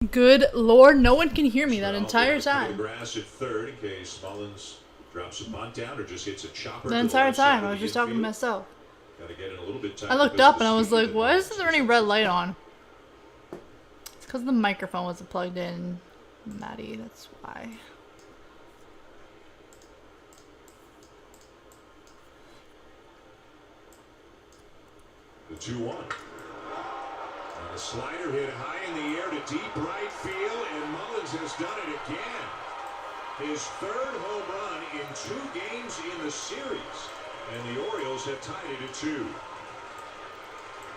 Good Lord, no one can hear me that entire time. The grass at third in case Mullins drops a bunt down or just hits a chopper. The entire time, I was just talking to myself. Gotta get it a little bit tight. I looked up and I was like, why isn't there any red light on? It's because the microphone wasn't plugged in, Maddie, that's why. The 2-1. And a slider hit high in the air to deep right field, and Mullins has done it again. His third home run in 2 games in the series, and the Orioles have tied it at 2.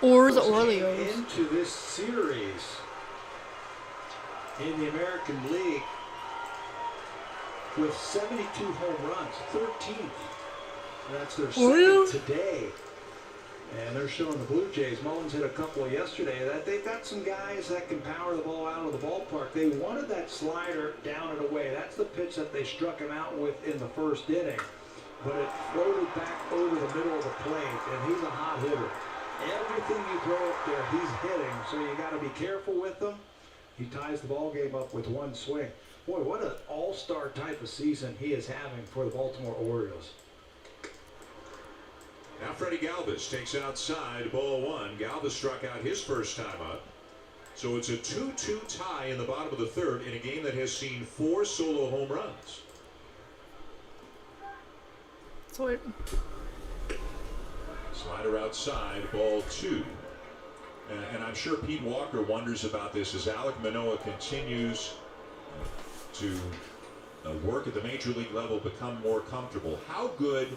Orioles. Into this series in the American League with 72 home runs, 13th. That's their second today. And they're showing the Blue Jays. Mullins hit a couple yesterday. That they've got some guys that can power the ball out of the ballpark. They wanted that slider down and away. That's the pitch that they struck him out with in the first inning. But it floated back over the middle of the plate, and he's a hot hitter. Everything you throw up there, he's hitting. So you got to be careful with him. He ties the ball game up with one swing. Boy, what an all-star type of season he is having for the Baltimore Orioles. Now Freddie Galvez takes outside, ball 1. Galvez struck out his first time up. So it's a 2-2 tie in the bottom of the third in a game that has seen 4 solo home runs. So Slider outside, ball 2. And I'm sure Pete Walker wonders about this as Alek Manoah continues to work at the major league level, become more comfortable. How good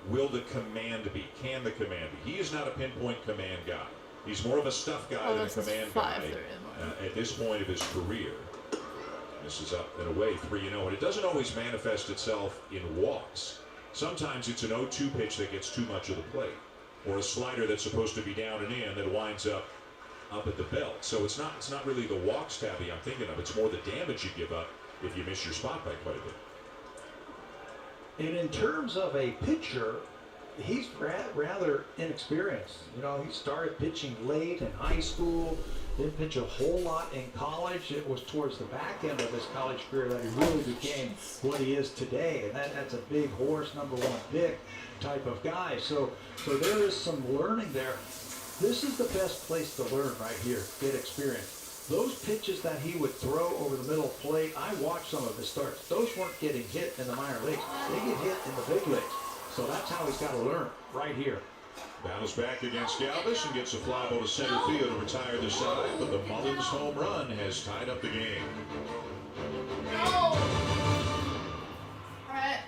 will the command be? Can the command be? He is not a pinpoint command guy. He's more of a stuff guy than a command guy at this point of his career. This is up and away, 3-0. And it doesn't always manifest itself in walks. Sometimes it's an 0-2 pitch that gets too much of the plate, or a slider that's supposed to be down and in that winds up at the belt. So it's not really the walks, Tabby, I'm thinking of. It's more the damage you give up if you miss your spot by quite a bit. And in terms of a pitcher, he's rather inexperienced. You know, he started pitching late in high school, didn't pitch a whole lot in college. It was towards the back end of his college career that he really became what he is today. And that's a big horse, number 1 pick type of guy. So there is some learning there. This is the best place to learn right here, get experience. Those pitches that he would throw over the middle plate, I watched some of his starts. Those weren't getting hit in the minor leagues. They get hit in the big leagues. So that's how he's got to learn, right here. Bounce back against Galvez and gets a fly ball to center field to retire the side, but the Mullins home run has tied up the game. No! All right.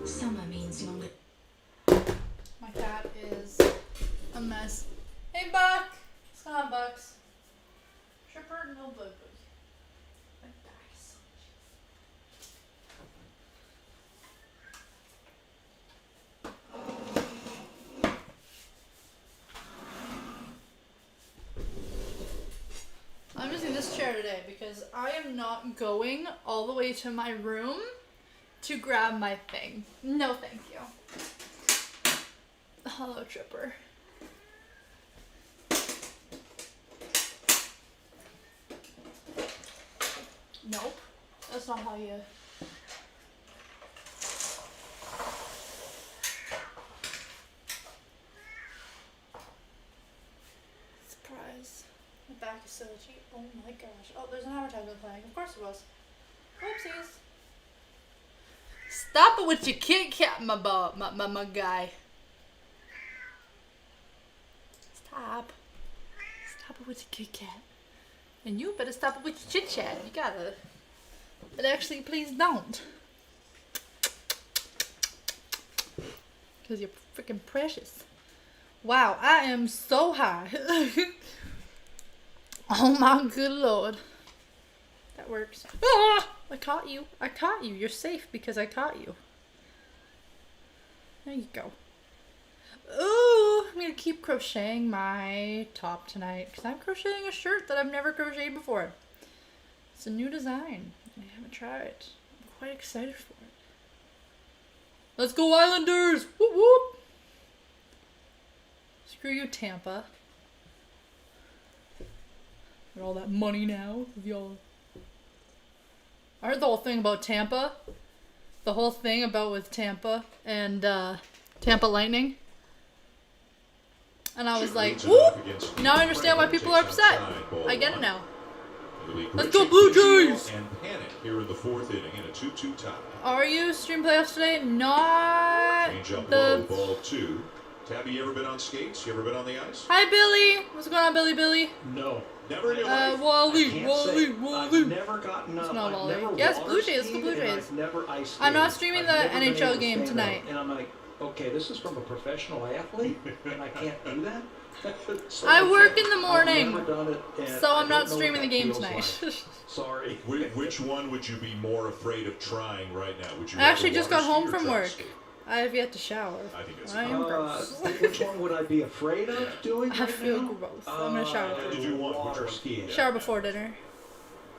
Summer means longer. My cat is a mess. Hey, Buck! It's not Bucks. Tripper, no bug. My back is so I'm using this chair today because I am not going all the way to my room to grab my thing. No, thank you. Hello, Tripper. Nope. That's not how you... Surprise. My back is so itchy. Oh my gosh. Oh, there's an advertisement playing. Of course it was. Whoopsies. Stop it with your Kit Kat, my guy. Stop. Stop it with your Kit Kat. And you better stop it with your chit chat. You gotta. But actually, please don't. Because you're freaking precious. Wow, I am so high. Oh my good lord. That works. Ah! I caught you. I caught you. You're safe because I caught you. There you go. Ooh, I'm gonna keep crocheting my top tonight because I'm crocheting a shirt that I've never crocheted before. It's a new design. I haven't tried it. I'm quite excited for it. Let's go Islanders! Whoop whoop! Screw you, Tampa. Got all that money now. Y'all. I heard the whole thing about Tampa. The whole thing about with Tampa and Tampa Lightning. And I was like, whoop! Now I understand why people are upset. I get it now. Let's go Blue Jays! And panic here in the fourth inning in a 2-2 tie. Are you stream playoffs today? Not Change up low, ball 2. Tabby, you ever been on skates? You ever been on the ice? Hi, Billy. What's going on, Billy? No. Never in your life? Wally. I've never gotten up. It's not I've Wally. never Yes, water Blue Jays. skied, The Blue and Jays. I've never ice I'm not skated. streaming I've the never been NHL able to game stand tonight. up. And I'm like, okay, this is from a professional athlete, and I can't do that? So I work in the morning, I've never done it, and so I'm I not don't know streaming the what that game feels tonight. like. Sorry. Which one would you be more afraid of trying right now? Would you I actually rather just got water home ski or from drop work. skate? I have yet to shower. I think it's I am gross. Which one would I be afraid of doing I right feel now? gross. I'm gonna shower Did first. you want which Water one? skiing. Shower before dinner.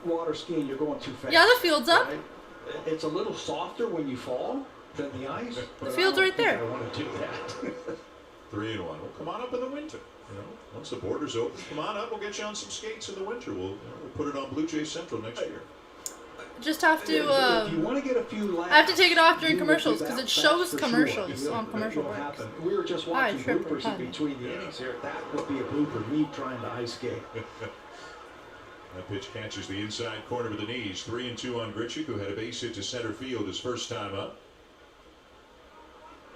Water skiing, you're going too fast. Yeah, the field's up. Right? It's a little softer when you fall than the ice. but field's I don't right think there. I want to do that. 3-1. Well, come on up in the winter. You know, once the borders open, come on up. We'll get you on some skates in the winter. We'll put it on Blue Jays Central next year. Just have If you to. want to get a few laughs, I have to take it off during you will commercials do because that. it shows That's for commercials sure. on commercial It'll breaks. happen. We were just Hi, watching Tripper, bloopers in honey. between the innings here. That would be a blooper. Me trying to ice skate. That pitch catches the inside corner with the knees. 3-2 on Grichuk, who had a base hit to center field his first time up.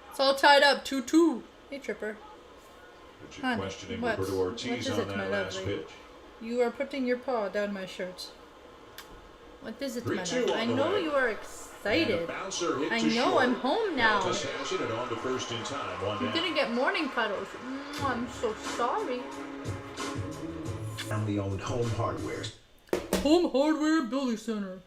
It's all tied up. 2-2. Hey, Tripper. Grichuk Honey, questioning what? Roberto What Ortiz is on it, my that last lovely? pitch. You are putting your paw down my shirt. What is it, my 3-2 love? I on the know way. you are And a excited. bouncer hit I to know, short. I'm home now. Galvez has it and on to first in time. One You're down. gonna get morning cuddles. I'm so sorry. Family-owned home hardware. Home Hardware Building Center.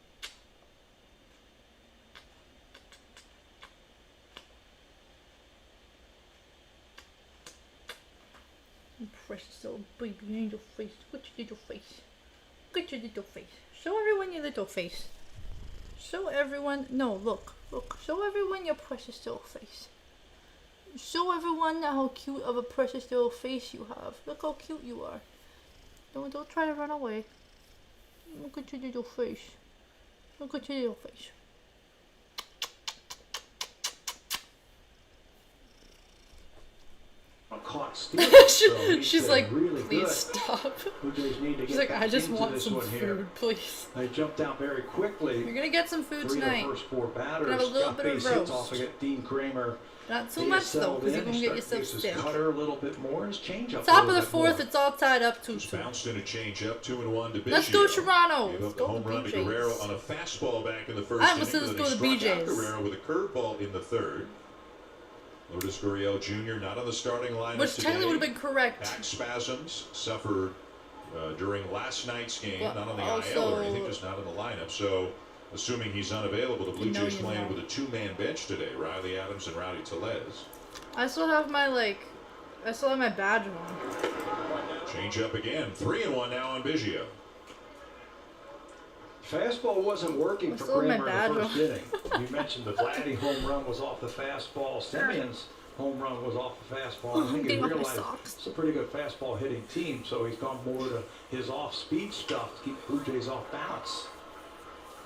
Precious little baby angel face. Look at your little face. Look at your little face. Show everyone your little face. Show everyone. No, look. Look. Show everyone your precious little face. Show everyone how cute of a precious little face you have. Look how cute you are. Don't try to run away. Look at your little face. Look at your little face. Caught stealing, She's like, really please good. stop. Blue Jays need to She's get like, I back just into want this some one here. food, please. They jumped out very quickly. You're gonna get some food Three tonight. of the first four batters Gonna have a little got bit of base hits roast. off against Dean Kramer. Not so He much has though, settled because you're in. gonna He get started yourself to use sick. his cutter a little bit more. His changeup. Top a of the little bit fourth, more. it's all tied up Just 2-2. bounced in a change up 2-1 to Biggio. Let's go Toronto. Gave Let's up the go home the run to BJs. Guerrero on a fastball back in the first I almost inning. said Then let's he go to the struck out BJs. Guerrero with a curveball in the third. Lourdes Gurriel Jr. not on the starting lineup Which today. technically would have been correct. Back spasms suffered during last night's game, But not on the also- IL or anything, just not in the lineup. So, assuming he's unavailable, the Blue You know Jays you playing know. with a two-man bench today. Riley Adams and Rowdy Tellez. I still have my badge on. Change up again. 3-1 now on Biggio. Fastball wasn't working I for still have my Kramer in badge the first on. inning. You mentioned the Vladdy home run was off the fastball. Simeon's home run was off the fastball. Oh, I think I'm he getting off my realized socks. it's a pretty good fastball hitting team, so he's gone more to his off-speed stuff to keep Blue Jays off balance.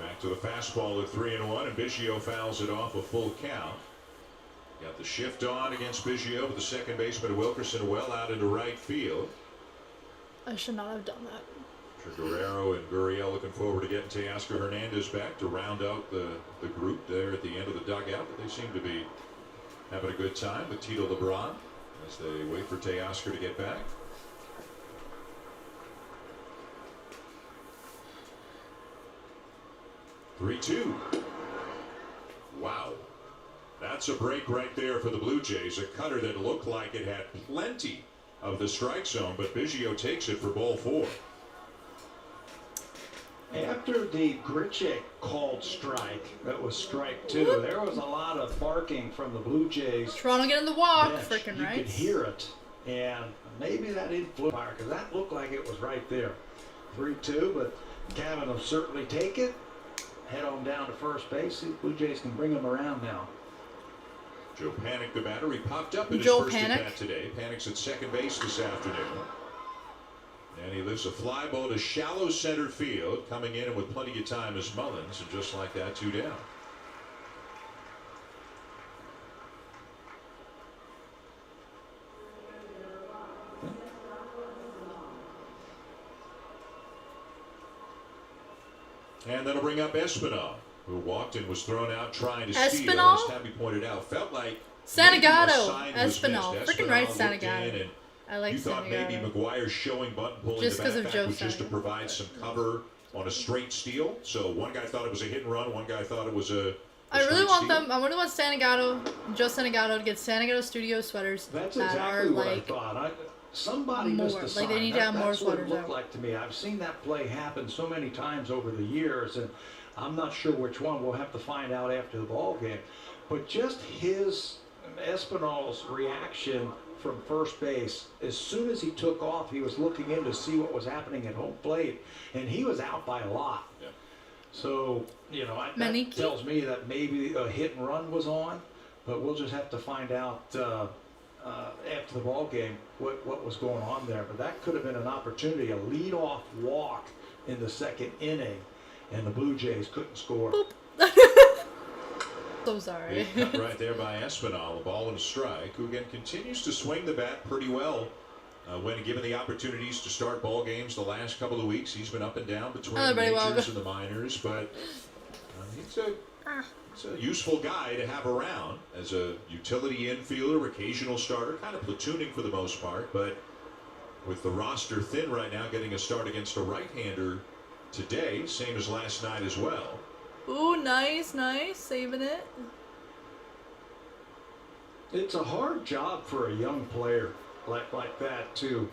Back to the fastball at 3-1, and Biggio fouls it off a full count. Got the shift on against Biggio, but the second baseman Wilkerson well out into right field. I should not have done that. Guerrero and Gurriel looking forward to getting Teoscar Hernandez back to round out the group there at the end of the dugout. But they seem to be having a good time with Tito LeBron as they wait for Teoscar to get back. Three-two. Wow. That's a break right there for the Blue Jays. A cutter that looked like it had plenty of the strike zone, but Biggio takes it for ball 4. After the Grichuk called strike, that was strike 2, there was a lot of barking from the Blue Jays. Toronto getting the walk, bench. freaking You right. could hear it, and maybe that influenced fire because that looked like it was right there. 3-2, but Gavin will certainly take it. Head on down to first base. See if Blue Jays can bring him around now. Joe Panik, the batter, he popped up in his Joe first Panik? at bat today. Panik's at second base this afternoon. And he lifts a fly ball to shallow center field, coming in and with plenty of time is Mullins, and just like that, 2 down. And that'll bring up Espinal, who walked and was thrown out trying to steal. Espinal? As Tabby pointed out, felt like Santagato. Espinal. Freaking right, Santagato. I like you thought maybe Santagato. McGuire showing button pulling Just the 'cause bat of back Joe was just to Santagato. provide some cover on a straight steal. So one guy thought it was a hit and run, one guy thought it was a I really straight want steal. them. I really want Joe Santagato, to get Santagato Studio sweaters That's that exactly are what like. I thought. Somebody more. missed a Like, sign. they need to have more That's what it sweaters looked out. like to me. I've seen that play happen so many times over the years, and I'm not sure which one. We'll have to find out after the ball game. But just Espinal's reaction from first base, as soon as he took off, he was looking in to see what was happening at home plate, and he was out by a lot. Yeah. So, that Maniki? tells me that maybe a hit and run was on, but we'll just have to find out after the ball game what was going on there. But that could have been an opportunity, a leadoff walk in the second inning, and the Blue Jays couldn't score. So sorry. Big cut right there by Espinal, a ball and a strike, who again continues to swing the bat pretty well. When given the opportunities to start ball games the last couple of weeks, he's been up and down between the majors and the minors, but he's a useful guy to have around as a utility infielder, occasional starter, kind of platooning for the most part, but with the roster thin right now, getting a start against a right-hander today, same as last night as well. Ooh, nice, saving it. It's a hard job for a young player like that too.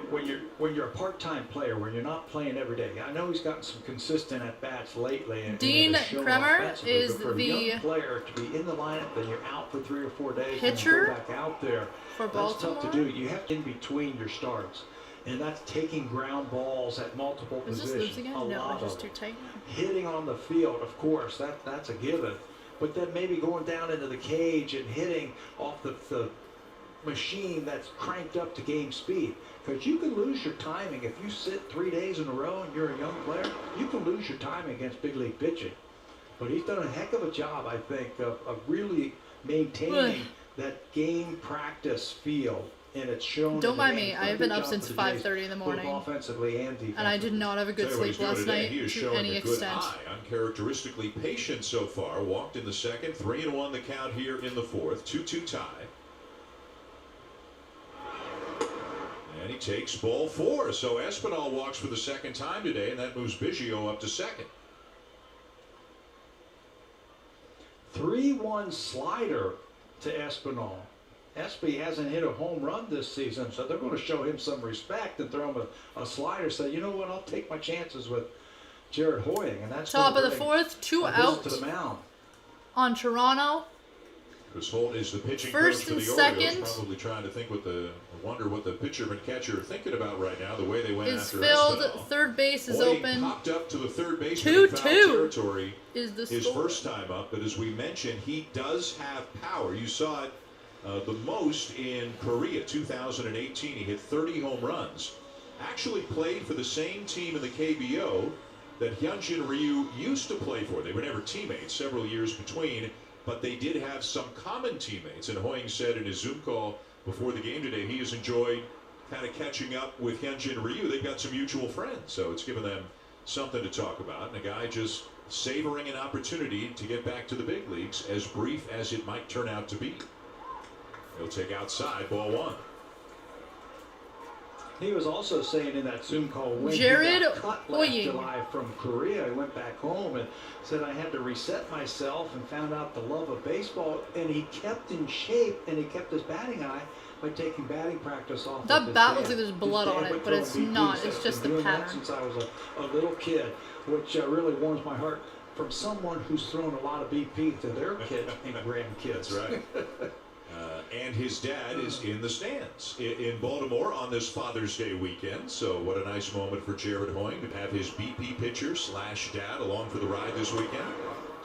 When you're a part-time player, when you're not playing every day. I know he's gotten some consistent at bats lately. And Dean Kremer is but for a the young player to be in the lineup, then you're out for 3 or 4 days, pitcher and go back out there. for That's Baltimore. tough to do. You have to in between your starts, and that's taking ground balls at multiple Is this positions. loose again? A No, lot we're just of too them. tight. Hitting on the field, of course, that's a given. But then maybe going down into the cage and hitting off the machine that's cranked up to game speed. Because you can lose your timing. If you sit 3 days in a row and you're a young player, you can lose your timing against big league pitching. But he's done a heck of a job, I think, of really maintaining that game practice feel. And it's shown. Don't mind me. I've been up since 5:30 in the morning, offensively and defensively. and I did not have a good Tell you what he's sleep doing last today. night He is to showing any a good extent. eye. Uncharacteristically patient so far. Walked in the second, 3-1 the count here in the fourth. 2-2 tie. And he takes ball 4. So Espinal walks for the second time today, and that moves Biggio up to second. 3-1 slider to Espinal. Espy hasn't hit a home run this season, so they're going to show him some respect and throw him a slider. Say, you know what, I'll take my chances with Jared Hoying, and that's Top of gonna the bring fourth, 2 a visit out to the mound. on Toronto. Chris Holt is the pitching First coach for and the second. Orioles. Probably trying to think wonder what the pitcher and catcher are thinking about right now. The way they went Is after filled. Espinal. Third base is Hoying open. popped up to the third baseman in 2-2 foul territory. Is the His score. first time up, but as we mentioned, he does have power. You saw it the most in Korea, 2018. He hit 30 home runs. Actually played for the same team in the KBO that Hyunjin Ryu used to play for. They were never teammates, several years between, but they did have some common teammates. And Hoying said in his Zoom call before the game today, he has enjoyed kind of catching up with Hyunjin Ryu. They've got some mutual friends, so it's given them something to talk about. And a guy just savoring an opportunity to get back to the big leagues, as brief as it might turn out to be. He'll take outside, ball 1. He was also saying in that Zoom call when Jared he got cut last Hoying. July from Korea, he went back home and said, I had to reset myself and found out the love of baseball. And he kept in shape and he kept his batting eye by taking batting practice off. That of his bat dad. looks like there's blood His dad on it, would but throw it's BPs. not. I've It's been just the doing that pattern. since I was a little kid, which really warms my heart from someone who's thrown a lot of BP to their kids and grandkids. That's right. And his dad is in the stands in Baltimore on this Father's Day weekend. So what a nice moment for Jared Hoying to have his BP pitcher / dad along for the ride this weekend.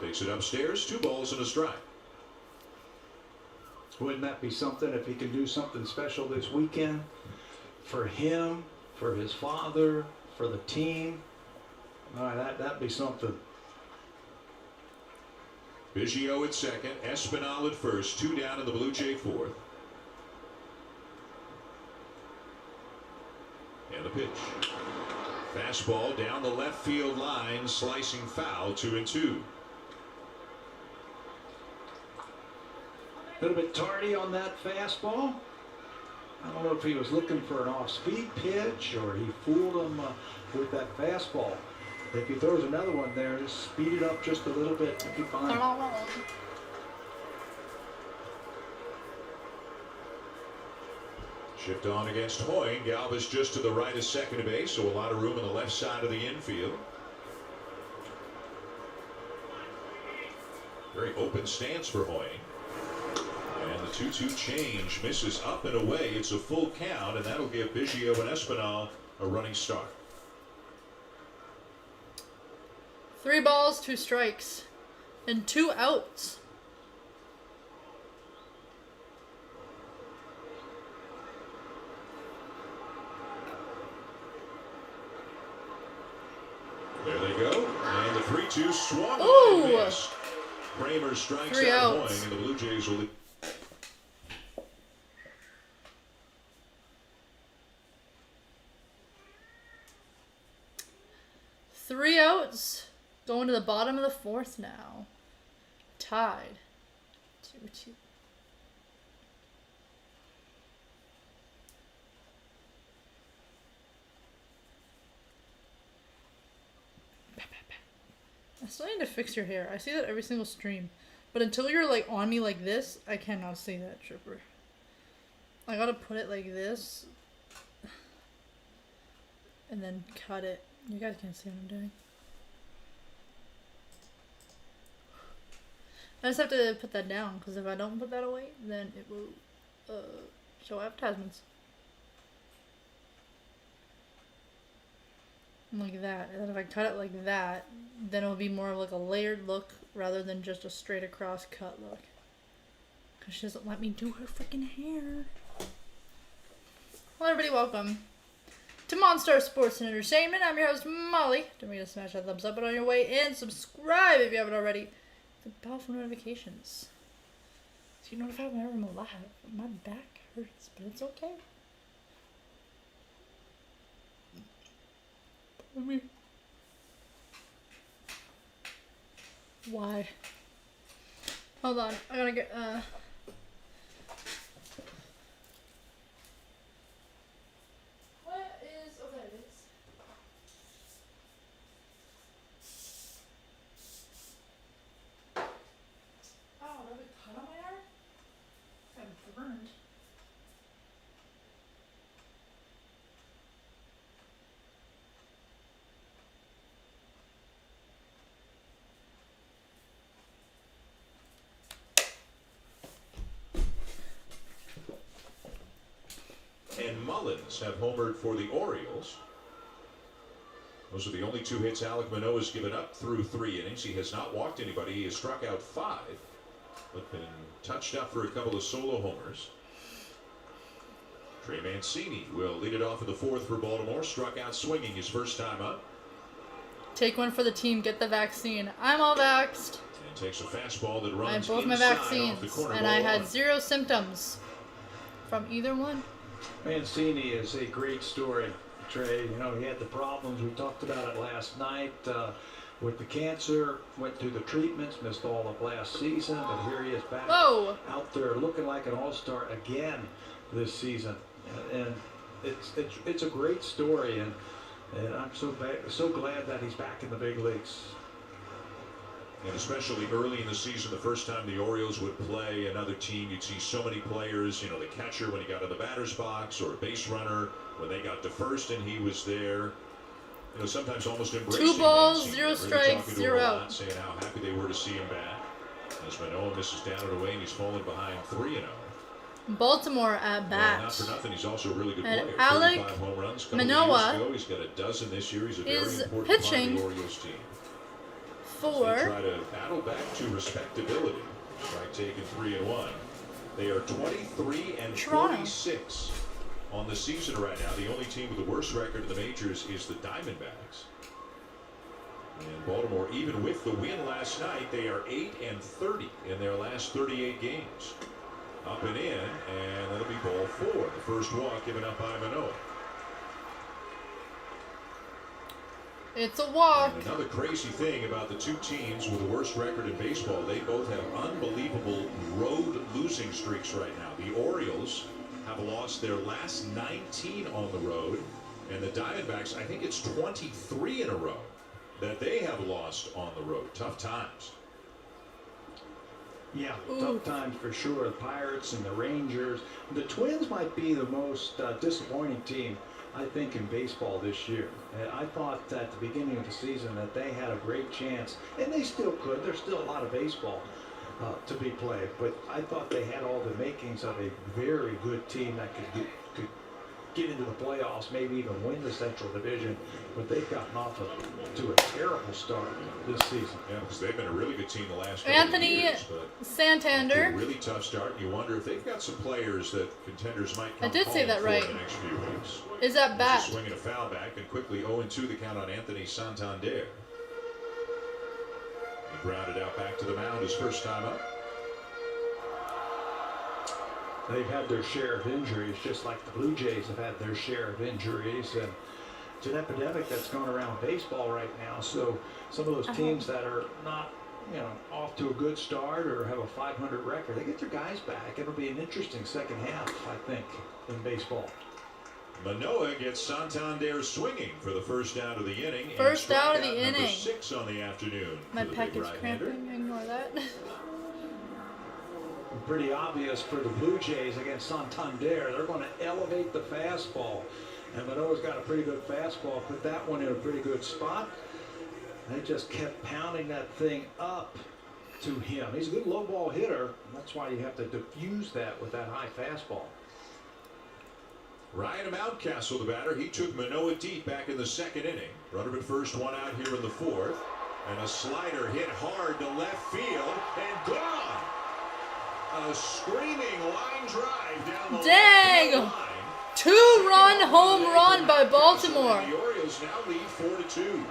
Takes it upstairs, 2 balls and a strike. Wouldn't that be something if he can do something special this weekend for him for his father, for the team. That'd be something. Biggio at second, Espinal at first, 2 down in the Blue Jay fourth. And the pitch. Fastball down the left field line, slicing foul, 2-2. A little bit tardy on that fastball. I don't know if he was looking for an off-speed pitch or he fooled him with that fastball. If he throws another one there, just speed it up just a little bit. It'll be fine. Shift on against Hoying. Galvez just to the right of second base, so a lot of room on the left side of the infield. Very open stance for Hoying. And the 2-2 change misses up and away. It's a full count, and that'll give Biggio and Espinal a running start. 3 balls, 2 strikes, and 2 outs. There they go. And the 3-2 swung Ooh. on and missed. Kramer strikes 3 out outs. Hoying, and the Blue Jays will lead. Three outs. Going to the bottom of the 4th now. Tied. 2-2. I still need to fix your hair. I see that every single stream. But until you're like on me like this, I cannot see that, Tripper. I gotta put it like this. And then cut it. You guys can't see what I'm doing. I just have to put that down, because if I don't put that away, then it will show advertisements. Like that. And then if I cut it like that, then it'll be more of like a layered look rather than just a straight across cut look. Because she doesn't let me do her freaking hair. Well, everybody, welcome to Monster Sports and Entertainment. I'm your host, Molly. Don't forget to smash that thumbs up and on your way and subscribe if you haven't already. The bell for notifications, so you're notified whenever I'm alive. My back hurts, but it's okay. Why? Hold on, I gotta get What is? Oh, there it is. Oh, that would cut on my arm? I'm burned. And Mullins have homered for the Orioles. Those are the only 2 hits Alek Manoah has given up through 3 innings. He has not walked anybody. He has struck out 5, but been touched up for a couple of solo homers. Trey Mancini will lead it off in the 4th for Baltimore. Struck out swinging his first time up. Take one for the team. Get the vaccine. I'm all vaxxed. And takes a fastball that I runs have both my inside vaccines, off the corner. and I had 0 symptoms from either one. Mancini is a great story, Trey. You know, he had the problems. We talked about it last night with the cancer. Went through the treatments, missed all of last season, but here he is back out there looking like an all-star again this season. And it's a great story, and I'm so glad that he's back in the big leagues. And especially early in the season, the first time the Orioles would play another team, you'd see so many players, you know, the catcher when he got in the batter's box, or a base runner when they got to first and he was there. You know, sometimes almost embracing 2 balls, Mancini, 0 really strikes, talking to 0 him a lot, out. saying how happy they were to see him back. As Manoah misses down and away, and he's fallen behind 3-0. Baltimore at bat. Well, not for nothing, he's also a really good And player. Alek 35 home runs a couple of Manoah years ago. He's got a dozen this year. He's a very is important part pitching of the Orioles team. They for try to battle back to respectability. Strike taken 3-1. They are 23 and Toronto. 46 on the season right now. The only team with the worst record in the majors is the Diamondbacks. And Baltimore, even with the win last night, they are 8-30 in their last 38 games. Up and in, and that'll be ball 4. The first walk given up by Manoah. It's a walk. And another crazy thing about the two teams with the worst record in baseball, they both have unbelievable road losing streaks right now. The Orioles have lost their last 19 on the road, and the Diamondbacks, I think it's 23 in a row that they have lost on the road. Tough times. Yeah, tough times for sure. The Pirates and the Rangers. The Twins might be the most disappointing team, I think, in baseball this year. And I thought at the beginning of the season that they had a great chance, and they still could. There's still a lot of baseball to be played, but I thought they had all the makings of a very good team that could get into the playoffs, maybe even win the Central Division, but they've gotten off to a terrible start this season. Yeah, because they've been a really good team the last Anthony couple of years, but Santander. a really tough start, and you wonder if they've got some players that contenders might come I did say calling that for right. in the next few weeks. Is that bat? Swinging a foul back, and quickly 0-2 the count on Anthony Santander. He grounded out back to the mound his first time up. They've had their share of injuries, just like the Blue Jays have had their share of injuries. And it's an epidemic that's going around baseball right now. So some of those teams that are not, off to a good start or have a 500 record, they get their guys back. It'll be an interesting second half, I think, in baseball. Manoah gets Santander swinging for the first out of the inning. First out of the Number inning. 6 on the afternoon. My for the pec big is right-hander. cramping. Ignore that. Pretty obvious for the Blue Jays against Santander. They're going to elevate the fastball. And Manoah's got a pretty good fastball. Put that one in a pretty good spot. They just kept pounding that thing up to him. He's a good low ball hitter. That's why you have to diffuse that with that high fastball. Ryan Mountcastle, the batter, he took Manoah deep back in the second inning. Runner at first, one out here in the fourth. And a slider hit hard to left field and gone. A screaming line drive down the Dang! line. 2-run home run by Baltimore. The Orioles now lead 4-2.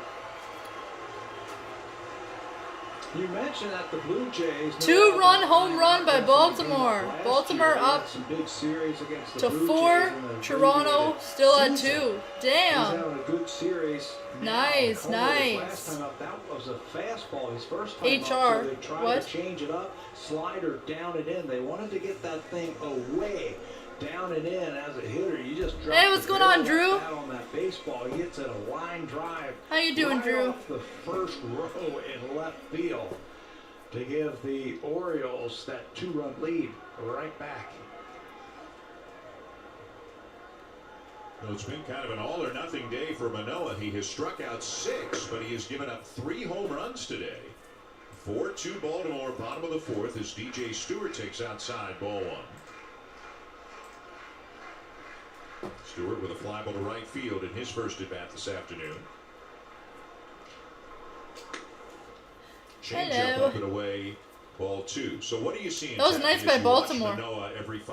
You mentioned that the Blue Jays. 2-run home run by Baltimore. Baltimore up some big series against the to Blue 4. Jays in the Toronto still at 2. He's Damn. having a good series. Nice, Last nice. time up, that was a fastball. His first time HR. up, so they tried What? to change it up, slider down and in. They wanted to get that thing away, down and in as a hitter. You just drop Hey, what's the going on, barrel Drew? out on that baseball. He hits it a line drive. How you doing, right Drew? Off the first row in left field to give the Orioles that 2-run lead right back. Well, it's been kind of an all-or-nothing day for Manoah. He has struck out 6, but he has given up 3 home runs today. 4-2 Baltimore, bottom of the fourth, as DJ Stewart takes outside, ball 1. Stewart with a fly ball to right field in his first at-bat this afternoon. Change Hello. up and away, ball 2. So what do you see? That was nice by Baltimore.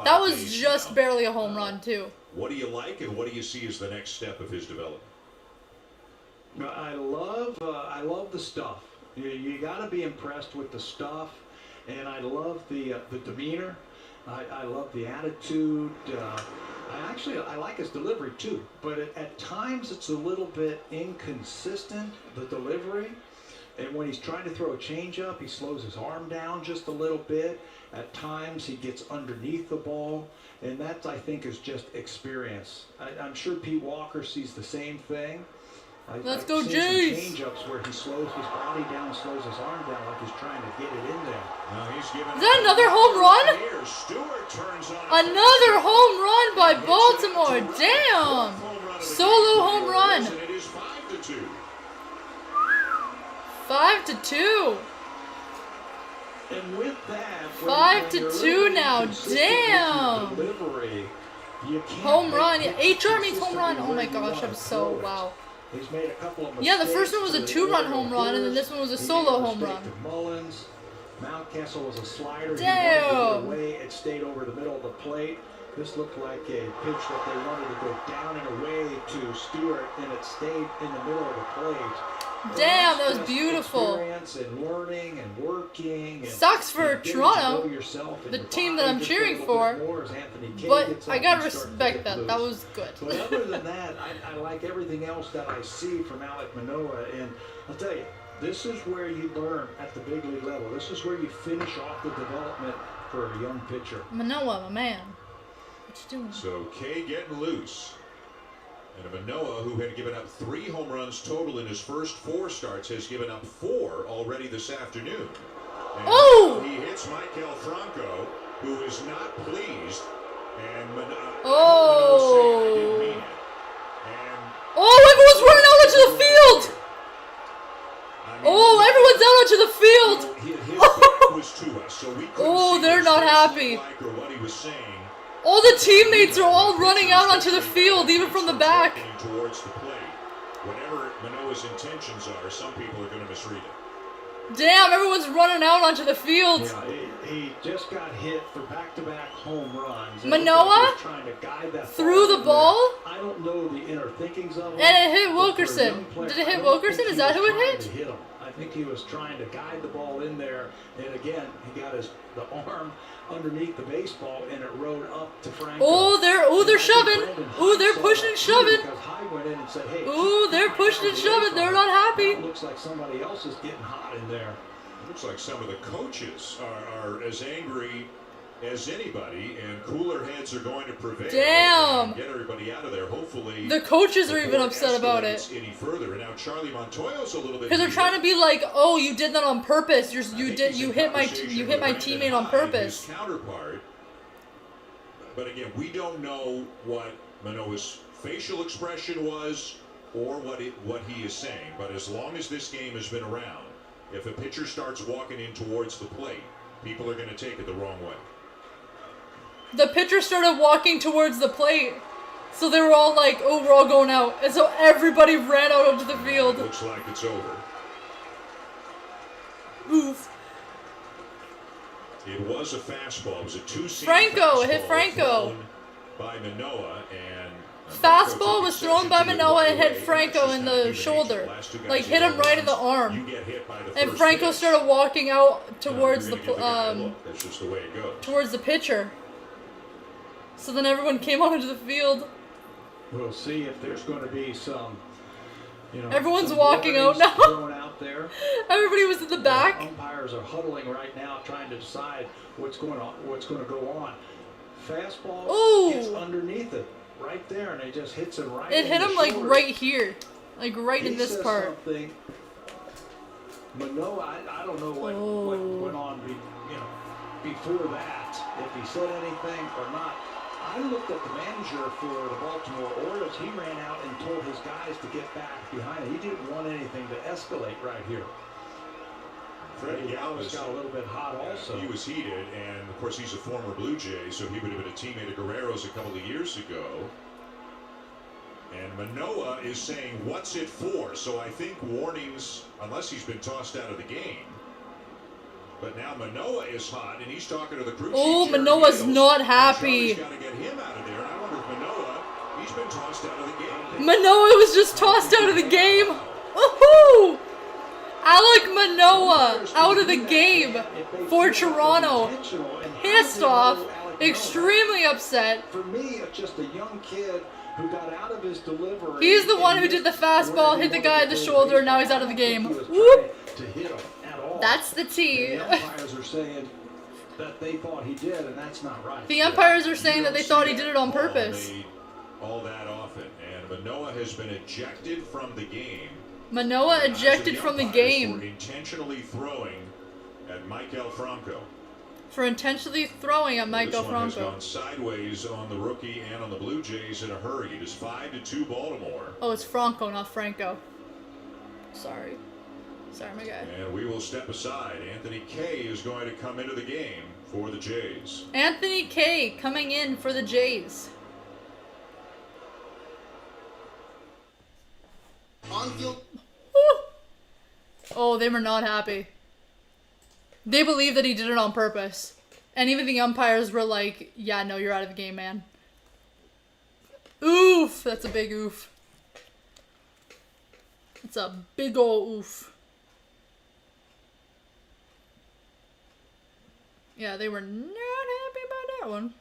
That was just barely a home run, too. What do you like, and what do you see as the next step of his development? I love the stuff. You got to be impressed with the stuff, and I love the demeanor. I love the attitude. I like his delivery too, but at times it's a little bit inconsistent, the delivery. And when he's trying to throw a changeup, he slows his arm down just a little bit. At times he gets underneath the ball, and that, I think, is just experience. I'm sure Pete Walker sees the same thing. Let's I've go, seen Jays! some changeups where he slows his body down, slows his arm down, like he's trying to get it in there. Is that another home run? Here, Stewart turns on Another home run by Baltimore. Damn. Solo home run. And it is 5-2. 5-2. And with that, 5-2 now. Damn. Delivery, you can't Home run. make HR means home run. Oh my consistently where gosh, you I'm wanna so throw it. wow. He's made a couple of Yeah, the first mistakes one was a to the 2-run Orioles home run, and then this one was a He solo made home mistake run. to Mullins. Mountcastle was a slider. Damn. He wanted to get away. It stayed over the middle of the plate. This looked like a pitch that they wanted to go down and away to Stewart, and it stayed in the middle of the plate. Damn, that was just beautiful. Experience and learning and working. And Sucks for getting to Toronto, know yourself and the your team body that I'm just a cheering little for. bit more as Anthony Kay But gets I up gotta and starts to respect get that. loose. That was good. But other than that, I like everything else that I see from Alek Manoah. And I'll tell you, this is where you learn at the big league level. This is where you finish off the development for a young pitcher. Manoah, my man. What you doing? So Kay getting loose. And a Manoah, who had given up 3 home runs total in his first 4 starts, has given up 4 already this afternoon. And Oh! he hits Maikel Franco, who is not pleased. And Manoah Oh! saying, I didn't mean it. And Oh, everyone's running out onto the field! I mean, Oh, everyone's out onto the field! his back was to us, so we couldn't Oh, see they're his not face happy. look like or what he was saying. All the teammates are all running out onto the field, even from the back. Towards the plate. Whatever Manoah's intentions are, some people are going to misread it. Damn, everyone's running out onto the field. Yeah, he just got hit for back-to-back home runs. Manoah trying to guide that threw the ball? I don't know the inner thinkings of him. And it hit but for a Wilkerson. young player, Did it hit I don't Wilkerson? think Is he that was who it trying hit? to hit him. I think he was trying to guide the ball in there, and again, he got the arm underneath the baseball, and it rode up to Franco. They're shoving. Ooh, they're pushing and shoving. Because High went in and said, hey, Ooh, they're pushing and shoving. They're not happy. That looks like somebody else is getting hot in there. Looks like some of the coaches are as angry as anybody, and cooler heads are going to prevail. Damn. And get everybody out of there. Hopefully, The coaches are even before upset about it. escalates any further. And now Charlie Montoya's a little bit. Because they're trying to be like, oh, you did that on purpose. You hit my teammate on purpose. His counterpart. But again, we don't know what Manoah's facial expression was or what he is saying. But as long as this game has been around, if a pitcher starts walking in towards the plate, people are going to take it the wrong way. The pitcher started walking towards the plate. So they were all like, oh, we're all going out. And so everybody ran out onto the field. Looks like it's over. Oof. It was a fastball. It was a 2-seam Franco, fastball hit Franco. thrown by Manoah, and Fastball was thrown by Manoah and hit Franco in the shoulder. Like, hit him right in the arm. You get hit by the And first Franco pitch. started walking out towards You're the gonna give guy a look. That's just the way it goes. towards the pitcher. So then everyone came out into the field. We'll see if there's going to be some, Everyone's some walking out warnings now. thrown out there. Everybody was in the back. Umpires are huddling right now, trying to decide what's going to go on. Fastball Ooh. gets underneath it, right there, and it just hits him right. It in hit the him like shoulder. right here. Like right in He this says part. Something. Manoah, I don't know what went on, before that. If he said anything or not. I looked at the manager for the Baltimore Orioles. He ran out and told his guys to get back behind him. He didn't want anything to escalate right here. Freddie Galvez got a little bit hot also. He was heated, and of course he's a former Blue Jay, so he would have been a teammate of Guerrero's a couple of years ago. And Manoah is saying, what's it for? So I think warnings, unless he's been tossed out of the game. But now Manoah is hot, and he's talking to the crew chief. Oh, Jerry Manoah's Neals, not and happy. Charlie's got to get him out of there. And I wonder if Manoah, he's been tossed out of the game. Manoah was just tossed out of the game. Woohoo! Alek Manoah out of the game for Toronto. Pissed off, extremely upset. For me, it's just a young kid who got out of his delivery. He's the one who did the fastball, hit the guy in the shoulder, and now he's out of the game. Whoop! That's the T. The umpires are saying that they thought he did, and that's not right. The umpires are saying that they thought he did it on purpose. All that often, and Manoah has been ejected from the game. Manoah ejected from the For game intentionally throwing at Maikel Franco. for intentionally throwing at Maikel This one has Franco. gone sideways on the rookie and on the Blue Jays in a hurry. It is 5-2 Baltimore. Oh, it's Franco, not Franco. Sorry, my guy. And we will step aside. Anthony Kay is going to come into the game for the Jays. Anthony Kay coming in for the Jays. Oh, they were not happy. They believe that he did it on purpose. And even the umpires were like, yeah, no, you're out of the game, man. Oof! That's a big oof. It's a big ol' oof. Yeah, they were not happy about that one.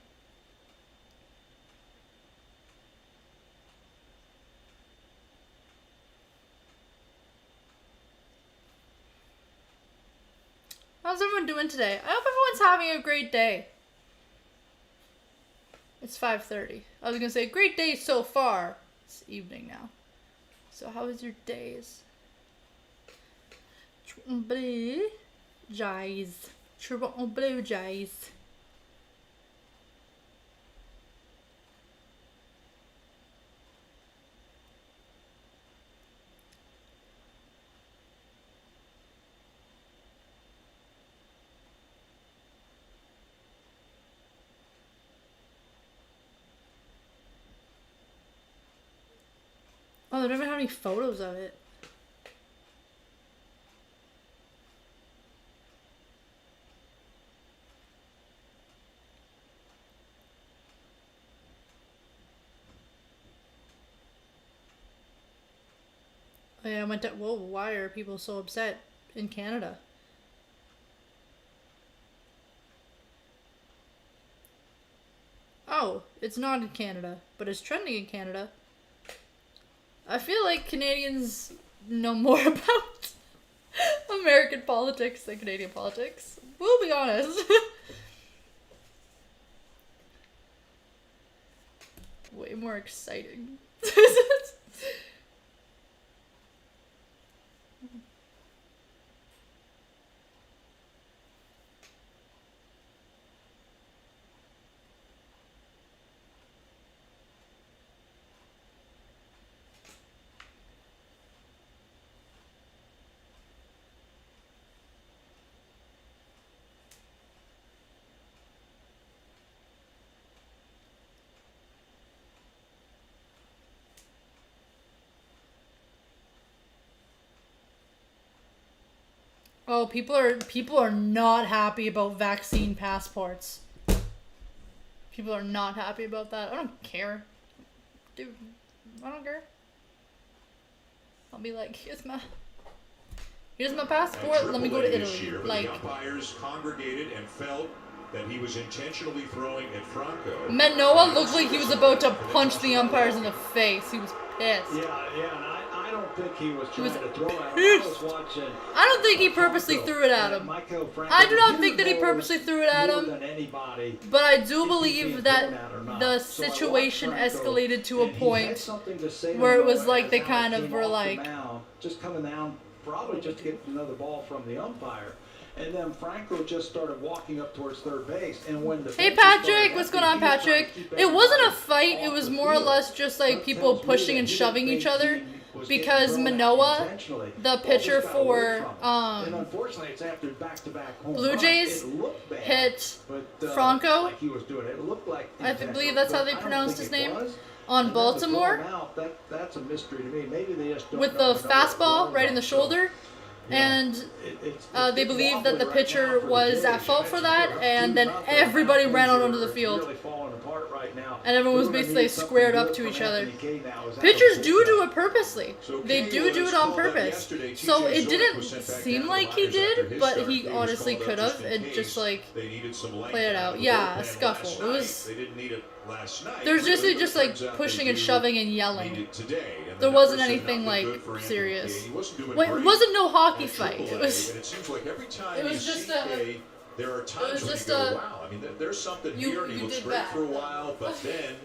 How's everyone doing today? I hope everyone's having a great day. It's 5:30. I was gonna say, great day so far. It's evening now. So how was your days? Blue jays. Toronto Blue Jays. Oh, they don't even have any photos of it. Oh yeah, I went to, whoa, why are people so upset in Canada? Oh, it's not in Canada, but it's trending in Canada. I feel like Canadians know more about American politics than Canadian politics. We'll be honest. Way more exciting. Oh, people are not happy about vaccine passports. People are not happy about that. I don't care. Dude, I don't care. I'll be like, here's my passport. Let me go to Italy. Like, the umpires congregated and felt that he was intentionally throwing at Franco. Manoah looked like he was about to punch the umpires in the face. He was pissed. Yeah, and I don't think he was trying to throw at him. pissed. I was watching. I don't think he purposely threw it at him. I do not think that he purposely threw it at him. But I do believe that the situation escalated to a point where it was like they kind of were like, just coming down, probably just to get another ball from the umpire. And then Franco just started walking up towards third base. And when the hey Patrick, what's going on, Patrick? It wasn't a fight. It was more or less just like people pushing and shoving each other. Because Manoah, the pitcher for Blue Jays, hit Franco. I believe that's how they pronounced his name. On Baltimore. With the fastball right in the shoulder. And they believe that the pitcher was at fault for that, and then everybody ran out onto the field. And everyone was basically squared up to each other. Pitchers do it purposely. They do it on purpose. So it didn't seem like he did, but he honestly could have, and just like played it out. Yeah, a scuffle. It was. There's just like pushing and shoving and yelling. There wasn't anything like serious. Wait, it wasn't no hockey fight. It was just a. There are times when you go, wow, I mean, there's something here, and he looks great for a while, but then,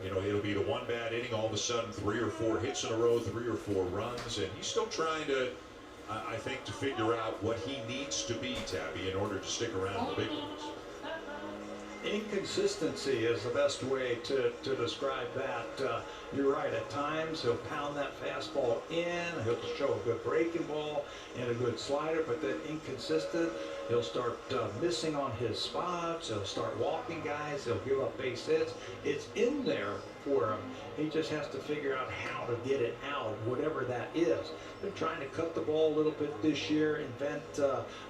you know, it'll be the one bad inning, all of a sudden 3 or 4 hits in a row, 3 or 4 runs, and he's still trying to, I think, to figure out what he needs to be, Tabby, in order to stick around in the big leagues. Inconsistency is the best way to describe that. You're right, at times he'll pound that fastball in, he'll show a good breaking ball and a good slider, but then inconsistent, he'll start missing on his spots, he'll start walking guys, he'll give up base hits. It's in there for him. He just has to figure out how to get it out, whatever that is. They're trying to cut the ball a little bit this year, invent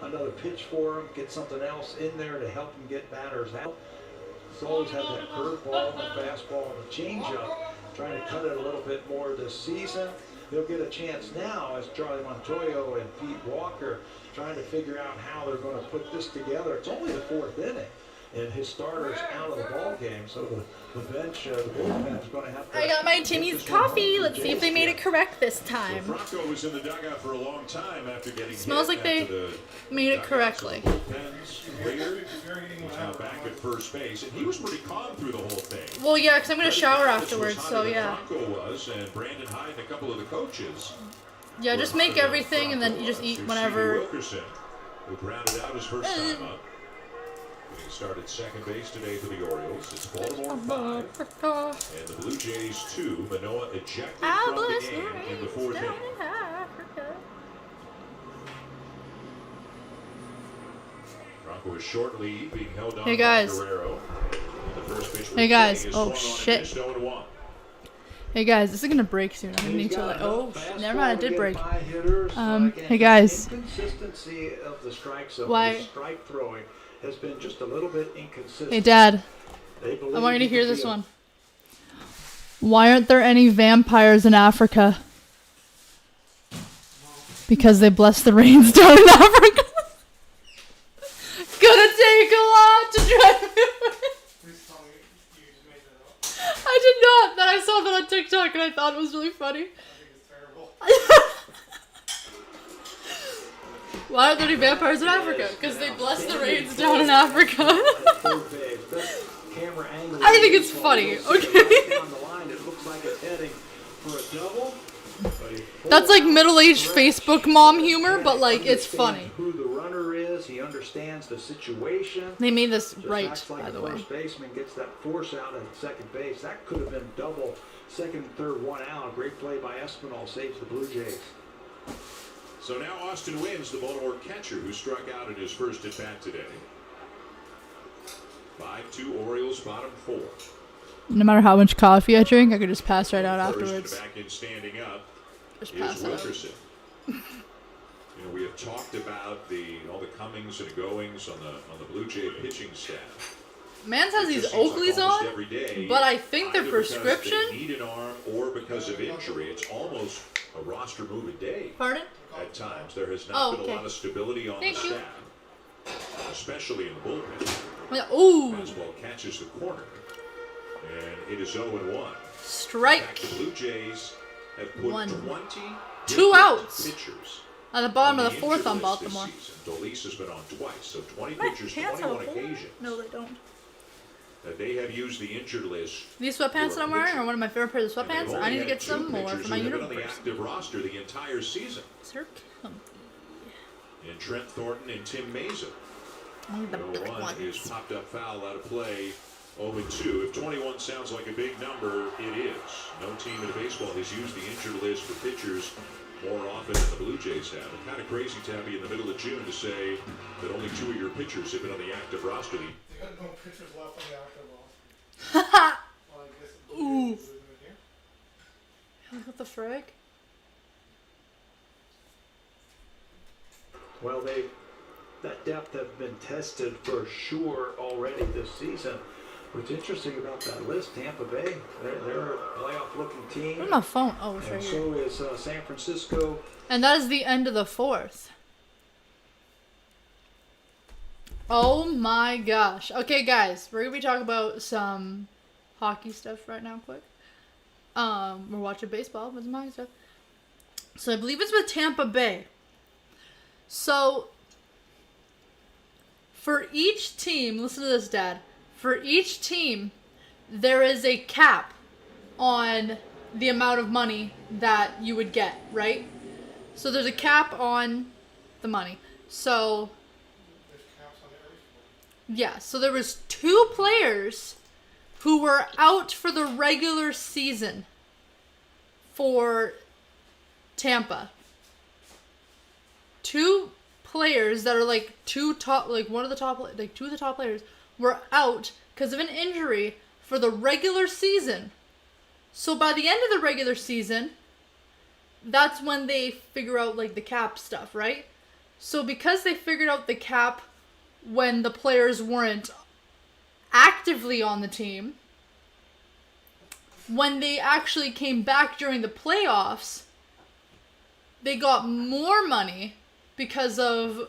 another pitch for him, get something else in there to help him get batters out. He's always had that curveball, the fastball, and the changeup. Trying to cut it a little bit more this season. They'll get a chance now as Charlie Montoyo and Pete Walker trying to figure out how they're going to put this together. It's only the fourth inning, and his starter's out of the ball game, so the bench, the bullpen is going to have to. I got my Timmy's coffee. Let's see if they made it correct this time. Franco was in the dugout for a long time after getting Smells like they made it correctly. He's now back at first base, and he was pretty calm through the whole thing. Well, yeah, because I'm going to shower afterwards, so yeah. Franco was, and Brandon Hyde and a couple of the coaches. Yeah, just make everything and then you just eat whenever. Wilkerson, who grounded out his first time up. He started second base today for the Orioles. It's Baltimore 5, and the Blue Jays 2. Manoah ejected from the game in the fourth inning. Franco is short lead, being held on by Guerrero. The first pitch hey guys, is oh shit. 0-1. Hey guys, this is gonna break soon. I'm gonna need to like, oh, never mind, it did break. Hey guys. Inconsistency of the strike zone. Why? Strike throwing has been just a little bit inconsistent. Hey Dad, I want you to hear this one. Why aren't there any vampires in Africa? Because they bless the rains down in Africa. Gonna take a lot to drive me away. I did not. Then I saw that on TikTok and I thought it was really funny. I think it's terrible. Why aren't there any vampires in Africa? Because they bless the rains down in Africa. I think it's funny, okay? That's like middle-aged Facebook mom humor, but like it's funny. Who the runner is, he understands the situation. They made this right, by the way. First baseman gets that force out at second base. That could have been double. Second, third, one out. Great play by Espinal saves the Blue Jays. So now Austin Wynns, the Baltimore catcher, who struck out in his first at bat today. 5-2 Orioles, bottom 4. No matter how much coffee I drink, I could just pass right out afterwards. Back in standing up just pass is Wilkerson. We have talked about all the comings and goings on the Blue Jay pitching staff. Man says these Oakleys on, but I think their prescription. They need an arm or because of injury. It's almost a roster move a day. Pardon? At times, there has not been a lot of stability on the Thank you. staff, especially in the bullpen. Yeah, ooh. Fastball catches the corner, and it is 0-1. Strike. The Blue Jays have put 2 outs. Pitchers at the bottom of the fourth on Baltimore. Dolis has been on twice, so 20 pitchers, 21 occasions. No, they don't. They have used the injured list. These sweatpants that I'm wearing are one of my favorite pairs of sweatpants. I need to get some more for my uniform. On the active roster the entire season. Sir, and Trent Thornton and Tim Mason. 0-1 is popped up foul out of play. 0-2. If 21 sounds like a big number, it is. No team in baseball has used the injured list for pitchers more often than the Blue Jays have. It's kind of crazy, Tabby, in the middle of June to say that only 2 of your pitchers have been on the active roster. They got no pitchers left on the active roster. Well, I guess the Blue Jays losing it here. What the frick? Well, that depth have been tested for sure already this season. What's interesting about that list, Tampa Bay, they're a playoff-looking team. Where's my phone? Oh, it's right and here. so is San Francisco. And that is the end of the fourth. Oh my gosh. Okay, guys, we're gonna be talking about some hockey stuff right now, quick. We're watching baseball with some hockey stuff. So I believe it's with Tampa Bay. So for each team, listen to this, Dad. For each team, there is a cap on the amount of money that you would get, right? So there's a cap on the money. So yeah, so there was 2 players who were out for the regular season for Tampa. 2 players that are like 2 of the top players were out because of an injury for the regular season So by the end of the regular season, that's when they figure out like the cap stuff, right? So because they figured out the cap when the players weren't actively on the team, when they actually came back during the playoffs, they got more money because of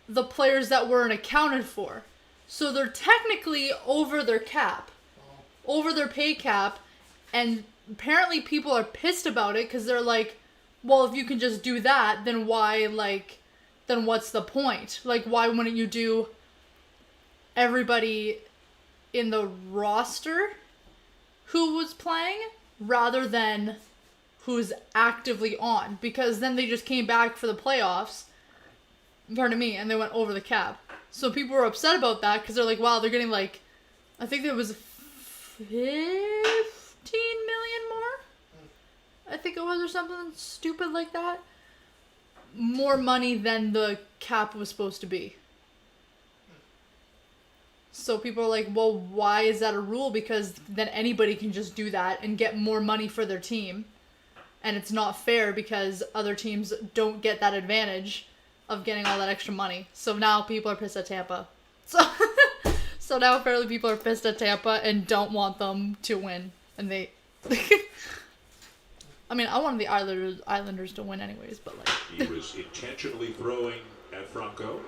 the players that weren't accounted for. So they're technically over their cap, over their pay cap, and apparently people are pissed about it because they're like, well, if you can just do that, then why, like, then what's the point? Like, why wouldn't you do everybody in the roster who was playing rather than who's actively on? Because then they just came back for the playoffs, pardon me, and they went over the cap. So people were upset about that because they're like, wow, they're getting like, I think there was 15 million more? I think it was, or something stupid like that. More money than the cap was supposed to be. So people are like, well, why is that a rule? Because then anybody can just do that and get more money for their team. And it's not fair because other teams don't get that advantage of getting all that extra money. So now people are pissed at Tampa. So now apparently people are pissed at Tampa and don't want them to win. And they... I mean, I wanted the Islanders to win anyways, but like... He was intentionally throwing at Franco.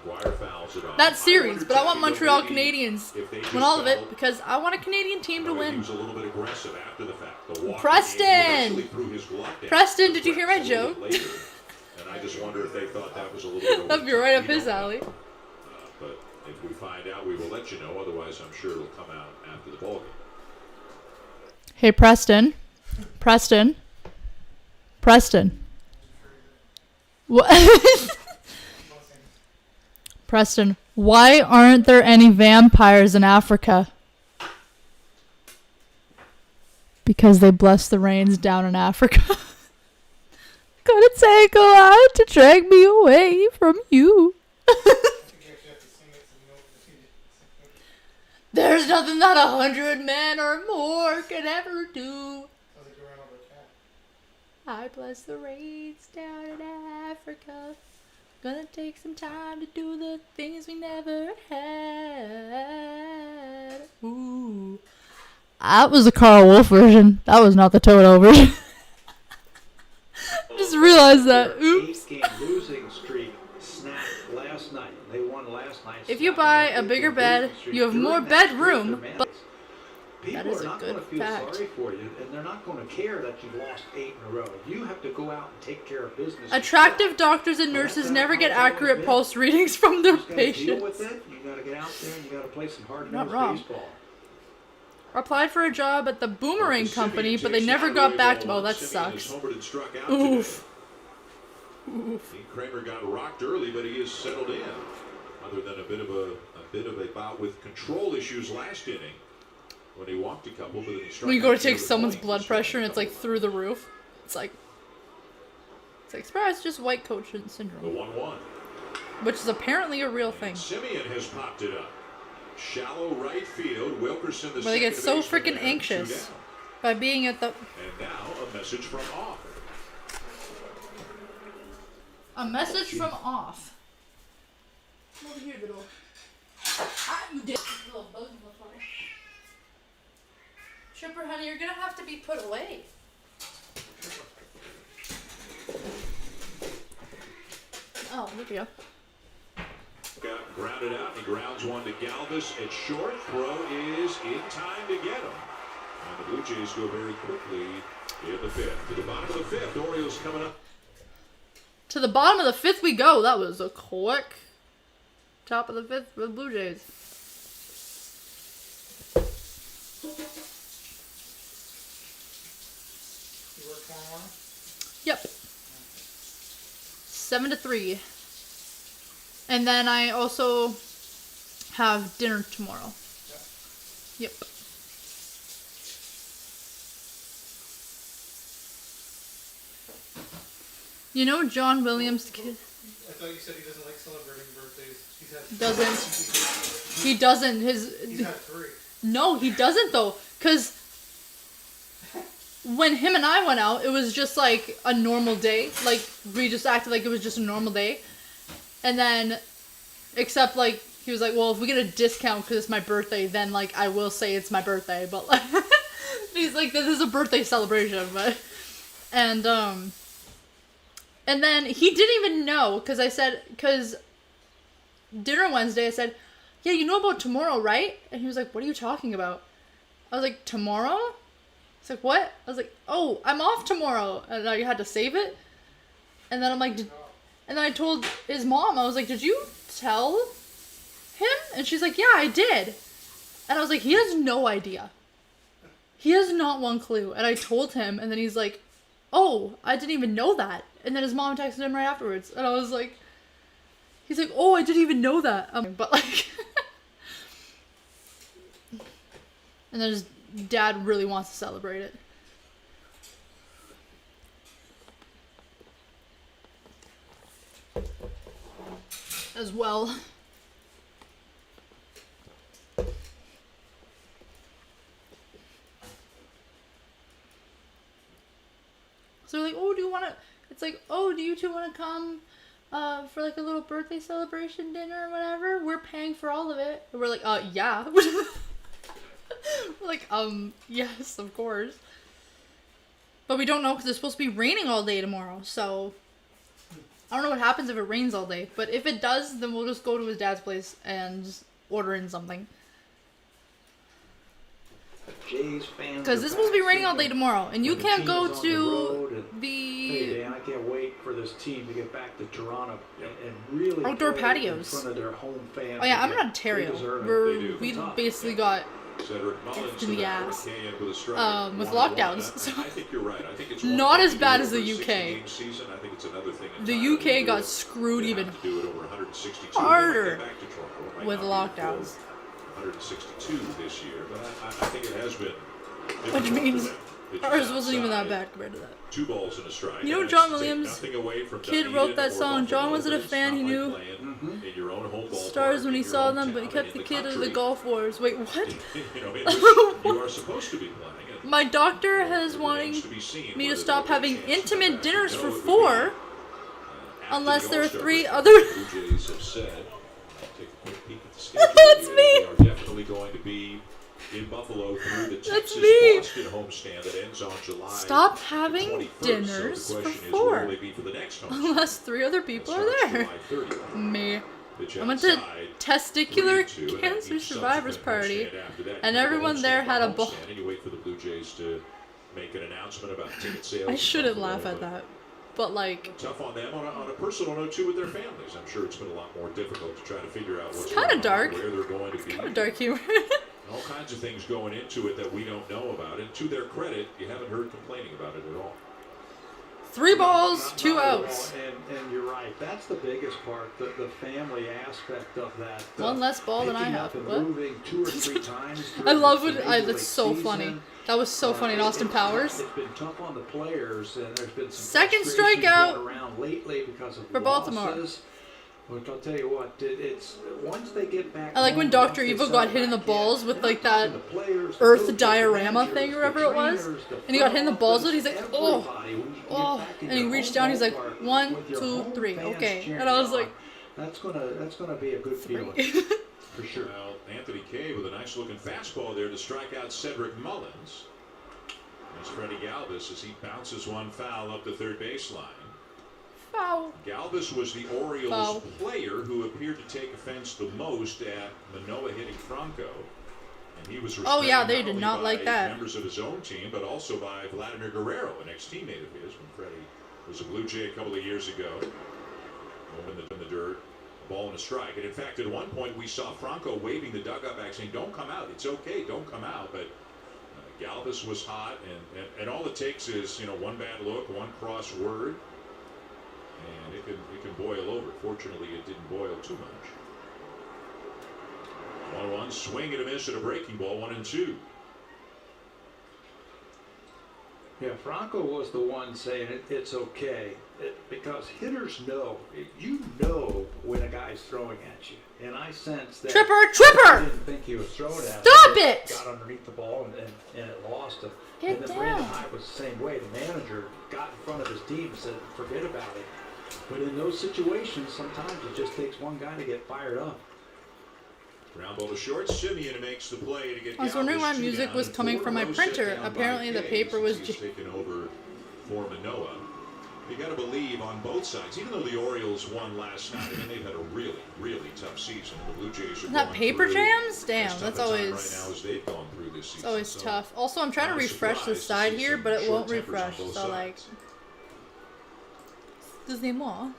McGuire fouls it off. That series, but I want Montreal Canadiens win all of it because I want a Canadian team to win. He was a little bit aggressive after the fact. Preston! Preston, did you hear my joke? And I just wonder if they thought that was a little bit... That'd be right up his alley. But if we find out, we will let you know. Otherwise, I'm sure it'll come out after the ballgame. Hey, Preston. Preston. What? Preston, why aren't there any vampires in Africa? Because they bless the rains down in Africa. Gonna take a lot to drag me away from you. There's nothing that 100 men or more can ever do. I bless the rains down in Africa. Gonna take some time to do the things we never had. Ooh. That was the Carl Wolf version. That was not the Toto version. Just realized that. Oops. 8-game losing streak snapped last night. They won last night. If you buy a bigger bed, you have more bedroom. But people that is are a not good going to feel fact. sorry for you, and they're not going to care that you've lost 8 in a row. You have to go out and take care of business. Attractive doctors and nurses never get accurate pulse readings from their You just gotta deal with patients. it. You got to get out there and you got to play some hard Not nosed wrong. baseball. Applied for a job at the Boomerang Company, but they never got back to me. Oh, that sucks. Oof. Kramer got rocked early, but he is settled in. Other than a bit of a bout with control issues last inning when he walked a couple, but then he struck When you go to out take the someone's point. blood pressure and it's like through the roof. It's like surprise, just white coat The syndrome, 1-1. which is apparently a real thing. Simeon has popped it up. Shallow right field. Wilkerson, the But they get second so baseman freaking there, anxious 2 down. by being at the And now a message from off. off. Come over here, little. Ah, you did. Little bug in the fly. Chipper, honey, you're gonna have to be put away. Oh, there we go. Got grounded out. He grounds one to Galvez at short. Throw is in time to get him. And the Blue Jays go very quickly in the 5th. To the bottom of the 5th. Orioles coming up. To the bottom of the 5th we go. That was a quick top of the 5th for the Blue Jays. You work tomorrow? Yep. 7-3. And then I also have dinner tomorrow. Yep. You know John Williams' kid I thought you said he doesn't like celebrating birthdays. He's had doesn't. He doesn't. He's had 3. No, he doesn't though. Cause when him and I went out, it was just like a normal day. Like we just acted like it was just a normal day. And then, except like he was like, well, if we get a discount because it's my birthday, then like I will say it's my birthday. But like, he's like, this is a birthday celebration, but and then he didn't even know because dinner Wednesday, I said, yeah, you know about tomorrow, right? And he was like, what are you talking about? I was like, tomorrow? He's like, what? I was like, oh, I'm off tomorrow. And I had to save it. And then I'm like, and then I told his mom, I was like, did you tell him? And she's like, yeah, I did. And I was like, he has no idea. He has not one clue. And I told him, and then he's like, oh, I didn't even know that. And then his mom texted him right afterwards. And I was like, he's like, oh, I didn't even know that. But like, and then his dad really wants to celebrate it. As well. So they're like, oh, do you want to, it's like, oh, do you two want to come for like a little birthday celebration dinner or whatever? We're paying for all of it. And we're like, yeah. We're like, yes, of course. But we don't know because it's supposed to be raining all day tomorrow, so I don't know what happens if it rains all day. But if it does, then we'll just go to his dad's place and order in something. Because it's supposed to be raining all day tomorrow, and you can't go to the Hey Dan, I can't wait for this team to get back to Toronto and really outdoor play patios in front of their home fans. Oh yeah, I'm in again. Ontario, They deserve it. where we basically got kicked in the ass with lockdowns. So I think you're right. I think it's not as bad as the UK. The UK got screwed even harder with lockdowns. 162 this year, but I think it has been. Which means ours wasn't even that bad compared to that. 2 balls and a strike. You know, John Williams, kid wrote that song. John wasn't a fan. He knew stars when he saw them, but he kept the kid of the Gulf Wars. Wait, what? You are supposed to be playing. My doctor has wanting me to stop having intimate dinners for 4, unless there are 3 other. That's me. We are definitely going to be in Buffalo through the Texas-Boston homestand that ends on July. Stop having 21st. dinners So the for question 4, is, where will they be for the next homestand? unless 3 other people are there. Me. I went to testicular cancer survivors party, and everyone there had a ball. And you wait for the Blue Jays to make an announcement about ticket sales. I shouldn't laugh at that, but like, Tough on them on a personal note too with their families. I'm sure it's been a lot more difficult to try to figure out what's kinda going on, dark. where they're going to be. kind of dark humor. All kinds of things going into it that we don't know about. And to their credit, you haven't heard complaining about it at all. 3 balls, Not 2 at all. outs. And you're right. That's the biggest part, the family aspect of that. One less ball than I picking have. up and What? moving 2 or 3 times. I love through it. the Major That's League so season. funny. That was so funny in Austin Powers. It's been tough on the players, and there's been some Second frustration strikeout going around lately because of for Baltimore. losses. But I'll tell you what, it's once they get back. I like when home, Dr. once they Evil settle got hit in the back balls in, with they're like talking that to the players, the Earth coaches, the diorama managers, thing or the whatever it was, trainers, the and he got hit in the front balls with it. He's office, like, oh, everybody. When you get oh, back in and he your reached home down. He's like, ballpark 1, with your 2, home 3, fans okay. cheering And I was you on, like, that's gonna be a good 3. feeling for sure. Well, Anthony Kay with a nice looking fastball there to strike out Cedric Mullins. There's Freddie Galvez as he bounces one foul up the third baseline. Foul. Galvez was the Orioles player who appeared to take offense the most at Manoah hitting Franco. And he was Oh yeah, they restrained did only not by like that. members of his own team, but also by Vladimir Guerrero, an ex-teammate of his when Freddie was a Blue Jay a couple of years ago. In the dirt, a ball and a strike. And in fact, at one point we saw Franco waving the dugout back saying, don't come out, it's okay, don't come out. But Galvez was hot, and all it takes is, one bad look, one cross word, and it can boil over. Fortunately, it didn't boil too much. 1-1, swing and a miss at a breaking ball, 1-2. Yeah, Franco was the one saying it's okay because hitters know. You know when a guy's throwing at you. And I sense that Tripper! I didn't think he was throwing at him. Stop it! Got underneath the ball and it lost him. Get and then down. Brandon Hyde was the same way. The manager got in front of his team and said, forget about it. But in those situations, sometimes it just takes one guy to get fired up. Ground ball to short. Simeon makes the play to get. I was wondering why Galvez music down was and coming four from my rows set printer. down by Apparently the Kay paper was since he's taken over for Manoah. You got to believe on both sides, even though the Orioles won last night, I mean, they've had a really, really tough season. The Blue Jays are Is that going paper through jams? Damn, as tough that's a time always right now as they've gone through this season. it's always So, tough. Also, I'm trying to not refresh the surprised to side see here, some but it won't short tempers on refresh. both So like, sides. excusez-moi.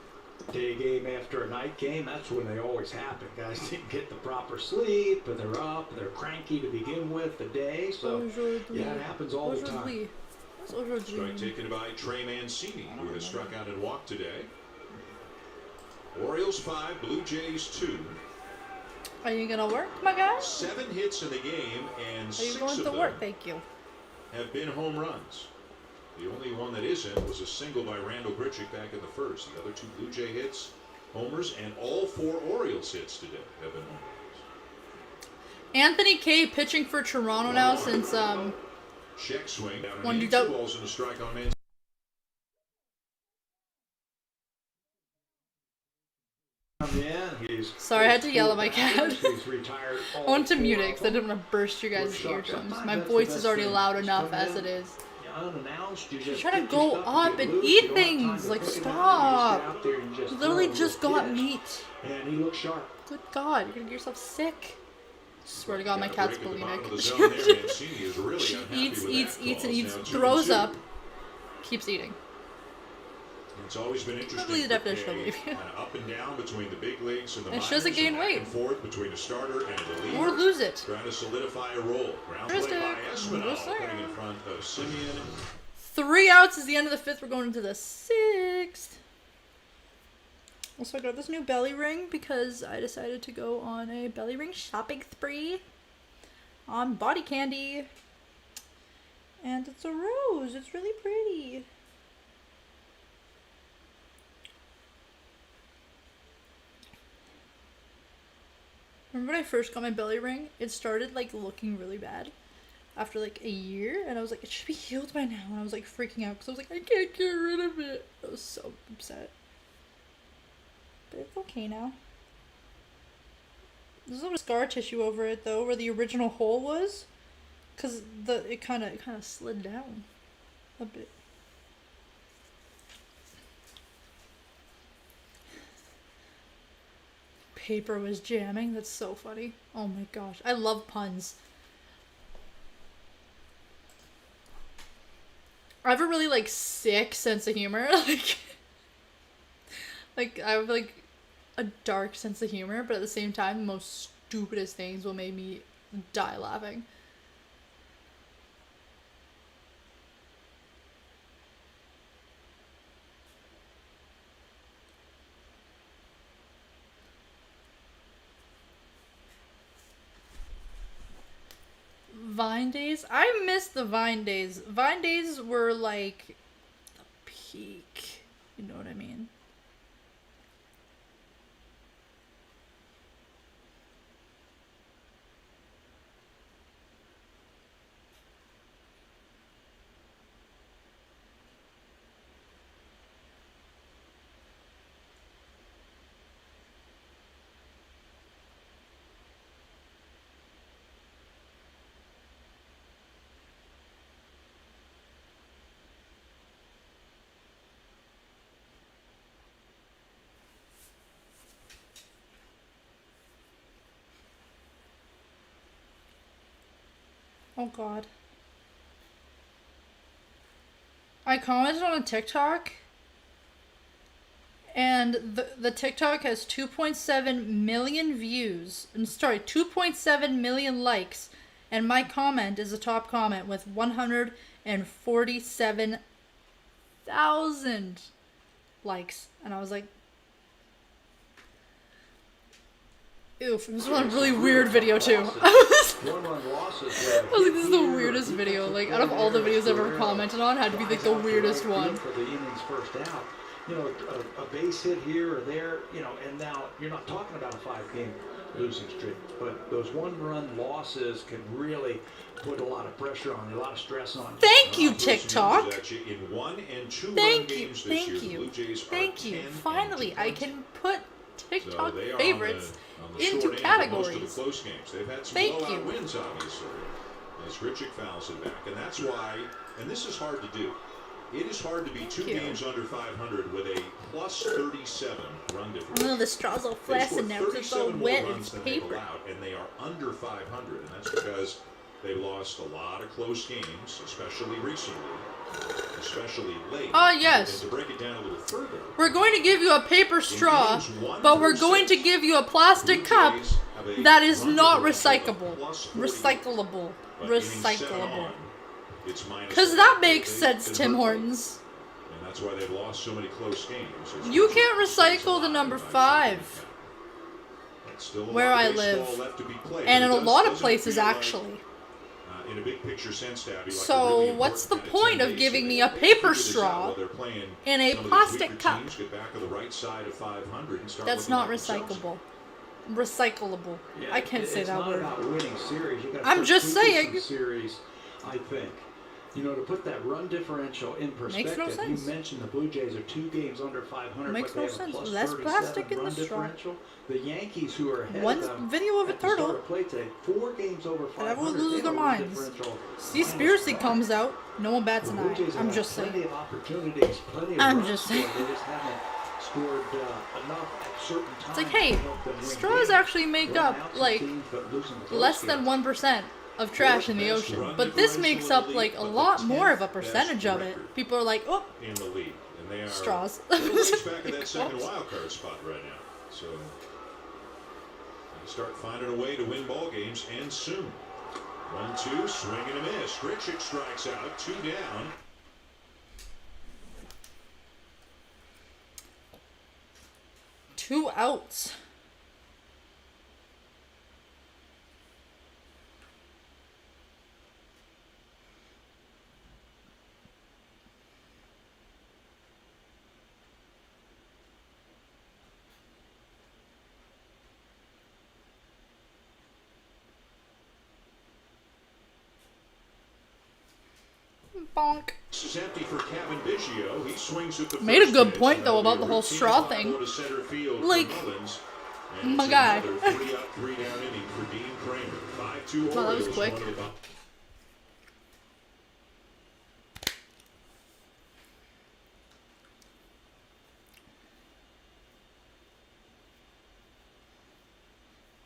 Day game after a night game, that's when they always happen. Guys didn't get the proper sleep, and they're up, and they're cranky to begin with the day. So, yeah, it happens all the time. Strike taken by Trey Mancini, who has struck out and walked today. Orioles 5, Blue Jays 2. Are you gonna work, my guy? 7 hits in the game, and Are you 6 going of to them work? Thank you. have been home runs. The only one that isn't was a single by Randall Grichuk back in the first. The other 2 Blue Jay hits, homers, and all 4 Orioles hits today have been home runs. Anthony Kay pitching for Toronto now since Check swing down One and to in, go. 2 balls and a strike on Mancini. Sorry, I had to yell at my cat. He's retired. I wanted to mute it because I didn't want to burst your guys' eardrums. My voice is already loud enough as it is. Unannounced, you You're just trying to get your go stuff, up you get and loose, eat you don't have time things. to Like, cook it out, stop. you just get out there and just You literally throw a just little got pitch. meat. And he looks sharp. Good God, you're gonna get yourself sick. Swear to God, my Got a cat's break at the bottom of the bulimic. zone there. Mancini is really She unhappy eats, with eats, that eats, and call. eats, Now 2-2. throws up, keeps eating. It's always been interesting. Probably the for definition of Kay, behavior. kinda up and down between the big leagues and the And minors. she doesn't gain back weight. and forth between a starter and a reliever. Or lose it. Trying to solidify a role. Ground play Krista, by Espinal, just saying. putting in front of Simeon. 3 outs is the end of the 5th. We're going into the 6th. Also, I got this new belly ring because I decided to go on a belly ring shopping spree on Body Candy. And it's a rose. It's really pretty. Remember when I first got my belly ring? It started like looking really bad after like a year, and I was like, it should be healed by now, and I was like freaking out because I was like, I can't get rid of it. I was so upset. But it's okay now. There's a little scar tissue over it though, where the original hole was, because it kind of slid down a bit. Paper was jamming. That's so funny. Oh my gosh, I love puns. I have a really like sick sense of humor. Like I have like a dark sense of humor, but at the same time, the most stupidest things will make me die laughing. Vine days? I miss the Vine days. Vine days were like the peak. You know what I mean? Oh God. I commented on a TikTok and the TikTok has 2.7 million views. And sorry, 2.7 million likes. And my comment is the top comment with 147,000 likes. And I was like, oof, it was a really weird video too. I was one-run losses. I was like, this is the weirdest video. Like, out of all the videos I've ever commented on, had to be like the weirdest one. For the innings first out, you know, a base hit here or there, you know, and now you're not talking about a 5-game losing streak, but those one-run losses can really put a lot of pressure on you, a lot of stress on you. Thank you, TikTok. In 1 and 2 Thank run you, games this thank year, the you, Blue Jays are thank you. 10 and Finally, I 20. can put TikTok So they are favorites on the into short end of categories. most of the close games. They've had some Thank blowout you. wins, obviously, as Richard fouls it back. And that's why, and this is hard to do, it is hard to be Thank 2 you. games under 500 with a plus 37 run differential. Oh, the straw's all They flaccid scored now because it's all 37 more wet. runs It's than they've paper. allowed, and they are under 500. And that's because they've lost a lot of close games, especially recently, especially late. Ah, yes. And to break it down a little further, We're going to give you a paper straw, games 1 but we're through going to 6, give you a plastic Blue cup Jays have a that is run not differential of recyclable. plus 40, Recyclable. but innings 7 Recyclable. on, it's minus Because 8. that makes They sense, Tim convert late. Hortons. And that's why they've lost so many close games. It's You Richard can't stays recycle the alive number by 5. That's still a Where lot I of baseball live. left to be played, And in but a it lot of doesn't places, feel like, actually. in a big picture sense, Tabby, like a So, really what's the important point of 10 days giving so me they a can paper figure this out straw while they're playing in a some of these plastic weaker cup? teams, get back on the right side of 500 and start That's looking not like themselves. recyclable. Recyclable. I can't say that word. It's not about winning series. You gotta I'm start just tweaking saying. some series, I think. You know, to put that run differential in Makes no perspective, sense. you mentioned the Blue Jays are 2 games under 500, Makes but they no have sense. a plus Less 37 plastic in run the straw. differential. The Yankees, who are ahead One of them video of a at the start turtle. of play today, 4 games over 500. Everyone they loses have their a run minds. differential Seaspiracy -1. comes out, no one bats The an Blue eye. Jays have I'm had just plenty saying. of opportunities, plenty of I'm runs just scored. saying. They just haven't scored enough at certain times. It's like, hey, to help them win straws games. actually make Blowing up, out some like, teams, but losing close less than games. 1% of trash in the ocean. But this makes up, like, a lot more of a percentage of it. People are like, oh, In the league, and they are straws. a little ways back in that Like, second whoops. wild card spot right now. So they start finding a way to win ball games, and soon. 1-2, swing and a miss. Richard strikes out, 2 down. Two outs. Bonk. This is empty for Kevin Biggio. He swings at the Made a first good pitch, point, and though, that'll about be the a whole routine straw fly thing. ball to center field for Like, Mullins. And my it's guy. another 3 up, 3 down inning for Dean Kramer. 5-2 Wow, that was Orioles, quick. one of the bottom.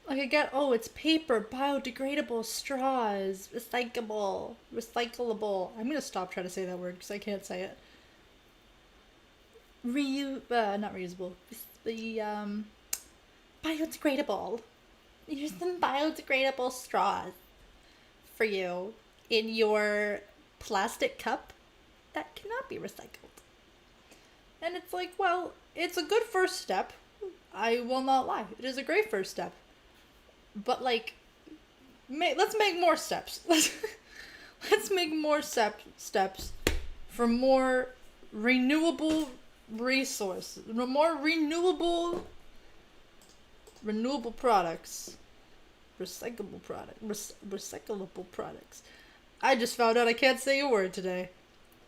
Like, I get, oh, it's paper, biodegradable straws, recyclable. I'm gonna stop trying to say that word because I can't say it. Not reusable. The, biodegradable. Here's some biodegradable straws for you in your plastic cup that cannot be recycled. And it's like, well, it's a good first step. I will not lie. It is a great first step. But, like, let's make more steps. Let's make more steps for more renewable resources, more renewable products, recyclable products. I just found out I can't say a word today.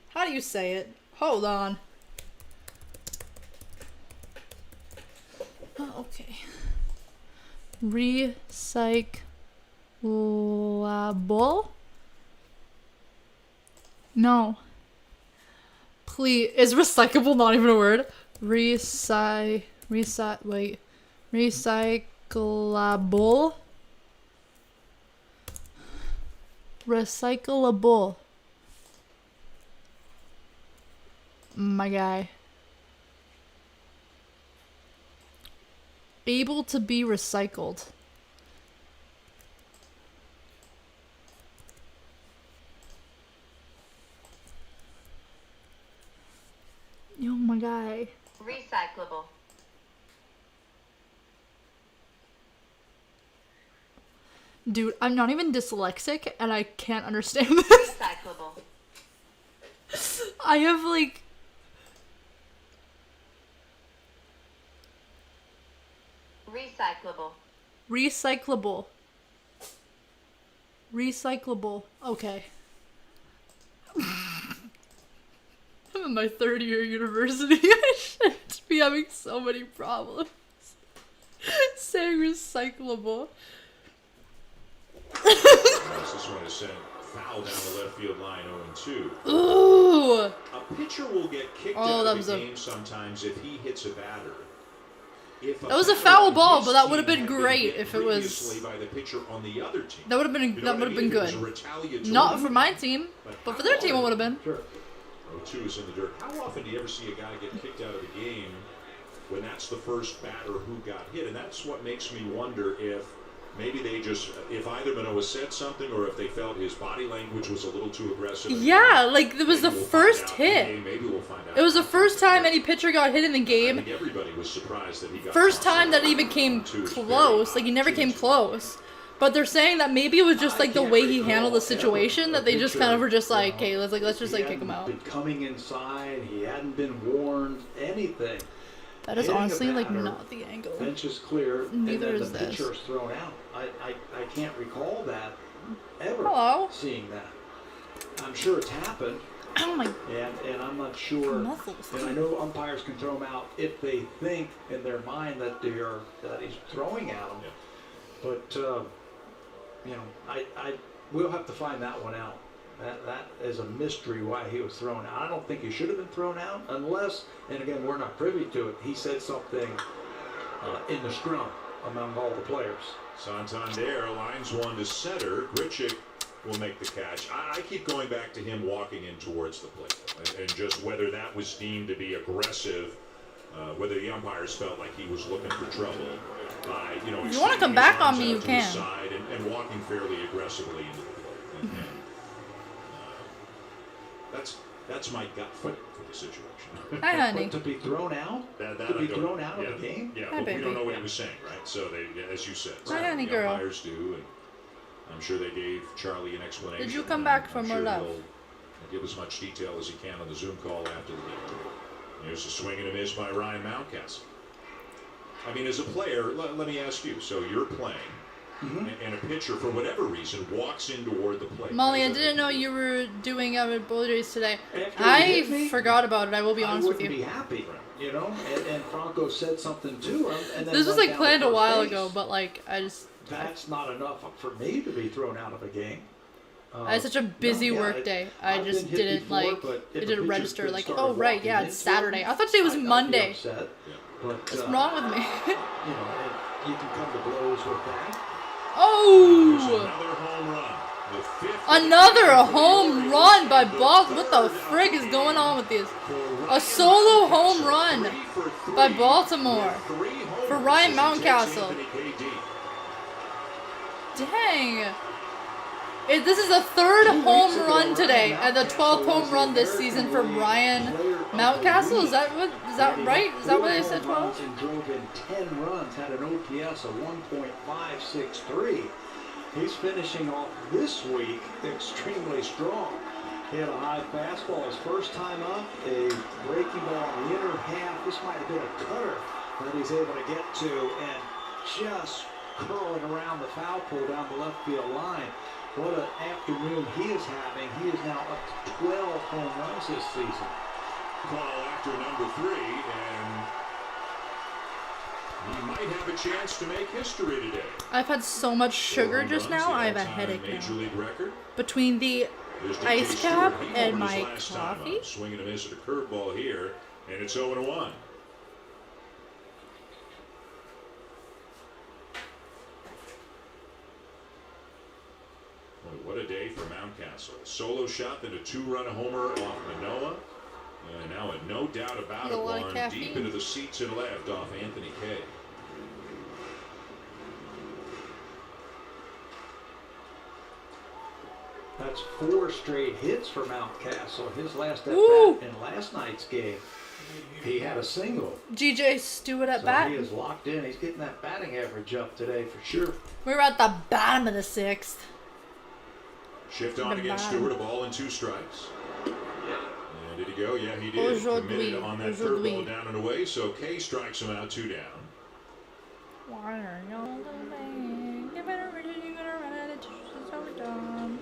How do you say it? Hold on. Oh, okay. Recyclable? No. Please, is recyclable not even a word? Recyclable? Recyclable. My guy. Able to be recycled. Yo, my guy. Recyclable. Dude, I'm not even dyslexic, and I can't understand this. Recyclable. I have, like... Recyclable. Recyclable. Recyclable. Okay. I'm in my third year of university. I shouldn't be having so many problems saying recyclable. This one is sent foul down the left field line 0-2. Ooh! A pitcher will get kicked Oh, that out of was the a- game sometimes if he hits a batter. If That was a batter foul on ball, his but that would have team been had great hit if it was. previously by the pitcher on the other team. That would have been. You know That what would I have been mean? If it was a good. retaliatory- Not for my team, but for their team, it would have been. Sure. 0-2 is in the dirt. How often do you ever see a guy get kicked out of the game when that's the first batter who got hit? And that's what makes me wonder if maybe they just, if either Manoah said something or if they felt his body language was a little too aggressive. Yeah, like it was the Maybe we'll first find out in the hit. game. Maybe we'll find out. It was the first time any pitcher got hit in the I game. think everybody was surprised that he got First tossed time that it out. even came 2 is very close. high. Like he never 2 came is close. But they're saying that maybe it was just like the way he handled the situation that they just kind of were just like, okay, let's just like kick him out. He hadn't been coming inside. He hadn't been warned. Anything. That is hitting a honestly like batter, not the angle. Bench is clear. Neither and then is the this. pitcher is thrown out. I can't recall that ever. Hello? Seeing that. I'm sure it's happened. Oh my And I'm not sure. muscles. And I know umpires can throw him out if they think in their mind that he's throwing at them. Yeah. But you know, I we'll have to find that one out. That is a mystery why he was thrown out. I don't think he should have been thrown out unless, and again, we're not privy to it. He said something in the scrum among all the players. Santander lines one to center. Grichuk will make the catch. I keep going back to him walking in towards the plate and just whether that was deemed to be aggressive, whether the umpires felt like he was looking for trouble. You know, If you wanna extending come his back on arms me, out you to his can. side and walking fairly aggressively into the plate. And, that's my gut feeling for the situation. Hi, honey. But to be thrown out? That To be I don't- thrown out yeah, of the game? Yeah, Hi, but we baby. don't know what he was saying, right? So they, as you said, Hi, so honey the girl. umpires do, and I'm sure they gave Charlie an explanation. Did you come and back for I'm more sure love? He'll give as much detail as he can on the Zoom call after the game. Here's a swing and a miss by Ryan Mountcastle. I mean, as a player, let me ask you. So you're playing, and a pitcher, for whatever reason, walks in toward the plate. Molly, I Is that- didn't know you were doing Bull Days today. After he I hit me, forgot about it, I will be I honest with wouldn't you. be happy, you know. And Franco said something to him. And then This was went like down planned to a while first ago, base. but like I just That's not enough for me to be thrown out of a game. I had such a busy work day. I I've just been hit didn't before, like but if it a didn't pitcher register could like start oh right, walking yeah, it's into Saturday. him, I thought today was I'd be Monday. upset. But What's wrong with me? you know, and you can come to blows with that. There's Oh! another home run. The fifth Another of the home Orioles run by with the Baltimore. What the third frig is out going on with these? for A Ryan solo home Mountcastle. run 3 for 3 by Baltimore with 3 homers for Ryan as he takes Mountcastle. Anthony KD. Dang. This is the third home run today and the 12th home run this season for Ryan Mountcastle. Is that right? Is that what they said? 12? And drove in 10 runs, had an OPS of 1.563. He's finishing off this week extremely strong. He had a high fastball his first time up, a breaking ball in the inner half. This might have been a cutter that he's able to get to, and just curling around the foul pole down the left field line. What an afternoon he is having. He is now up to 12 home runs this season. Call after number 3, and he might have a chance to make history today. I've had so much sugar Home just runs, now. the I have a all-time headache Major now. League record. Between the There's ice DJ cap Stewart. He and homered his my last time coffee. up. Swinging a miss at a curveball here, and it's 0-1. Boy, what a day for Mountcastle. A solo shot, then a 2-run homer off Manoah. And now a no doubt about A it lot of one caffeine. deep into the seats and left off Anthony Kay. That's 4 straight hits for Mountcastle. His last at Woo! bat in last night's game. He had a single. GJ Stewart at So bat. he is locked in. He's getting that batting average up today for sure. We're at the bottom of the 6th. Shift on The against bottom. Stewart, a ball and 2 strikes. And did he go? Yeah, he did. Aujourd'hui. Committed on that third ball Aujourd'hui. down and away, so Kay strikes him out 2 down. Why are y'all doing? You better really gonna run it. It's so dumb.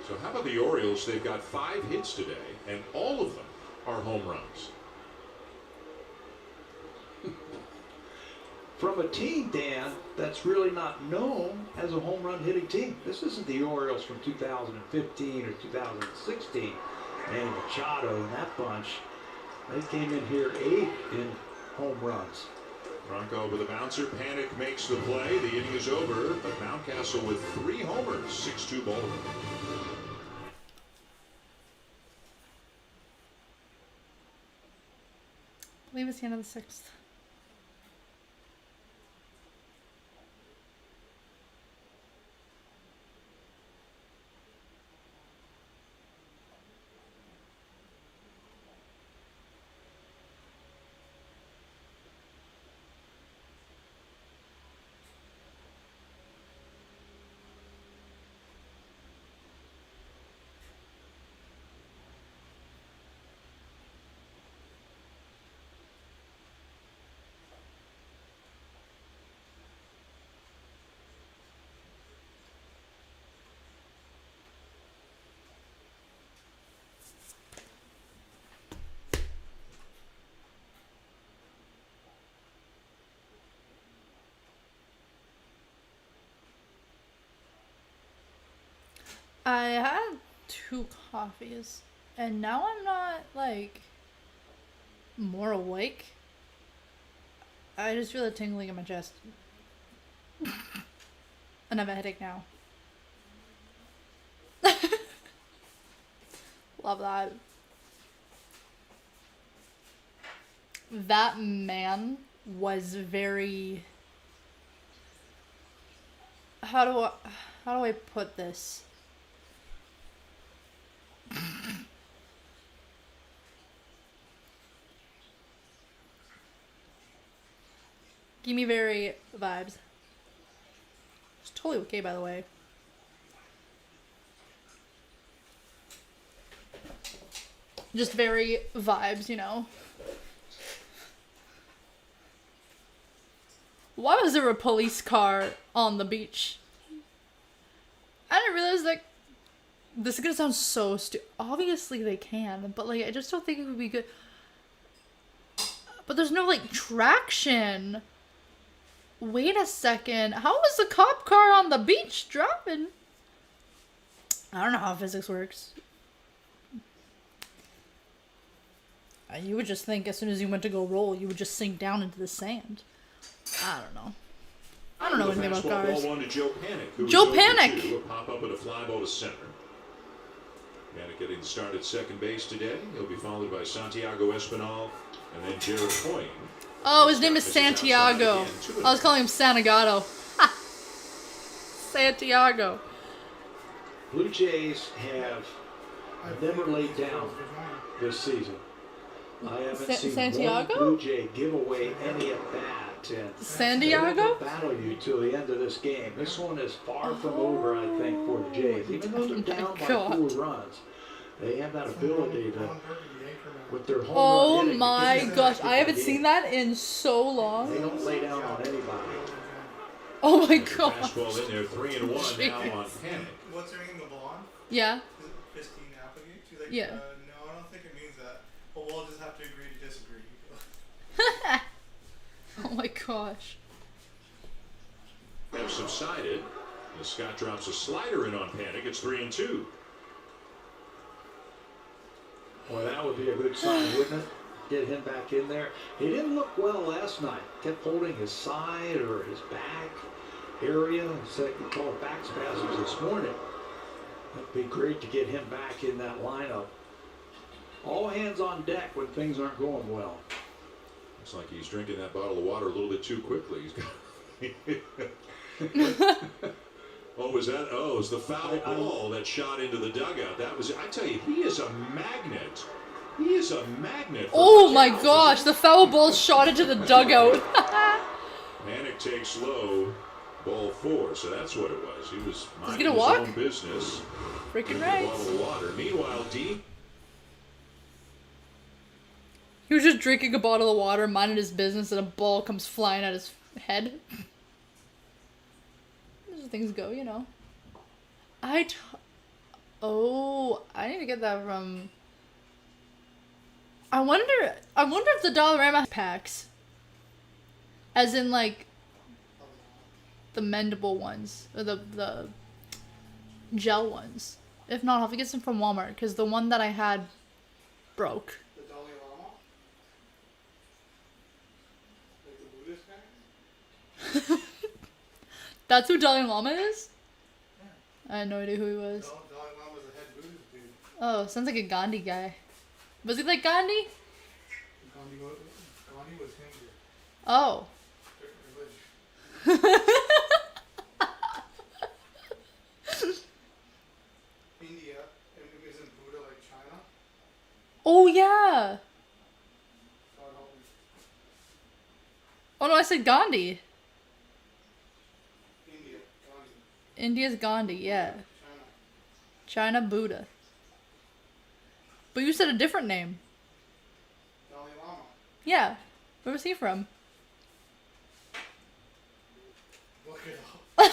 So how about the Orioles? They've got 5 hits today, and all of them are home runs. From a team, Dan, that's really not known as a home run hitting team. This isn't the Orioles from 2015 or 2016. Manny Machado and that bunch. They came in here 8 in home runs. Bronco with a bouncer. Panic makes the play. The inning is over, but Mountcastle with 3 homers. 6-2 Baltimore. I believe it's the end of the 6th. I had 2 coffees, and now I'm not, like, more awake. I just feel a tingling in my chest. And I have a headache now. Love that. That man was very... How do I put this? Give me very vibes. It's totally okay, by the way. Just very vibes, you know. Why was there a police car on the beach? I didn't realize, like, this is gonna sound so stupid. Obviously they can, but, like, I just don't think it would be good. But there's no, like, traction. Wait a second. How was the cop car on the beach driving? I don't know how physics works. You would just think as soon as you went to go roll, you would just sink down into the sand. I don't know. I don't know anything about cars. Ball 1 to Joe Panic. Joe Panic! A pop up and a fly ball to center. Panic getting the start at second base today. He'll be followed by Santiago Espinal and then Jared Coyne. Oh, his name is Santiago. I was calling him Santagato. Santiago. Blue Jays have never laid down this season. I haven't seen Santiago? one Blue Jay give away any at bat. And Santiago? they're gonna battle you till the end of this game. This one is far from over, I think, for the Jays. Even though they're down by 4 runs, they have that ability to, with their home run Oh hitting, my to get gosh, back in I haven't the seen game. that in so They long. don't lay down on anybody. Oh my Fastball gosh. in there, 3-1 now on Panic. What's her name, the blonde? Yeah. Is it Christine Applegate? She's like, Yeah. no, I don't think it means that. But we'll just have to agree to disagree. Oh my gosh. Have subsided. As Scott drops a slider in on Panic. It's 3-2. Well, that would be a good sign, wouldn't it? Get him back in there. He didn't look well last night. Kept holding his side or his back area. Said he called back spasms this morning. That'd be great to get him back in that lineup. All hands on deck when things aren't going well. Looks like he's drinking that bottle of water a little bit too quickly. He's got Oh, was that? Oh, it was the foul ball that shot into the dugout. That was. I tell you, he is a magnet. He is a magnet. Oh my gosh, the foul ball shot into the dugout. Panic takes low. Ball 4, so that's what it was. He was minding gonna his walk? own business. Freaking A right. bottle of water. Meanwhile, D. He was just drinking a bottle of water, minding his business, and a ball comes flying at his head. Those things go, you know. Oh, I need to get that from... I wonder if the Dollarama packs, as in like the mendable ones or the gel ones. If not, I'll have to get some from Walmart because the one that I had broke. The Dalai Lama? Like the Buddhist guy? That's who Dalai Lama is? I had no idea who he was. No, Dalai Lama's the head Buddhist dude. Oh, sounds like a Gandhi guy. Was he like Gandhi? Gandhi was Hindu. Oh. Different religion. India, and isn't Buddha like China? Oh yeah. God help me. Oh no, I said Gandhi. India, Gandhi, India's Gandhi, yeah. China. China Buddha. But you said a different name. Dalai Lama. Yeah. Where was he from? Look it up.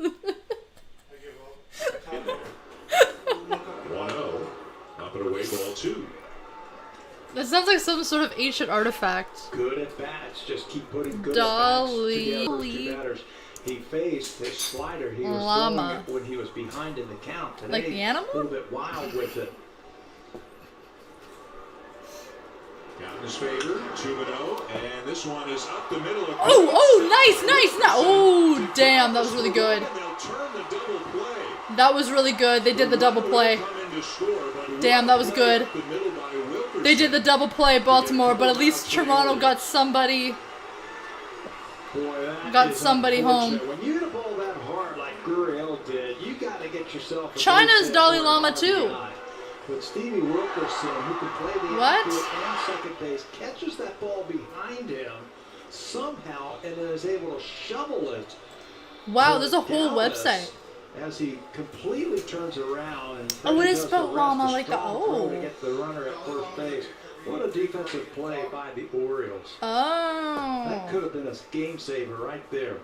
I give up. 1-0. Up and away, ball 2. That sounds like some sort of ancient artifact. Good at bats. Just keep putting good Dolly. at bats together. Two batters. He faced his slider. He was Llama. throwing it when he was behind in the count. Today, Like the animal? A little bit wild with it. Count in his favor, 2-0, and this one is up the middle. Nice. Oh, damn, that was really good. They'll turn the double play. That was really good. They did the double play. Damn, that was good. They did the double play, Baltimore, but at least Toronto got somebody. Boy, Got somebody home. When you hit a ball that hard like Gurriel did, you got to get yourself. China's Dalai Lama too. But Stevie Wilkerson, who can play the What? outfield and second base, catches that ball behind him somehow and then is able to shovel it. Wow, to there's a whole Galvez website. As he completely turns around and Oh, it is does spelled the rest, llama a like the strong throw to O. get the runner at first base. What a defensive play by the Orioles. That could Oh. have been a game saver right there.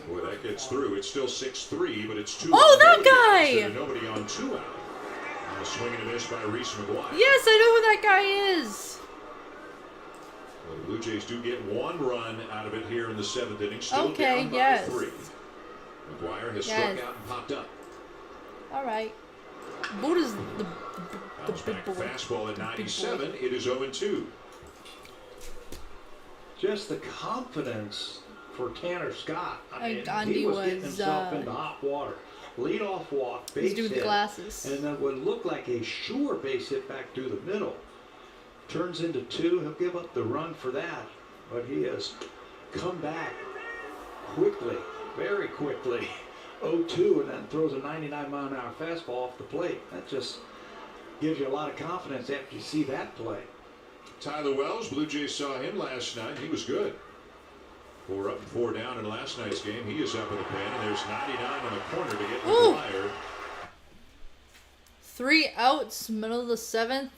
Boy, that gets through. It's still 6-3, but it's 2. Oh, that guy! Nobody on 2 out. A swing and a miss by Reese McGuire. Yes, I know who that guy is. Well, the Blue Jays do get 1 run out of it here in the 7th inning. Still Okay, down by yes. 3. McGuire has Yes. struck out and popped up. All right. Buddha's the Bounce big back boy. fastball at The big 97. boy. It is 0-2. Just the confidence for Tanner Scott. I mean, Gandhi he was getting was, himself into hot water. Lead-off walk, base He's doing the hit, glasses. and then what looked like a sure base hit back through the middle. Turns into 2. He'll give up the run for that, but he has come back quickly, very quickly. 0-2, and then throws a 99-mile-an-hour fastball off the plate. That just gives you a lot of confidence after you see that play. Tyler Wells, Blue Jays saw him last night. He was good. 4 up and 4 down in last night's game. He is up in the pen, and there's 99 on the corner to get Ooh. McGuire. 3 outs, middle of the 7th.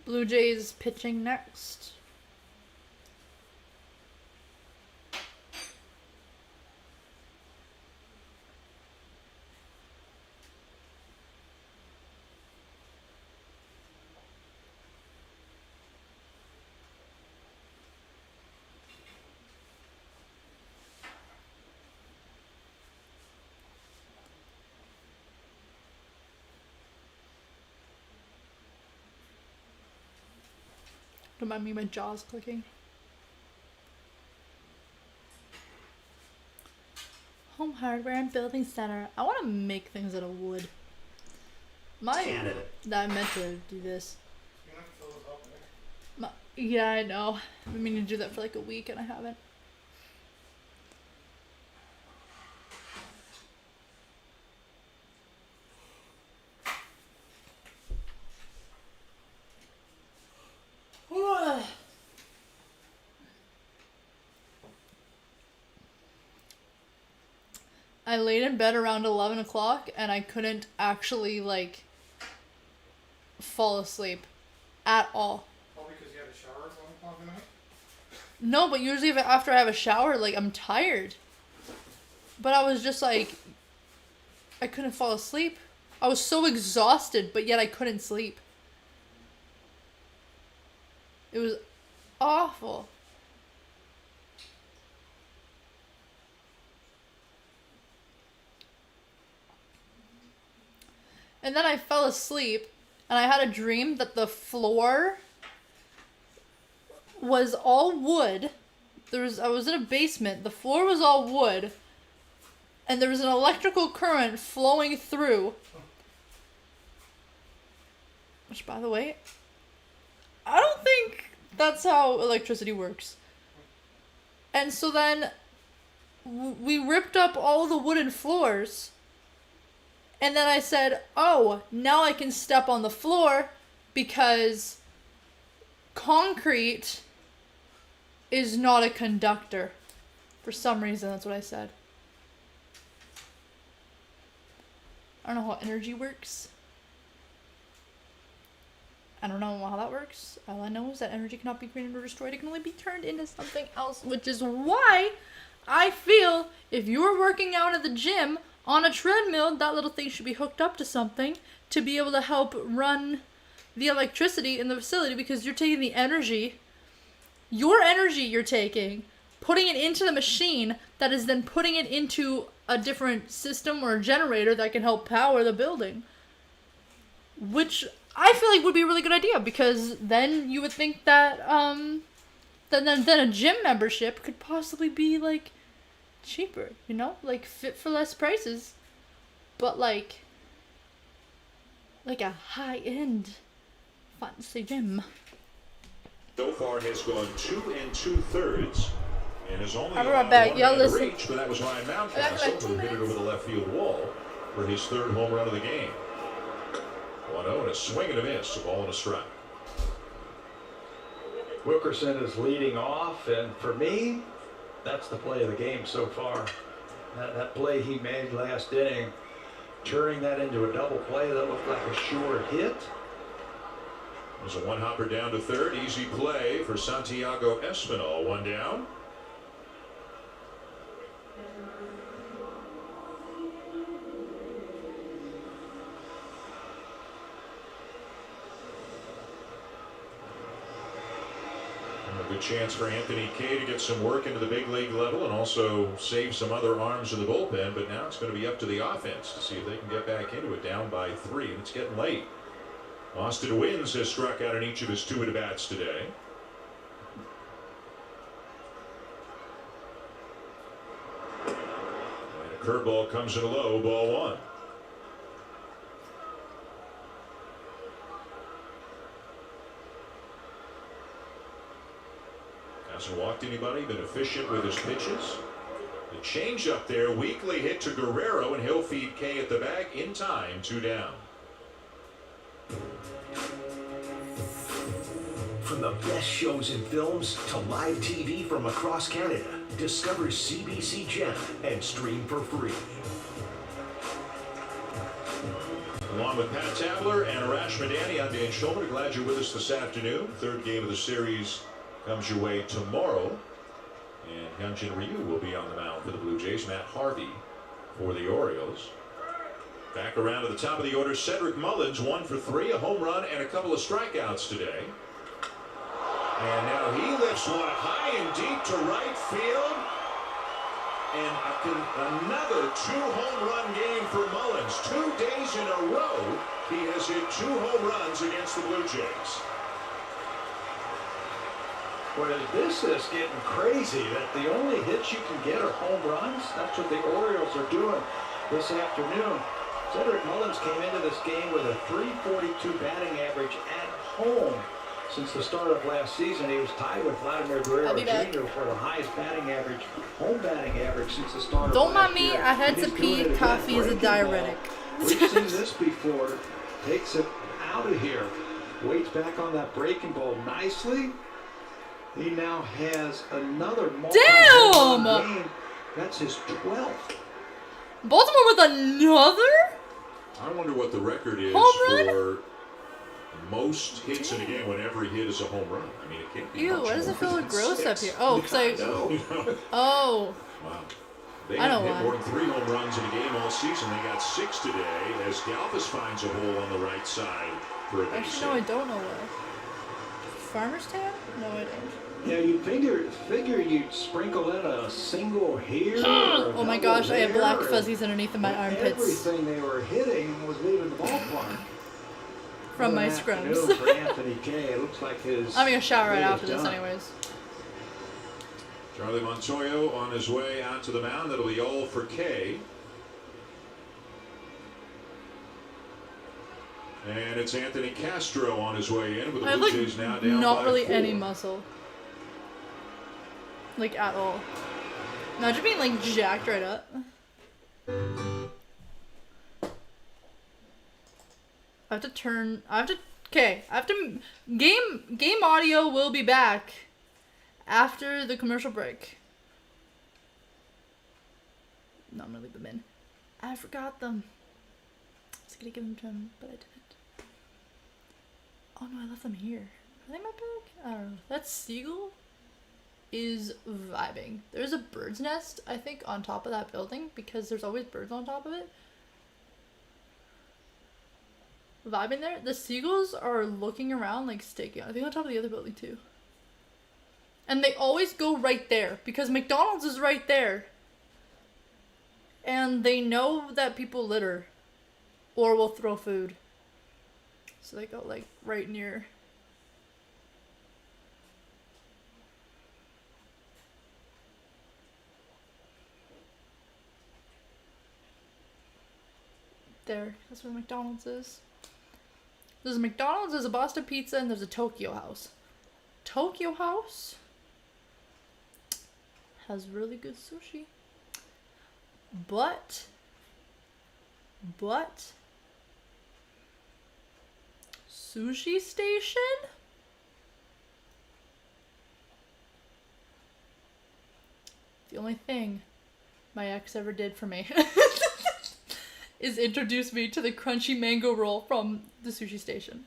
Blue Jays pitching next. Don't mind me, my jaw's clicking. Oh my Hardware and Building Center. I want to make things out of wood. Canada. I meant to do this. You're gonna have to fill this up, Nick. Yeah, I know. I've been meaning to do that for like a week and I haven't. I laid in bed around 11 o'clock and I couldn't actually, like, fall asleep at all. Probably because you had a shower at 1 o'clock at night. No, but usually after I have a shower, like, I'm tired. But I was just like, I couldn't fall asleep. I was so exhausted, but yet I couldn't sleep. It was awful. And then I fell asleep, and I had a dream that the floor was all wood. I was in a basement. The floor was all wood, and there was an electrical current flowing through. Which, by the way, I don't think that's how electricity works. And so then we ripped up all the wooden floors. And then I said, oh, now I can step on the floor because concrete is not a conductor. For some reason, that's what I said. I don't know how energy works. I don't know how that works. All I know is that energy cannot be created or destroyed. It can only be turned into something else, which is why I feel if you're working out at the gym on a treadmill, that little thing should be hooked up to something to be able to help run the electricity in the facility, because you're taking the energy, your energy you're taking, putting it into the machine that is then putting it into a different system or a generator that can help power the building. Which I feel like would be a really good idea, because then you would think that then a gym membership could possibly be like cheaper, you know, like fit for less prices, but like a high-end fancy gym. So far has gone 2 2/3 and has only I'll be right back. one Y'all man to listen. reach, but that was Ryan I'll be Mountcastle like 2 who hit it minutes. over the left field wall for his 3rd home run of the game. 1-0 and a swing and a miss, a ball and a strike. Wilkerson is leading off, and for me, that's the play of the game so far. That play he made last inning, turning that into a double play that looked like a sure hit. There's a one-hopper down to 3rd. Easy play for Santiago Espinal. 1 down. A good chance for Anthony Kay to get some work into the big league level and also save some other arms in the bullpen. But now it's going to be up to the offense to see if they can get back into it, down by 3, and it's getting late. Austin Wynns has struck out in each of his 2 at-bats today. And a curveball comes in low, ball 1. Hasn't walked anybody, been efficient with his pitches. The changeup there, weakly hit to Guerrero, and he'll feed Kay at the bag in time, 2 down. From the best shows and films to live TV from across Canada, discover CBC Gem and stream for free. Along with Pat Tabler and Arash Madani, I'm Dan Schulman. Glad you're with us this afternoon. 3rd game of the series comes your way tomorrow. And Hyunjin Ryu will be on the mound for the Blue Jays. Matt Harvey for the Orioles. Back around to the top of the order, Cedric Mullins, 1 for 3, a home run and a couple of strikeouts today. And now he lifts one high and deep to right field. And another 2-home run game for Mullins. 2 days in a row, he has hit 2 home runs against the Blue Jays. Well, this is getting crazy that the only hits you can get are home runs. That's what the Orioles are doing this afternoon. Cedric Mullins came into this game with a .342 batting average at home. Since the start of last season, he was tied with Vladimir Guerrero Jr. for the highest batting average, home batting average since the start Don't of mind last me, year. I had He's to doing pee. it again. Coffee is a Breaking ball. diuretic. We've seen this before. Takes it out of here. Waits back on that breaking ball nicely. He now has another Damn! game. That's his 12th. Baltimore with another? I wonder what the record is Home run? for most hits in a game when every hit is a home run. I mean, it can't be Ew, much why does it more feel than like gross up 6. here? Oh, because I. No. Oh. Wow. They I know haven't hit why. more than 3 home runs in a game all season. They got 6 today as Galvez finds a hole on the right side for a base Actually, no, I hit. don't know why. Farmer's tan? No, I don't. Yeah, you figure you'd sprinkle in a single here. or a Oh my double gosh, I have there, black and fuzzies underneath of my armpits Everything they were hitting was leaving the ballpark. from my What an scrubs. afternoon for Anthony Kay. It looks like his I'm gonna shower right day is after this, done. anyways. Charlie Montoyo on his way out to the mound. That'll be all for K. And it's Anthony Castro on his way in with the I have Blue like Jays now down not by really 4. any muscle. Like at all. No, just being like jacked right up. Game audio will be back after the commercial break. No, I'm gonna leave them in. I forgot them. I was gonna give them to him, but I didn't. Oh no, I left them here. Are they in my bag? I don't know. That seagull is vibing. There's a bird's nest, I think, on top of that building because there's always birds on top of it. Vibing there. The seagulls are looking around like staking. I think on top of the other building too. And they always go right there because McDonald's is right there. And they know that people litter or will throw food. So they go like right near. There, that's where McDonald's is. There's a McDonald's, there's a Boston Pizza, and there's a Tokyo House. Tokyo House has really good sushi. But Sushi Station? The only thing my ex ever did for me is introduce me to the crunchy mango roll from the Sushi Station.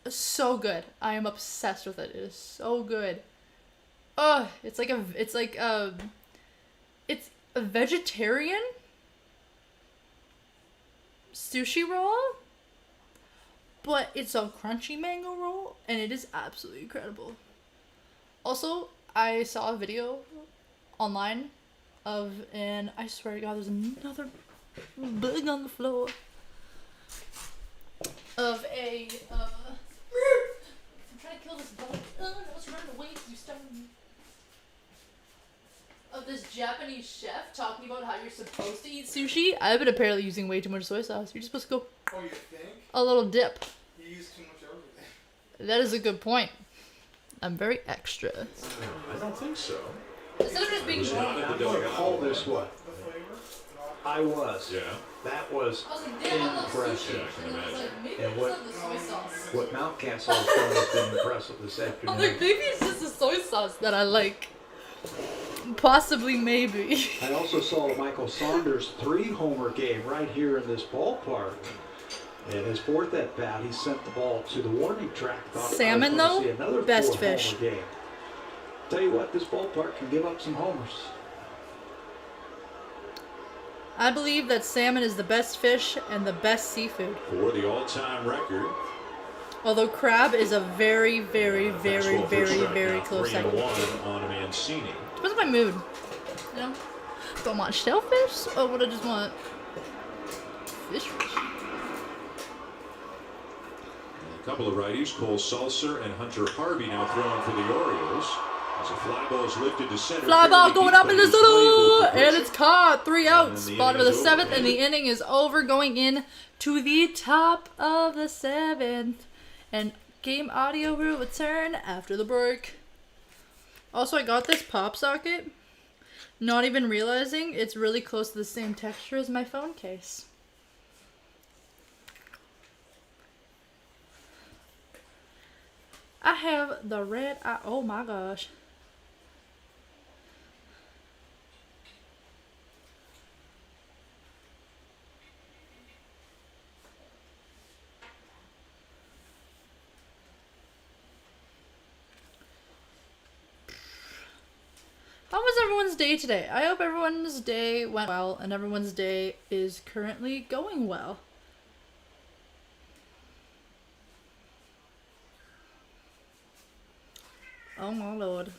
It's so good. I am obsessed with it. It is so good. It's a vegetarian sushi roll, but it's a crunchy mango roll, and it is absolutely incredible. Also, I saw a video online and I swear to God, there's another bug on the floor of a I'm trying to kill this bug. Oh no, it's running away. You stung me. Of this Japanese chef talking about how you're supposed to eat sushi. I've been apparently using way too much soy sauce. You're just supposed to go Oh, you think? a little dip. You use too much everything. That is a good point. I'm very extra. I don't think so. Instead of just being It's not normal. in the I'm going to dugout. call this one. The flavor? I was. Yeah. That was I was like, damn, I love impressive. sushi. Yeah, I can And I was imagine. like, maybe And it's what- not the soy sauce. What Mountcastle has done has been impressive this I'm afternoon. like, maybe it's just the soy sauce that I like. Possibly, maybe. I also saw Michael Saunders' 3-homer game right here in this ballpark. In his 4th at bat, he sent the ball to the warning track. Thought I was Salmon, gonna though, see another best 4-homer fish. Game. Tell you what, this ballpark can give up some homers. I believe that salmon is the best fish and the best seafood. For the all-time record. Although crab is a very, very, very, Fastball very, first strike very now, close 3-1 second. on Mancini. Depends on my mood. You know? Do I want shellfish or would I just want fish? couple of righties, Cole Sulser and Hunter Harvey now throwing for the Orioles. As a fly ball is lifted to center. Fly ball fairly going deep, up but in it the was playable center, for and pitch. it's caught. 3 outs. then the Bottom of the inning is 7th, over. and the inning is over. Going in to the top of the 7th, and game audio will return after the break. Also, I got this pop socket, not even realizing it's really close to the same texture as my phone case. I have the red eye. Oh my gosh. How was everyone's day today? I hope everyone's day went well and everyone's day is currently going well. Oh my lord.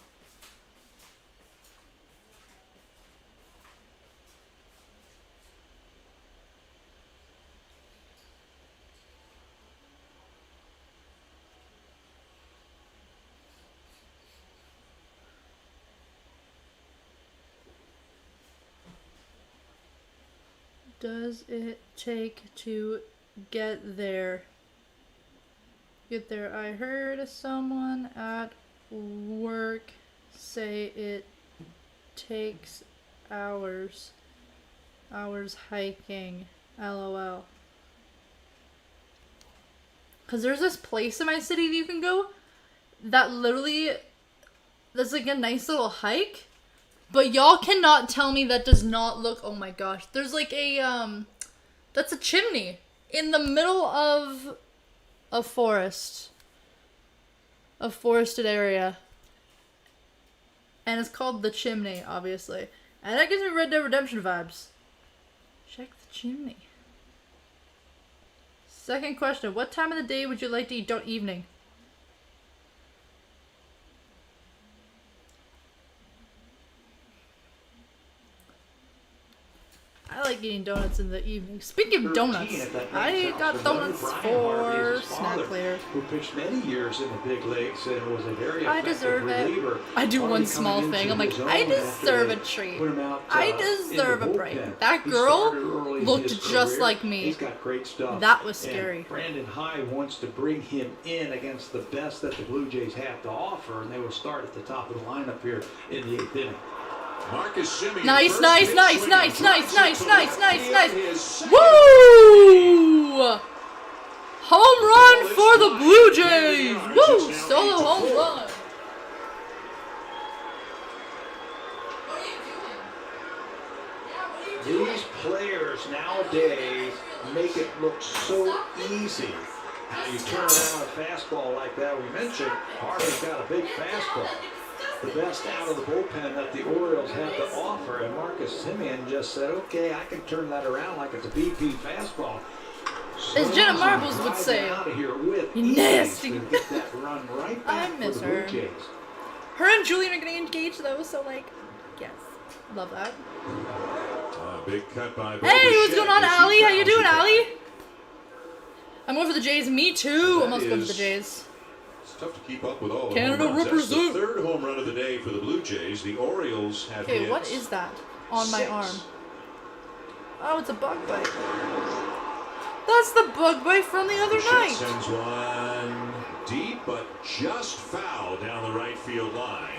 Does it take to get there? I heard someone at work say it takes hours hiking. LOL. Cause there's this place in my city that you can go that literally, that's like a nice little hike, but y'all cannot tell me that does not look, oh my gosh, there's like a that's a chimney in the middle of a forest. A forested area. And it's called The Chimney, obviously. And that gives me Red Dead Redemption vibes. Check the chimney. Second question. What time of the day would you like to eat? Don't evening. I like eating donuts in the evening. Speaking of donuts, I got donuts for snack later. Who pitched many years in the big leagues and was a very I effective deserve it. reliever. I do Harvey one coming small into thing. I'm like, his I own after deserve they a treat. put him out, I in deserve the a break. bullpen. That He girl started early in looked his just career. like me. He's got great stuff. That was And scary. Brandon High wants to bring him in against the best that the Blue Jays have to offer, and they will start at the top of the lineup here in the 8th inning. Marcus Simeon, Nice, first nice, pitch nice, swinging, nice, nice, drives it nice, to nice, left nice, field, nice. his second. Woo! Home run for the Blue Jays! Woo! Solo home run. These players nowadays make it look so easy. How you turn around a fastball like that. We mentioned Harvey's got a big fastball. The best out of the bullpen that the Orioles have to offer. And Marcus Simeon just said, okay, I can turn that around like it's a BP fastball. As Jenna Marbles would say, out of here with nasty. ease and get that run right back I miss for the her. Blue Jays. Her and Julian are getting engaged though, so like, yes. Love that. Big cut by Hey, what's going on, Allie? How you doing, Allie? Allie? I'm going for the Jays. Me too. I'm also going for the Jays. It's tough to keep up with all the Canada home runs. That's represent. the third home run of the day for the Blue Jays. The Orioles have Okay, hit what is that on my 6. arm? Oh, it's a bug bite. That's the bug bite from the other Shot night. sends one deep, but just foul down the right field line.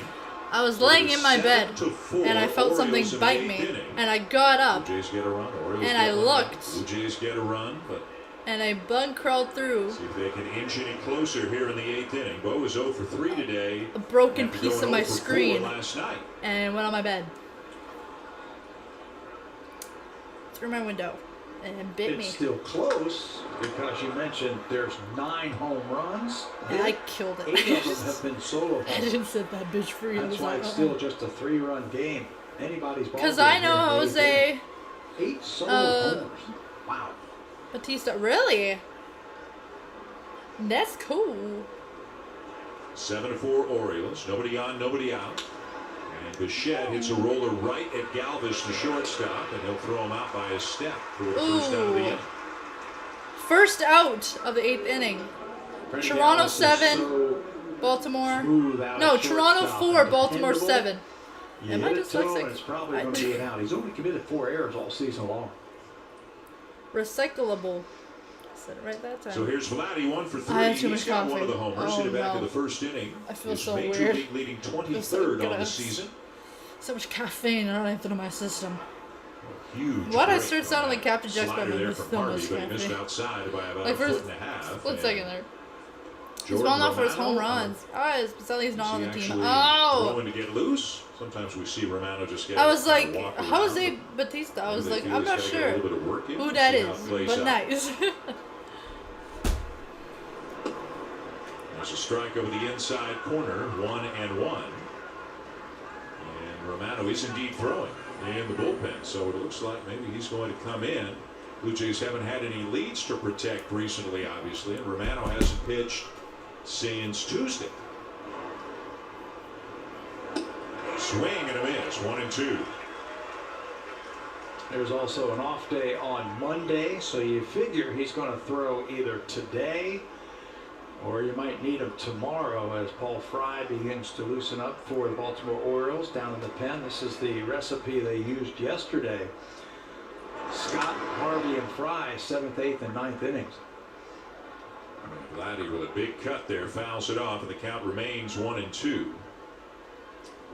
I was laying in my bed, 7-4, and I felt something Orioles in bite the me, eighth inning. and I got up, Blue Jays get a run. Orioles and get I one. looked. Blue Jays get a run, but and a bug crawled through. see if they can inch any closer here in the 8th inning. Bo is 0 for 3 today. A broken after piece going of my 0 for 4 screen, last night. and went on my bed. Through my window, and bit It's me. still close because you mentioned there's 9 home runs. And I killed it. 8 of them have been solo I homers. didn't set that bitch free. I That's was why like, it's still just a 3-run game. Anybody's ball. because game I know here in the Jose 8th inning. 8 solo homers. Wow. Batista. Really? That's cool. 7-4 Orioles. Nobody on, nobody out. And Bichette hits a roller right at Galvez, the shortstop, and he'll throw him out by a step for the first out of the Ooh. inning. First out of the 8th inning. Freddie Toronto Galvez is 7, so Baltimore. smooth out No, at Toronto shortstop 4, and Baltimore dependable. 7. You Am I hit it to him, dyslexic? and it's probably going to be an out. He's only committed 4 errors all season long. Recyclable. Said it right that time. So here's Vladdy, 1 for 3. I had too He's much got coffee. one of the homers. Oh, Hit it back no. in the first inning. I feel His so Major weird. League leading feel 23rd so on the gross. season. So much caffeine running through my system. Huge. Why'd I break start on sounding that like Captain Jack slider Sparrow there with from so Harvey, much but he missed caffeine? outside by about Like a for foot and a half. split and second there. He's Jordan going off for his home Romano, runs. Oh, Baselli's not on the is he team. actually Oh! throwing to get loose? Sometimes we see Romano just get I was like, walk around, Jose but Batista. I maybe was they like, feel I'm he's not gotta get a sure little bit of work in who to that see how it is, plays but out. nice. There's a strike over the inside corner, 1-1. And Romano is indeed throwing in the bullpen, so it looks like maybe he's going to come in. Blue Jays haven't had any leads to protect recently, obviously, and Romano hasn't pitched since Tuesday. Swing and a miss, 1-2. There's also an off day on Monday, so you figure he's going to throw either today or you might need him tomorrow as Paul Fry begins to loosen up for the Baltimore Orioles down in the pen. This is the recipe they used yesterday. Scott, Harvey, and Fry, 7th, 8th, and 9th innings. Vladdy with a big cut there fouls it off, and the count remains 1-2.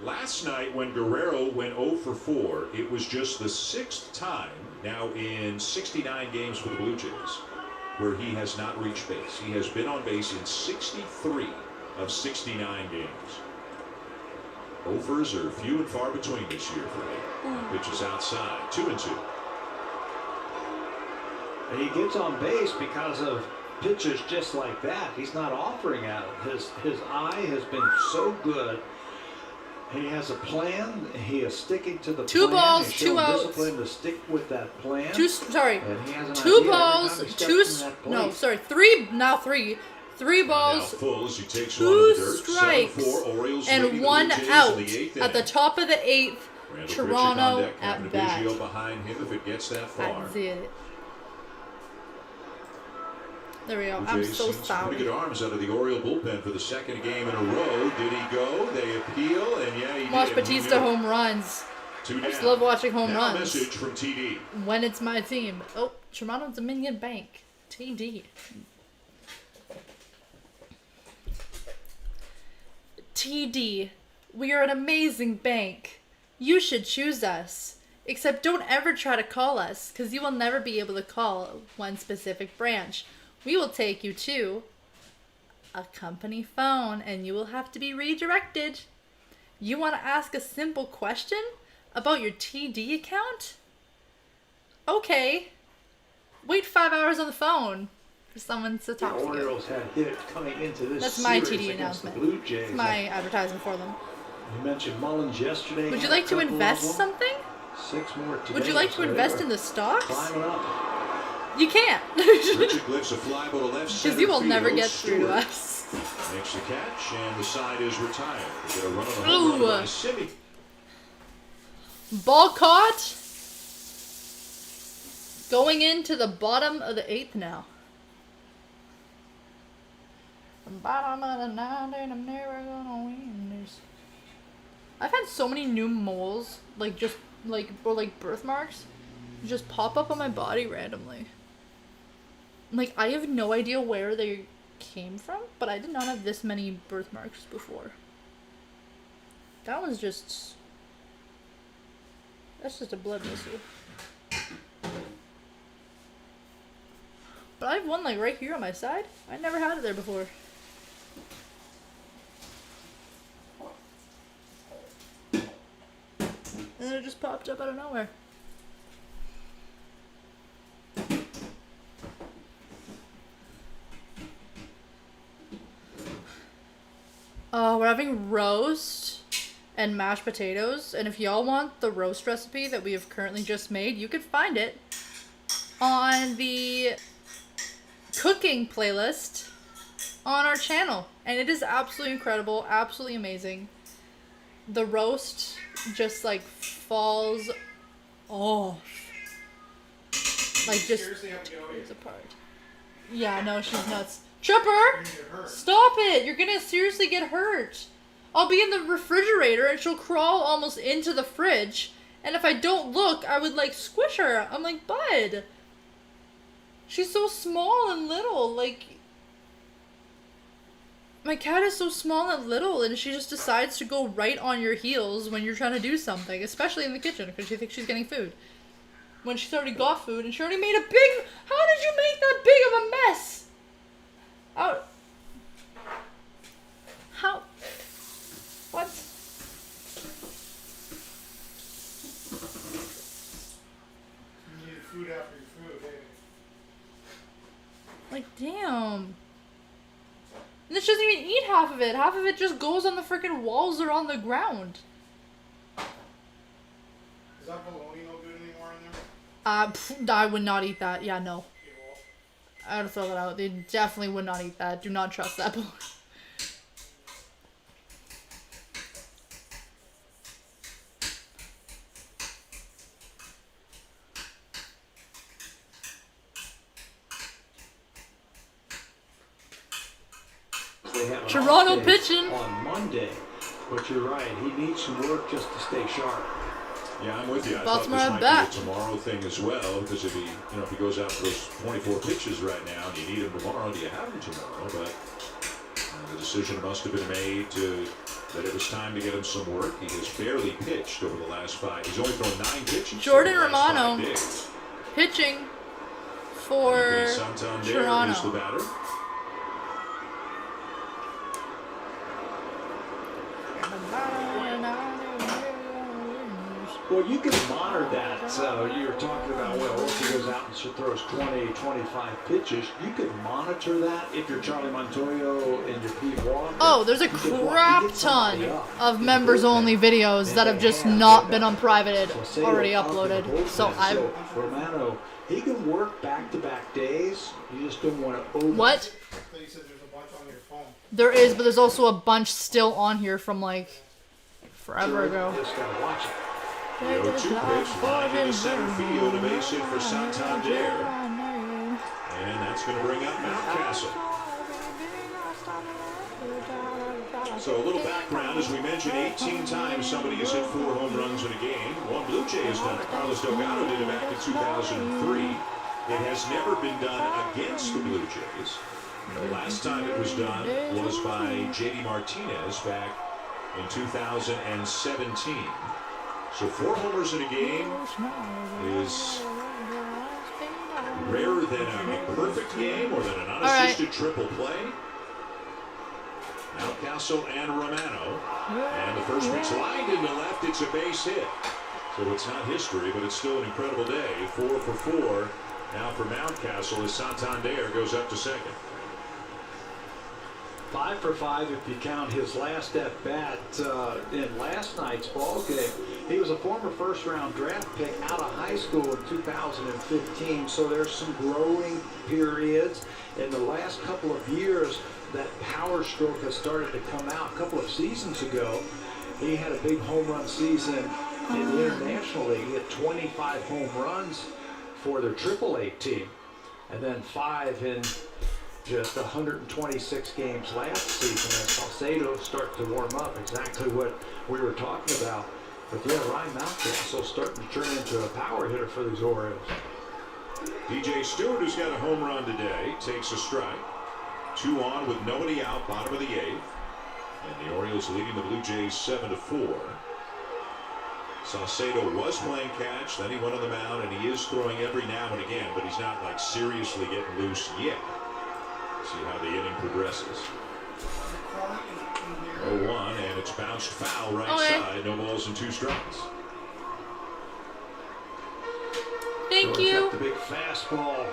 Last night when Guerrero went 0 for 4, it was just the 6th time now in 69 games for the Blue Jays where he has not reached base. He has been on base in 63 of 69 games. Offers are few and far between this year for him. Pitches outside, 2-2. And he gets on base because of pitches just like that. He's not offering at it. His eye has been so good. He has a plan. He is sticking to the 2 plan. balls, He's 2 shown outs. discipline to stick with that plan. And he has an 2 idea every balls, time he steps 2 in that no, plate. sorry, 3 now 3. 3 Now balls, full as he takes 2 one in the dirt. strikes, 7-4, Orioles and leading the 1 Blue Jays out in the 8th at the inning. top of the 8th. Randall Grichuk Toronto on deck, Captain at bat. Biggio behind him if it gets that far. I did it. There we go. Blue I'm Jays so seen some sorry. pretty good arms out of the Oriole bullpen for the 2nd game in a row. Did he go? They appeal, and yeah, he Watch did. Batista home runs. 2 I just down. love watching home Now a runs message from TD. when it's my team. Oh, Toronto Dominion Bank. TD. TD. We are an amazing bank. You should choose us. Except don't ever try to call us, because you will never be able to call one specific branch. We will take you to a company phone, and you will have to be redirected. You want to ask a simple question about your TD account? Okay. Wait 5 hours on the phone for someone to The talk to you. Orioles had hit coming into this That's my series TD against the announcement. Blue Jays. It's my advertisement for them. You mentioned Mullins yesterday. Would you had like a to couple of invest them. something? 6 more today. Would you like to so they invest were in the stocks? climbing up. You can't. Richard lifts a fly ball to left center Because you will never field. get through to Stewart us. makes the catch, and the side is retired. We get a run on the home Ooh. run by Simeon. Ball caught. Going into the bottom of the 8th now. The bottom of the 9th, and I'm never gonna win this. I've had so many new moles, like just or birthmarks, just pop up on my body randomly. Like I have no idea where they came from, but I did not have this many birthmarks before. That one's just. That's just a blood vessel. But I have one like right here on my side. I never had it there before. And then it just popped up out of nowhere. We're having roast and mashed potatoes. And if y'all want the roast recipe that we have currently just made, you can find it on the cooking playlist on our channel. And it is absolutely incredible, absolutely amazing. The roast just like falls off. Like just Seriously, have to get over here. tears apart. Yeah, no, she's nuts. Chipper, You get hurt. stop it. You're gonna seriously get hurt. I'll be in the refrigerator and she'll crawl almost into the fridge. And if I don't look, I would like squish her. I'm like, bud. She's so small and little. Like, my cat is so small and little, and she just decides to go right on your heels when you're trying to do something, especially in the kitchen because she thinks she's getting food. When she's already got food and she already made a big. How did you make that big of a mess? How? What? You need food after your food, hey. Like, damn. And she doesn't even eat half of it. Half of it just goes on the freaking walls or on the ground. Is that bologna no good anymore in there? I would not eat that. Yeah, no. Okay, well, I gotta throw that out. They definitely would not eat that. Do not trust that. They have an Toronto off day pitching. on Monday, but you're right. He needs some work just to stay sharp. Yeah, I'm with you. I Baltimore thought at this might bat. be a tomorrow thing as well, because if he goes out for those 24 pitches right now and you need him tomorrow, do you have him tomorrow? But the decision must have been made that it was time to get him some work. He has barely pitched over the last 5. He's only thrown 9 pitches. Jordan over the last Romano 5 days. pitching for Anthony Santander is the Toronto. batter. Well, you can monitor that. You were talking about, well, if he goes out and throws 20, 25 pitches, you can monitor that if you're Charlie Montoyo and your Pete Walker. Oh, there's a You can crap get somebody ton up. of members-only videos that have just not been unprivated, already uploaded. So I. Romano, he can work back-to-back days. You just don't want to over. What? I thought you said there's a bunch on your phone. There is, but there's also a bunch still on here from like forever ago. You just gotta watch it. The 0-2 pitch lined into center field, a base hit for Santander. And that's going to bring up Mountcastle. So a little background, as we mentioned, 18 times somebody has hit 4 home runs in a game. One Blue Jay has done it. Carlos Delgado did it back in 2003. It has never been done against the Blue Jays. The last time it was done was by J.D. Martinez back in 2017. So 4 homers in a game is rarer than a perfect game or than an unassisted triple play. Mountcastle and Romano. And the first pitch lined into left. It's a base hit. So it's not history, but it's still an incredible day. 4 for 4 now for Mountcastle as Santander goes up to second. 5 for 5 if you count his last at bat in last night's ball game. He was a former first-round draft pick out of high school in 2015, so there's some growing periods. In the last couple of years, that power stroke has started to come out. A couple of seasons ago, he had a big home run season in the International League. He had 25 home runs for their AAA team, and then 5 in just 126 games last season as Salcedo starts to warm up, exactly what we were talking about. But yeah, Ryan Mountcastle starting to turn into a power hitter for these Orioles. DJ Stewart, who's got a home run today, takes a strike. 2 on with nobody out, bottom of the 8th. And the Orioles leading the Blue Jays 7-4. Salcedo was playing catch, then he went on the mound, and he is throwing every now and again, but he's not like seriously getting loose yet. See how the inning progresses. 0-1, and it's bounced foul right side. No balls and 2 strikes. Thank So he's you. got the big fastball,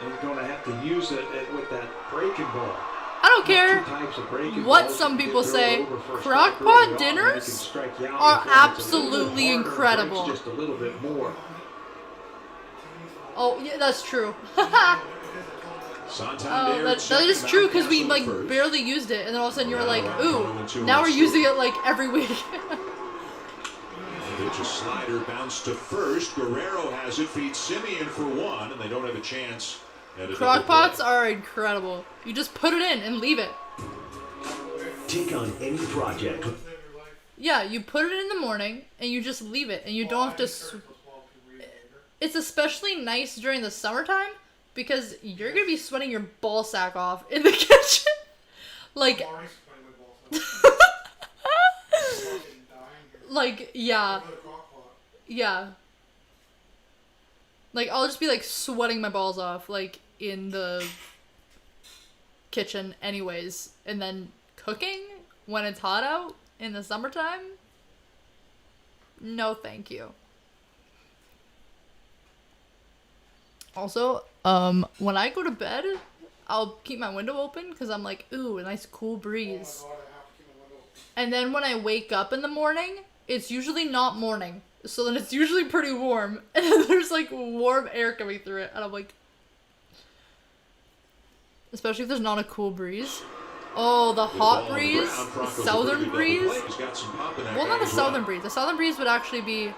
and he's going to have to use it with that breaking ball. I don't care Two types of breaking what balls. some You can people throw say. it over for a Crock strike pot early on, and you can dinners strike you out are before it's a little bit absolutely harder, incredible. breaks just a little bit more. Oh, yeah, that's true. Santander that is true because we Mountcastle like first. barely used it, and then all of a sudden you were like, Romano ooh, 2 now we're runs. using it like every week. Pitch a slider, bounce to first. Guerrero has it, feeds Simeon for 1, and they don't have a chance And a Crock double pots play. are incredible. You just put it in and leave it. Take on any project. Live your life. Yeah, you put it in the morning and you just leave it, and you don't have to. It's especially nice during the summertime because you're gonna be sweating your ball sack off in the kitchen. Like, Barney's playing with balls. I'm fucking dying here. like, yeah, Another crock pot. yeah. Like, I'll just be like sweating my balls off, like, in the kitchen, anyways, and then cooking when it's hot out in the summertime. No, thank you. Also, when I go to bed, I'll keep my window open because I'm like, ooh, a nice cool breeze. Oh my god, I have to keep my window open. And then when I wake up in the morning, it's usually not morning. So then it's usually pretty warm. And then there's like warm air coming through it. And I'm like, especially if there's not a cool breeze. Oh, the hot breeze, the southern breeze. Well, not a southern breeze. The southern breeze would actually be.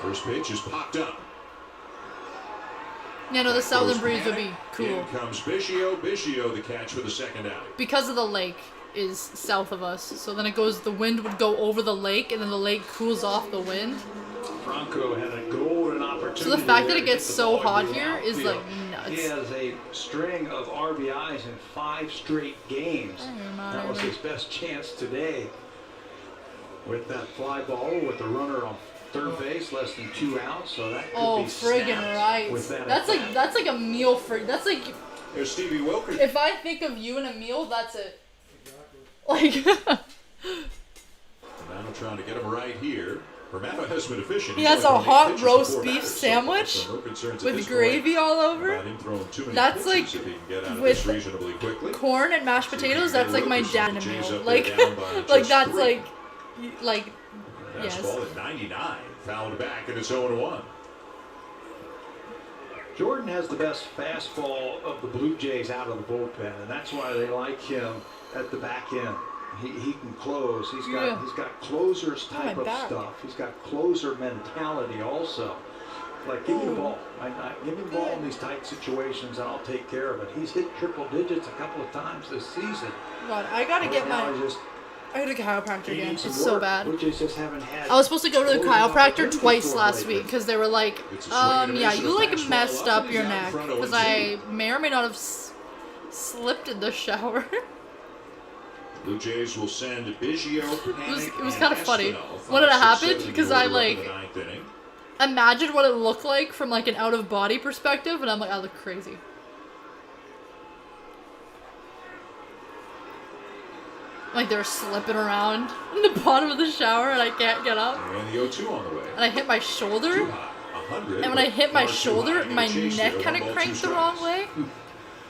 First pitch is popped up. Yeah, no, the southern breeze would be cool. In comes Biggio. Biggio the catch for the second out. Because of the lake is south of us. So then it goes, the wind would go over the lake and then the lake cools off the wind. Franco had a golden opportunity. So the fact that there it to gets get the so ball hot into the here is outfield. like nuts. He has a string of RBIs in 5 straight games. That was his best chance today. With that fly ball with the runner on third base, less than 2 outs, so that could Oh, be friggin' snapped right. with that That's like a meal for. That's like, There's Stevie Wilkers. if I think of you in a meal, that's it. Exactly. Like, Romano trying to get him right here. Romano has been efficient. he He's has a only thrown 8 hot pitches roast to 4 beef batters so far, sandwich so no concerns at this with point gravy all over. about him throwing too many That's pitches like if he can get out of with this reasonably quickly. Corn and mashed potatoes. That's like my dad in a Jays meal. up there Like, down by like just that's 3. like, That's yes. ball at 99. Fouled back, and it's 0-1. Jordan has the best fastball of the Blue Jays out of the bullpen, and that's why they like him at the back end. He can close. He's got closers type my of back. stuff. He's got closer mentality also. Like, give me the ball. Give me the ball in these tight situations, and I'll take care of it. He's hit triple digits a couple of times this season. God, I gotta get Right now, my. he's just I gotta chiropractor needing again. some It's so work. bad. Blue Jays just haven't had I was supposed to go to the closing chiropractor opportunities twice for last lately. week because they were like, It's a swing and a miss yeah, and you a like fastball messed up, up and your he's out in neck front, because 0-2. I may or may not have slipped in the shower. Blue Jays will send Biggio, It was kind of funny when it happened because I like imagined what it looked like from like an out of body perspective, and I'm like, I look crazy. Like they're slipping around in the bottom of the shower and I can't get up. And the 0-2 on the way. And I hit my shoulder. Too high, 100, And when I hit my far too shoulder, high, my no chase neck there, kind 1 of ball, cranked 2 the wrong strikes. way.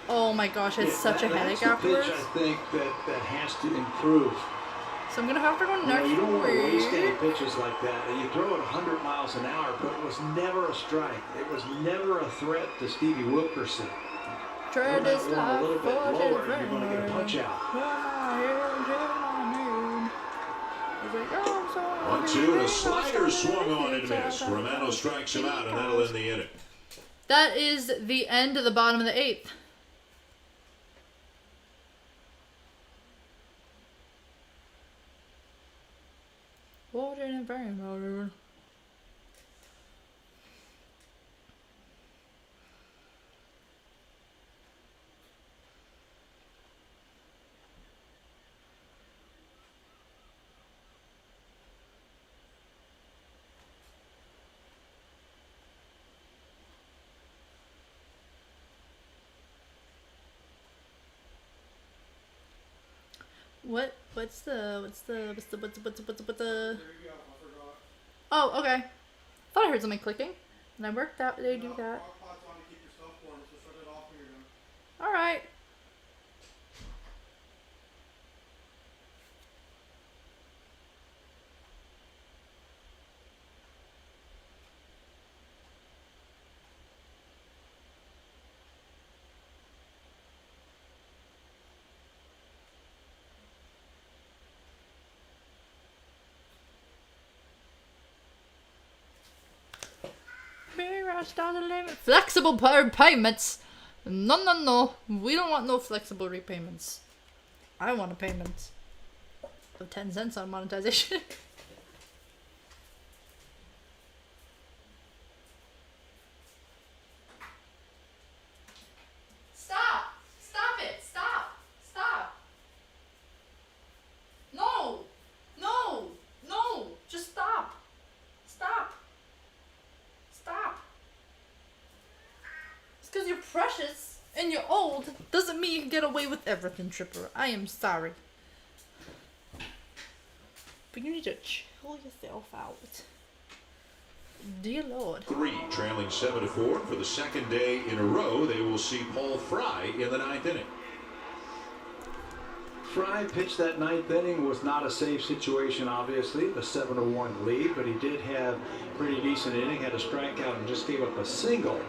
Oh my gosh, I had such a headache that's the afterwards. pitch, I think, that has to improve. So I'm gonna have to go You know, next you don't want to waste any week. pitches like that. You throw it 100 miles an hour, but it was never a strike. It was never a threat to Stevie Wilkerson. Try Throw this that one a life little bit for lower, and you're going to get a the punch out. One, two, and a slider swung on and missed. Romano strikes him out, and that'll end the inning. That is the end of the bottom of the 8th. Watching it very well. What's the There you go, I forgot. Oh, okay. Thought I heard something clicking. And I worked out they do that. Crock pot's on to keep yourself warm, so shut it off when you're done. Alright. Be right Flexible payments. No. We don't want no flexible repayments. I want a payment of 10 cents on monetization. Stop! Stop it! Stop! Stop! No! No! No! Just stop! Stop! Stop! It's because you're precious and you're old doesn't mean you can get away with everything, Tripper. I am sorry. But you need to chill yourself out. Dear Lord. 3, trailing 7-4 for the second day in a row. They will see Paul Fry in the 9th inning. Fry pitched that 9th inning. Was not a safe situation, obviously, the 7-1 lead, but he did have a pretty decent inning, had a strikeout and just gave up a single.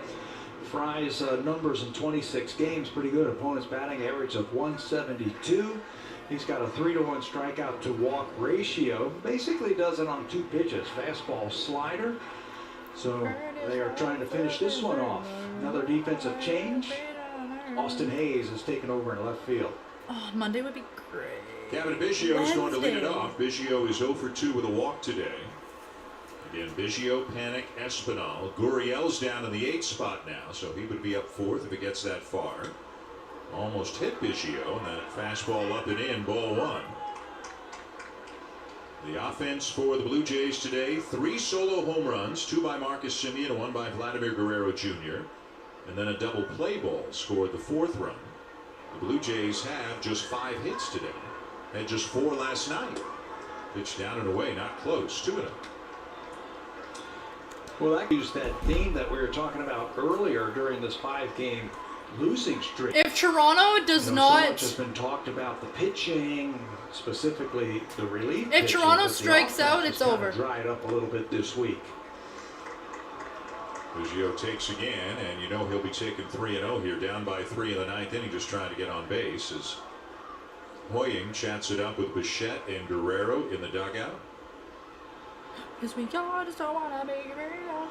Fry's numbers in 26 games, pretty good. Opponent's batting average of 172. He's got a 3-to-1 strikeout to walk ratio. Basically does it on 2 pitches, fastball, slider. So they are trying to finish this one off. Another defensive change. Austin Hayes is taking over in left field. Oh, Monday would be great. Kevin Biggio is going to lead it off. Biggio is 0 for 2 with a walk today. Again, Biggio, Panic, Espinal. Gurriel's down in the 8th spot now, so he would be up 4th if it gets that far. Almost hit Biggio, and that fastball up and in, ball 1. The offense for the Blue Jays today, 3 solo home runs, 2 by Marcus Simeon, 1 by Vladimir Guerrero Jr., and then a double play ball scored the 4th run. The Blue Jays have just 5 hits today. Had just 4 last night. Pitched down and away, not close, 2-0. Well, that used that theme that we were talking about earlier during this 5-game losing streak. If Toronto does So not, much has been talked about the pitching, specifically the relief. if pitching, Toronto but the strikes out, offense it's has kinda over. dried up a little bit this week. Biggio takes again, and you know he'll be taking 3-0 here, down by 3 in the 9th inning, just trying to get on base as Hoying chats it up with Bichette and Guerrero in the dugout. Cause we just don't wanna be real.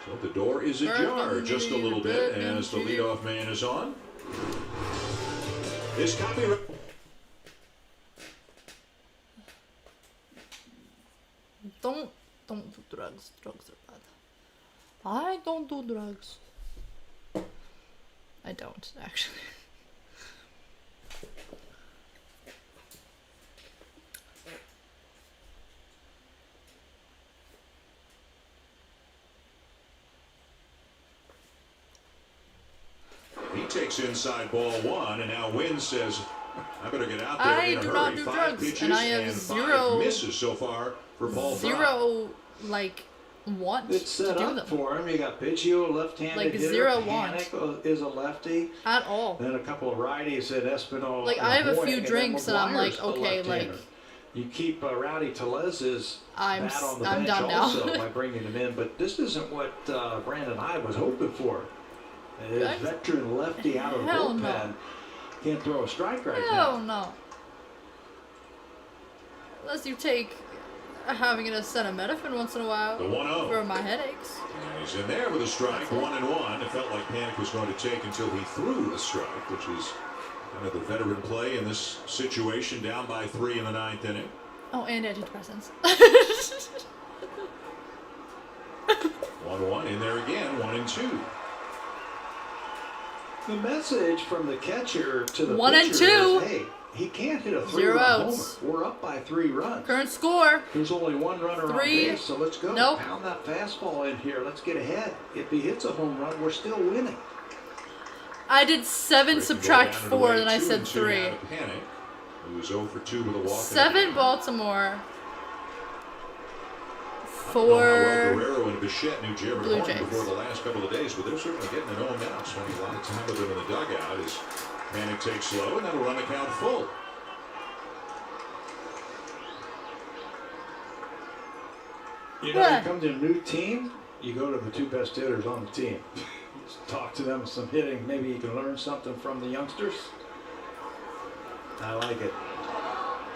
So the door is ajar just a little bit as the leadoff man is on. This copyright. Don't do drugs. Drugs are bad. I don't do drugs. I don't, actually. He takes inside ball 1, and now Wynn says, I better get out there I in a do hurry. not do 5 drugs, pitches and I have and 5 zero- misses so far for Paul Fry. Zero, like, want It's to set do up them. for him. You got Biggio, left-handed Like, hitter. zero Panic is a lefty. At all. Then a couple of righties at Espinal. Like, and I have a Hoying, few and then drinks and I'm like, McGuire's a okay, left-hander. like- You keep Rowdy Telez's I'm bat on the I'm bench done now. also by bringing him in, but this isn't what Brandon Hyde was hoping for. His Guys? veteran lefty out of the Hell bullpen no. can't throw a strike right Hell now. no. Unless you take having it as acetaminophen once in a while The 1-0. for my headaches. And he's in there with a strike, 1-1. It felt like Panic was going to take until he threw a strike, which is kind of the veteran play in this situation, down by 3 in the 9th inning. Oh, and antidepressants. 1-1 in there again, 1-2. The message from the catcher to the 1 and pitcher 2. is, hey, he can't hit a 3-run Zero homer. outs. We're up by 3 runs. Current score. There's only 1 runner on 3. base, so let's go. Nope. Pound that fastball in here. Let's get ahead. If he hits a home run, we're still winning. I did 7 Breaking subtract ball down and 4, away, then I 2 said and 2 3. now to Panic, who was 0 for 2 with a walk. 7 Baltimore. I don't know how well 4 Guerrero and Bichette knew Jeremy Blue Horn Jays. before the last couple of days, but they're certainly getting to know him now, spending a lot of time with him in the dugout as Panic takes low, and that'll run the count full. You know, you come to a new team, you go to the 2 best hitters on the team. Just talk to them some hitting. Maybe you can learn something from the youngsters. I like it.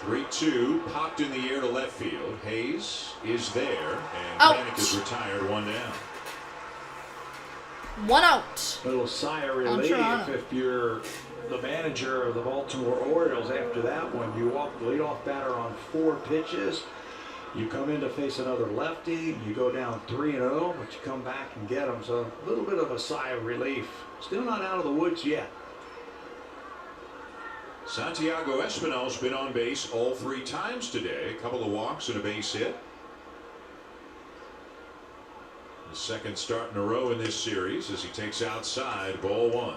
3-2, popped in the air to left field. Hayes is there, and Out. Panic is retired, 1 down. 1 out. Little sigh of relief if you're the manager of the Baltimore Orioles after that one. You walk the leadoff batter on 4 pitches. You come in to face another lefty. You go down 3-0, but you come back and get them. So a little bit of a sigh of relief. Still not out of the woods yet. Santiago Espinal's been on base all 3 times today. A couple of walks and a base hit. The second start in a row in this series as he takes outside, ball 1.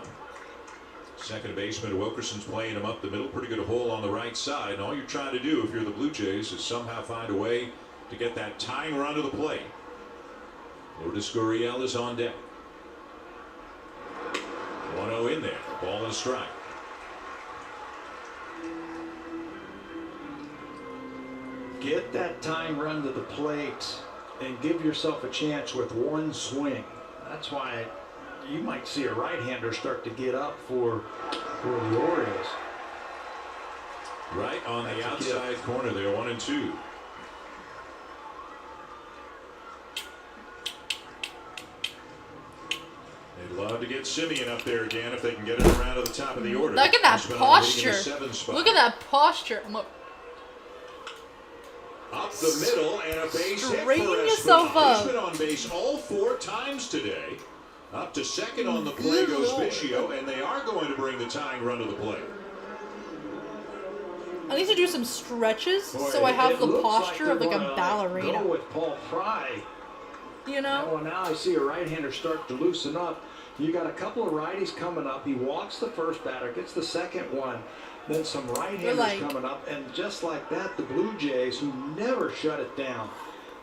Second baseman Wilkerson's playing him up the middle. Pretty good hole on the right side. And all you're trying to do if you're the Blue Jays is somehow find a way to get that tying run to the plate. Lourdes Gurriel is on deck. 1-0 in there. Ball and strike. Get that tying run to the plate and give yourself a chance with 1 swing. That's why you might see a right-hander start to get up for the Orioles. Right on the outside corner there, 1-2. They'd love to get Simeon up there again if they can get it around to the top of the order. Look at that posture. 7 spot. Look at that posture. Up the middle and a base hit for Straighten Espinal. yourself up. He's been on base all 4 times today. Up to second on the play goes Biggio, and they are going to bring the tying run to the plate. I need to do some stretches so I have the posture of like a ballerina. Go with Paul Fry. You know? Well, now I see a right-hander start to loosen up. You got a couple of righties coming up. He walks the first batter, gets the second one. Then some right-handers coming up. And just like that, the Blue Jays, who never shut it down,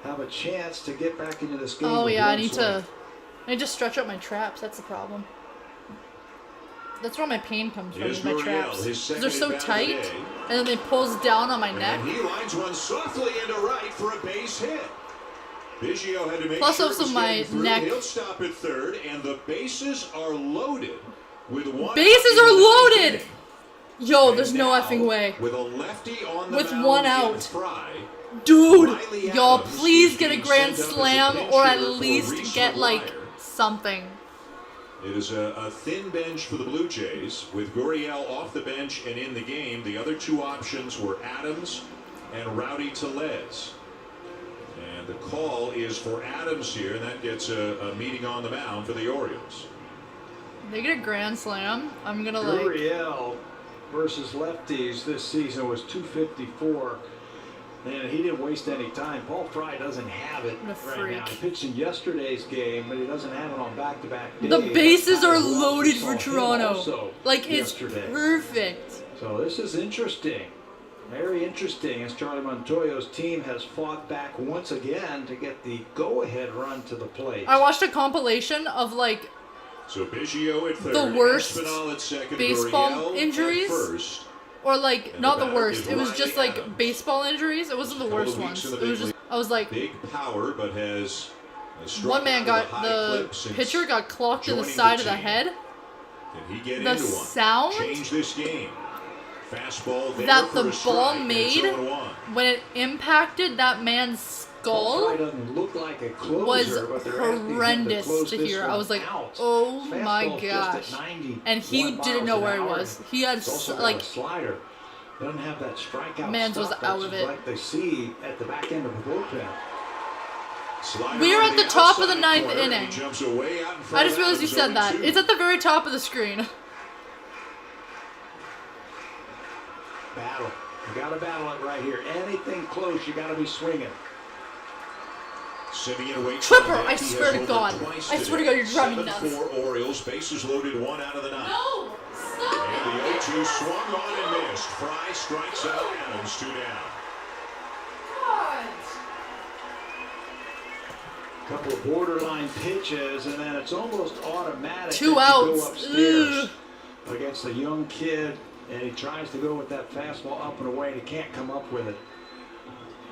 have a chance to get back into this game. Oh, yeah, I need to stretch out my traps. That's the problem. That's where my pain comes from, is my traps. They're so tight, and then they pulls down on my neck. And he lines one softly into right for a base hit. Biggio had to make Plus sure also it was my getting through. neck. He'll stop at third, and the bases are loaded with one. Bases are loaded! Yo, there's no effing way. With a lefty on the With mound 1 in out. Fry, Dude, Riley y'all Adams please is get a being grand sent up as a slam pinch or at hitter for least Reese get like McGuire. something. It is a thin bench for the Blue Jays with Gurriel off the bench and in the game. The other 2 options were Adams and Rowdy Tellez. And the call is for Adams here, and that gets a meeting on the mound for the Orioles. They get a grand slam. I'm gonna like. Gurriel versus lefties this season was .254, and he didn't waste any time. Paul Fry doesn't have it What a right now. freak. He pitched in yesterday's game, but he doesn't have it on back-to-back days. The bases are That's how loaded we for saw him Toronto. also Like it's yesterday. perfect. So this is interesting. Very interesting as Charlie Montoyo's team has fought back once again to get the go-ahead run to the plate. I watched a compilation of like So Biggio at third, the worst Espinal at second, baseball Gurriel injuries. at first. Or like And not the the batter worst. is It was Riley just like Adams. baseball injuries. It wasn't the Couple of worst weeks ones. in the It was big just I was like Big power, but has struck one man out got of a high the clip since pitcher got clocked in the joining side of the team. head. Can he get The into one? sound Change this game. Fastball there that for the a ball strike, and it's made 0-1. when it impacted that man's Paul skull Fry doesn't look like a closer, was but they're asking him to horrendous close to this hear. one I was like, out. oh Fastball's my just gosh. at 91 And he didn't know miles where an he hour. was. He had He's also got like a slider. Doesn't have that strikeout Mans was stuff out that's of it. like they see at the back end of the bullpen. Slider We're on at the top of the outside ninth corner, and inning. he jumps away out in front I just of realized you Adams, said that. 0-2. It's at the very top of the screen. Battle. You got to battle it right here. Anything close, you got to be swinging. Simeon waits Tripper, on deck. I He swear has to homered God. twice I swear to today. God, you're driving me nuts. 7-4 Orioles, bases loaded, 1 out of the 9. No! Stop And the 0-2 swung on and missed. Fry strikes out Adams, 2 down. Couple of borderline pitches, and then it's almost automatic. 2 that you outs. Go upstairs Ugh. against a young kid, and he tries to go with that fastball up and away, and he can't come up with it.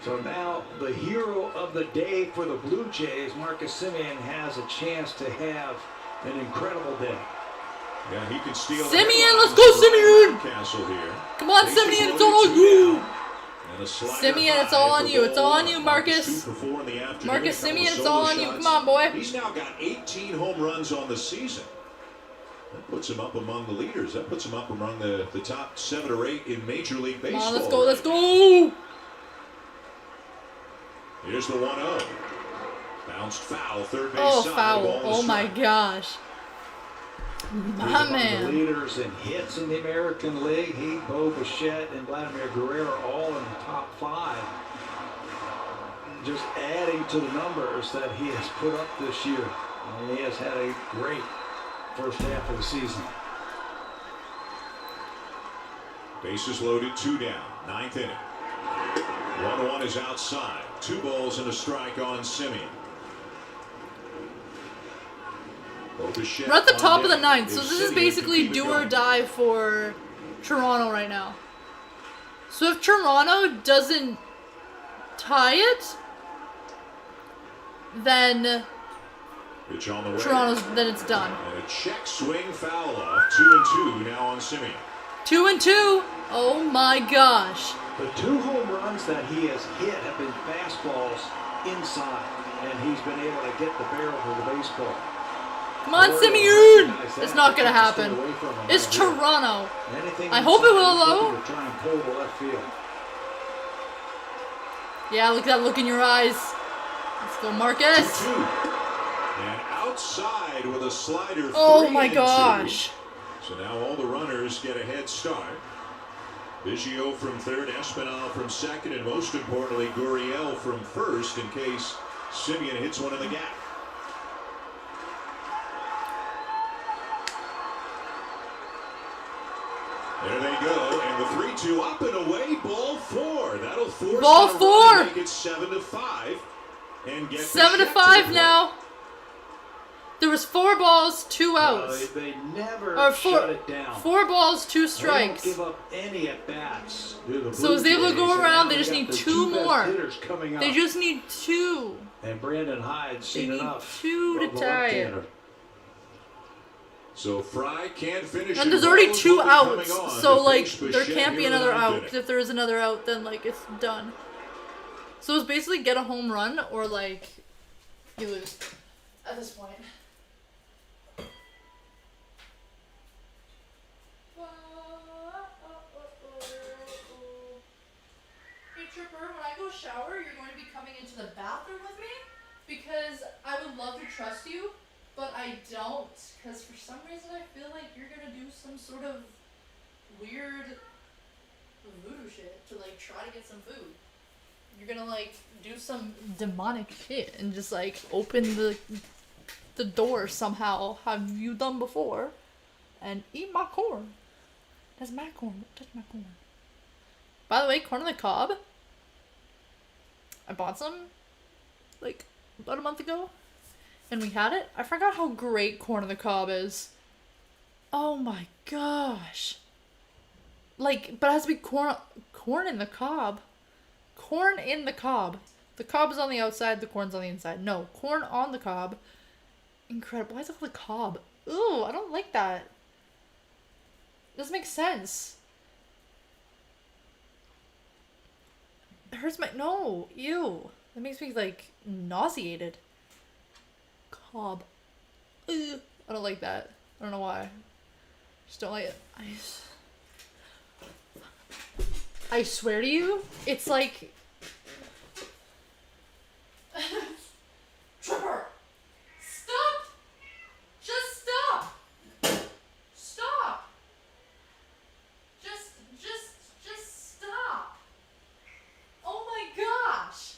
So now the hero of the day for the Blue Jays, Marcus Simeon, has a chance to have an incredible day. Yeah, he can steal. Simeon, let's go, Simeon! Castle here. Come on, Bases Simeon, it's loaded, all 2 you! down. And a slider Simeon, it's high all on for you. It's all ball on you, one. Marcus. 2 for 4 in the afternoon. Marcus A couple Simeon, of it's all solo on you. shots. Come on, boy. He's now got 18 home runs on the season. That puts him up among the leaders. That puts him up among the top 7 or 8 in Major League Baseball. Come on, let's go, let's go. Here's the 1-0. Bounced foul, third base Oh, side. foul. Ball Oh, is my strike. gosh. He's My among the man. leaders in hits in the American League. He, Bo Bichette, and Vladimir Guerrero are all in the top 5. Just adding to the numbers that he has put up this year. And he has had a great first half of the season. Bases loaded, 2 down, 9th inning. 1-1 is outside. 2 balls and a strike on Simeon. We're at the top of the 9th, so this is basically do or die for Toronto right now. So if Toronto doesn't tie it, then Pitch on the way. then it's done. And a check swing foul off. 2-2 now on Simeon. 2-2. Oh my gosh. The 2 home runs that he has hit have been fastballs inside, and he's been able to get the barrel of the baseball. Come on, Simeon! It's not gonna happen. It's Toronto. I hope it will, though. Try and pull the left field. Yeah, look at that look in your eyes. Let's go, Marcus. 2-2. And outside with a slider. Oh my 3-2. gosh. So now all the runners get a head start. Biggio from third, Espinal from second, and most importantly, Gurriel from first in case Simeon hits one in the gap. There they go, and the 3-2 up and away, ball 4. That'll force Ball the 4. run to make it 7-5, and get 7-5 now. There was 4 balls, 2 outs. They never Or shut it down. 4 balls, 2 strikes. They don't give up any at bats. So is they able to go around? They just need 2 more. Coming up. They just need 2. And Brandon Hyde's They seen need enough. 2 to of the tie it. left-hander. So Fry can't finish. And there's already Balls 2 will be coming outs, on so to like face there Bichette can't be here in the another 9th out. inning. 'Cause if there is another out, then like it's done. So it's basically get a home run or like you lose at this point. Hey Tripper, when I go shower, you're going to be coming into the bathroom with me because I would love to trust you. But I don't, because for some reason I feel like you're gonna do some sort of weird voodoo shit to like try to get some food. You're gonna like do some demonic shit and just like open the door somehow. Have you done before? And eat my corn. That's my corn. Don't touch my corn. By the way, corn on the cob. I bought some like about a month ago. And we had it. I forgot how great corn on the cob is. Oh my gosh. Like, but it has to be corn in the cob. Corn in the cob. The cob is on the outside, the corn's on the inside. No, corn on the cob. Incredible. Why is it called a cob? Ooh, I don't like that. Doesn't make sense. It hurts my... No, ew. That makes me, like, nauseated. Cob. Ugh. I don't like that. I don't know why. Just don't like it. I swear to you, it's like... Trevor! Stop! Just stop! Stop! Just stop! Oh my gosh!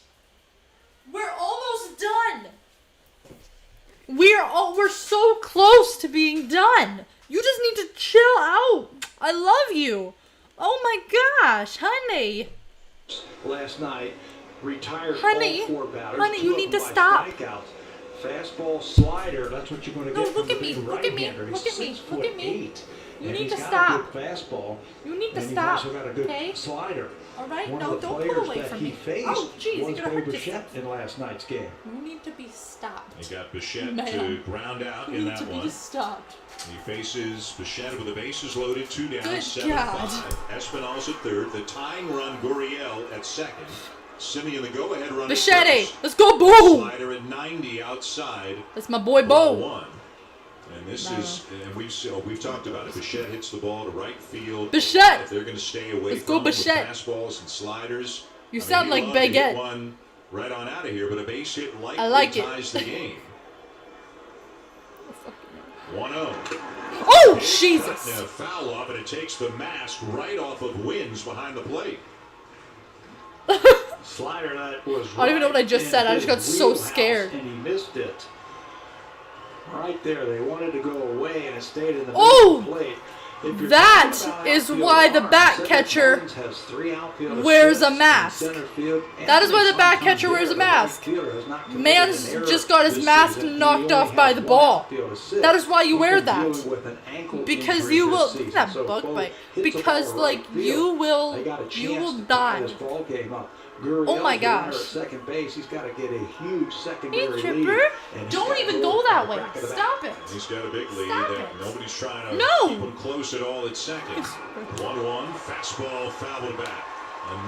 We're almost done! We're so close to being done. You just need to chill out. I love you. Oh my gosh, honey. Last night, retired Honey, all 4 batters. honey, 2 you of need them to by stop. strikeouts. Fastball, slider. That's what you're going to No, get look from at the me, big look at me, right-hander. look He's at me, 6'8". look at me. You and need he's to got stop. a good fastball. You need to and stop, He's also got a good okay? slider. All right, One no, of the don't players pull away that from he me. faced Oh, jeez, you're was gonna Bo hurt Bichette yourself. in last night's game. You need to be stopped. He got Bichette Ma'am. to ground out You in need that to one. be stopped. He faces Bichette with the bases loaded, 2 down, Good 7-5. God. Espinal's at third. The tying run, Gurriel at second. Simeon, the go-ahead run. Bichette, let's go, Bo! Slider at 90 outside. That's my boy, Ball Bo. 1. And this is, and we've talked about it. Bichette hits the ball to right field. Bichette! If they're going to stay away Let's from go, Bichette. with fastballs and sliders. You sound like he'd love to hit Baguette. one right on out of here, but a base hit likely I like it. ties the game. 1-0. Oh, Cutting Jesus! a foul off, and it takes the mask right off of Wins behind the plate. Slider that was I don't even know what I just right said. I in just got his so wheelhouse, scared. and he missed it. Right there, they wanted to go away, and it stayed in the Oh! middle of the plate. If you're That talking about is outfield why the arms, bat Cedric catcher Mullins has 3 outfield wears a assists in mask. center field. That is why the Anthony bat catcher wears a Santander, the right mask. fielder, has not committed Man's an error just got his this mask season. He knocked only off by has the 1 ball. outfield assist. That is why you He's wear been that. dealing with an ankle Because injury you this will season. that So bug Bo bite. hits the Because ball like right field. you will They got a you chance will to tie die. this ball game up. Oh my Gurriel's the runner gosh. at second base. He's got to get a huge secondary lead. Chipper, And he's don't gotta even go go for that the way. crack of the bat. Stop it. He's got a big lead. Stop And it. nobody's trying to No. keep him close at all at second. 1-1, fastball fouled back.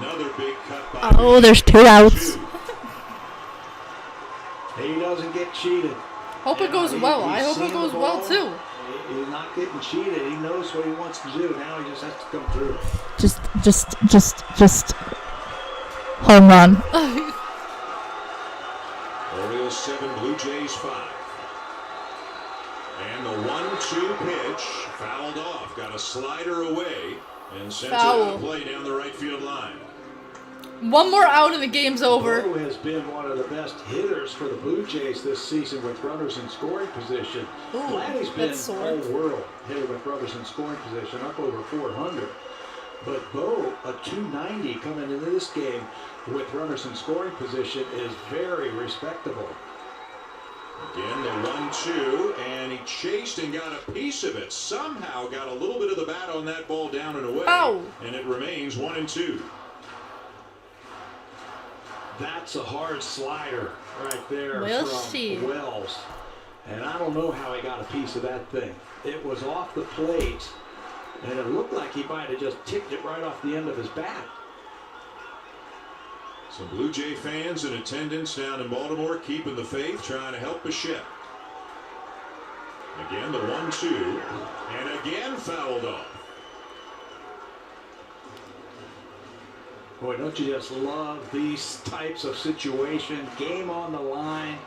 Another big cut by Oh, there's 2 outs. He doesn't get cheated. Hope it goes well. I hope it goes well too. He's not getting cheated. He knows what he wants to do. Now he just has to come through. Just home run. Orioles 7, Blue Jays 5. And the 1-2 pitch fouled off. Got a slider away and sent it out of play down the right field line. One more out and the game's over. Bo has been one of the best hitters for the Blue Jays this season with runners in scoring position. Ooh, Vladdy's been that's sore. all-world hitter with runners in scoring position, up over 400. But Bo, a 290 coming into this game with runners in scoring position is very respectable. Again, the 1-2, and he chased and got a piece of it. Somehow got a little bit of the bat on that ball down and away. Ow. And it remains 1-2. That's a hard slider right there We'll from see. Wells. And I don't know how he got a piece of that thing. It was off the plate, and it looked like he might have just ticked it right off the end of his bat. Some Blue Jay fans in attendance down in Baltimore keeping the faith, trying to help Bichette. Again, the 1-2, and again fouled off. Boy, don't you just love these types of situations? Game on the line,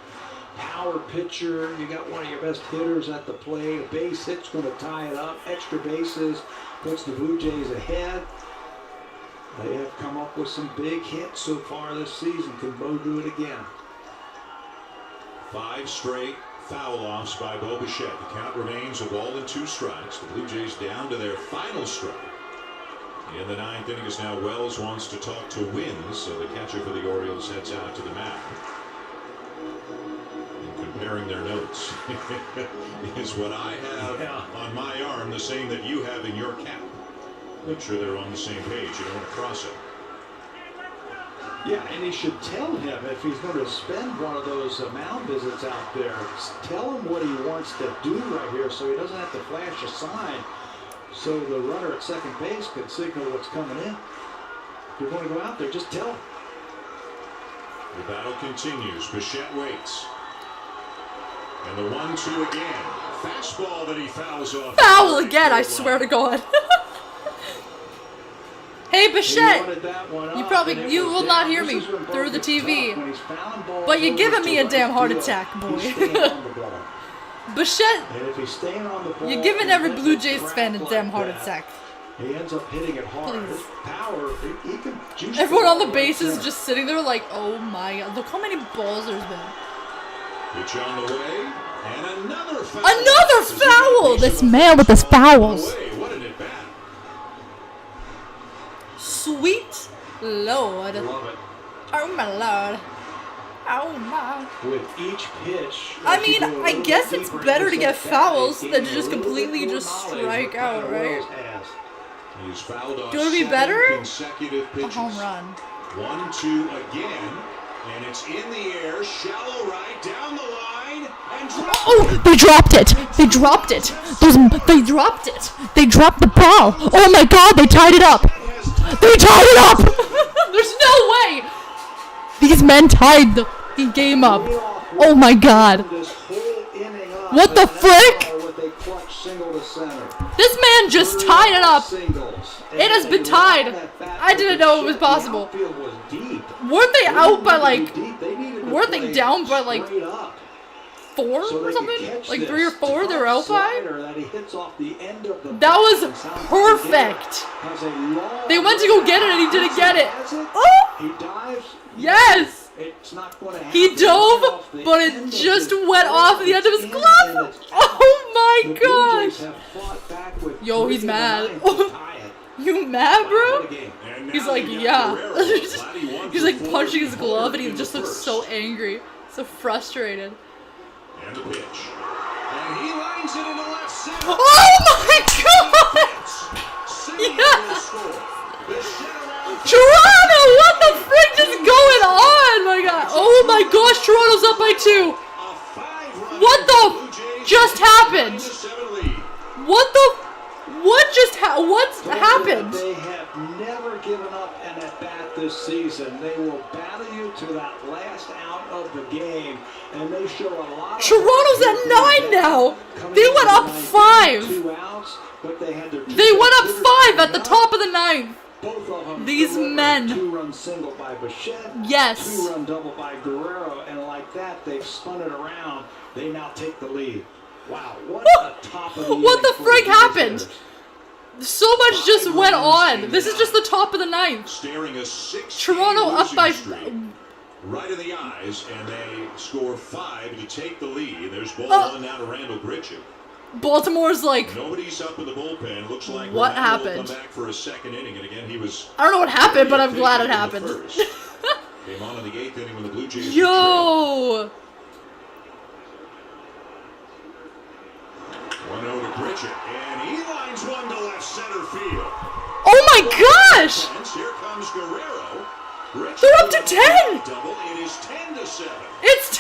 power pitcher, you got one of your best hitters at the plate, a base hit's going to tie it up, extra bases, puts the Blue Jays ahead. They have come up with some big hits so far this season. Can Bo do it again? 5 straight foul-offs by Bo Bichette. The count remains a ball and 2 strikes. The Blue Jays down to their final strike. In the 9th inning is now Wells wants to talk to Wins, so the catcher for the Orioles heads out to the mound. And comparing their notes is what I have on my arm, the same that you have in your cap. Make sure they're on the same page. You don't want to cross it. Yeah, and he should tell him if he's going to spend one of those mound visits out there, tell him what he wants to do right here so he doesn't have to flash a sign so the runner at second base can signal what's coming in. If you're going to go out there, just tell him. The battle continues. Bichette waits. And the 1-2 again. Fastball that he fouls off. Foul again, I swear to God. Hey Bichette, you will not hear me through the TV, but you're giving me a damn heart attack, boy. Bichette, you're giving every Blue Jays fan a damn heart attack. He ends up hitting it hard. Please. Power, he can juice Everyone the on the ball base right is there. just sitting there like, oh my God, look how many balls there's been. Pitch on the way, and another foul. Another foul! This man with his fouls. What an at-bat. Sweet Lord. Love it. Oh my Lord. Oh my. With each pitch. I as you mean, go a I little guess bit it's deeper better into to get set fouls bat, than you to gain just a little completely bit more just knowledge strike what out, Tyler right? Wells has. He's fouled off Do you wanna be 7 better? consecutive A pitches. home run. 1-2 again, and it's in the air, shallow right, down the line, and dropped. Oh, they dropped it. They dropped it. They dropped it. They dropped the ball. Oh my God, they tied it up. They tied it up. There's no way. These men tied the game up. Oh my God. What the frick? This man just tied it up. It has been tied. I didn't know it was possible. Weren't they out by like, weren't they down by like 4 or something? Like 3 or 4 they were out by? That was perfect. They went to go get it and he didn't get it. Oh! Yes! He dove, but it just went off the end of his glove. Oh my gosh! Yo, he's mad. You mad, bro? He's like, yeah. He's like punching his glove and he just looks so angry, so frustrated. And the pitch. And he lines it into left center. Oh my God! Yes! Toronto, what the frick is going on? My God! Oh my gosh, Toronto's up by 2. What the just happened? What's happened? They have never given up an at-bat this season. They will battle you to that last out of the game, and they show a lot of Toronto's at 9 now. They went up 5. They went up 5 at the top of the 9th. Both of them. These men. 2-run single by Bichette. Yes. 2-run double by Guerrero, and like that, they've spun it around. They now take the lead. Wow, what a top of the What the inning for frick the happened? visitors. So much just went on. This is just the top of the 9th. Staring a 6 Toronto up by... right in the eyes, and they score 5 to take the lead. There's ball 1 now to Randall Gritchick. Baltimore's like... Nobody's up in the bullpen. Looks like what Randall happened? will come back for a second inning, and again he was... I don't know what happened, but I'm glad it happened. Came on in the 8th inning when the Blue Jays Yo! 1-0 to Gritchick, and he lines one to left center field. Oh my gosh! Here comes Guerrero. They're up to 10! Double. It is 10-7. It's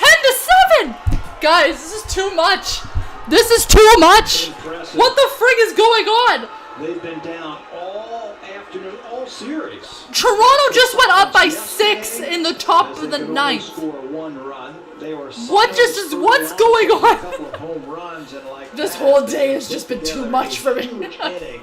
10-7! Guys, this is too much. This is too much. Impressive. What the frig is going on? They've been down all afternoon, all series. Toronto just went up by 6 in the top of the 9th. Score 1 run. They were What's going a on? couple of home runs and like This that, whole they day has put just been too together much a for me. huge inning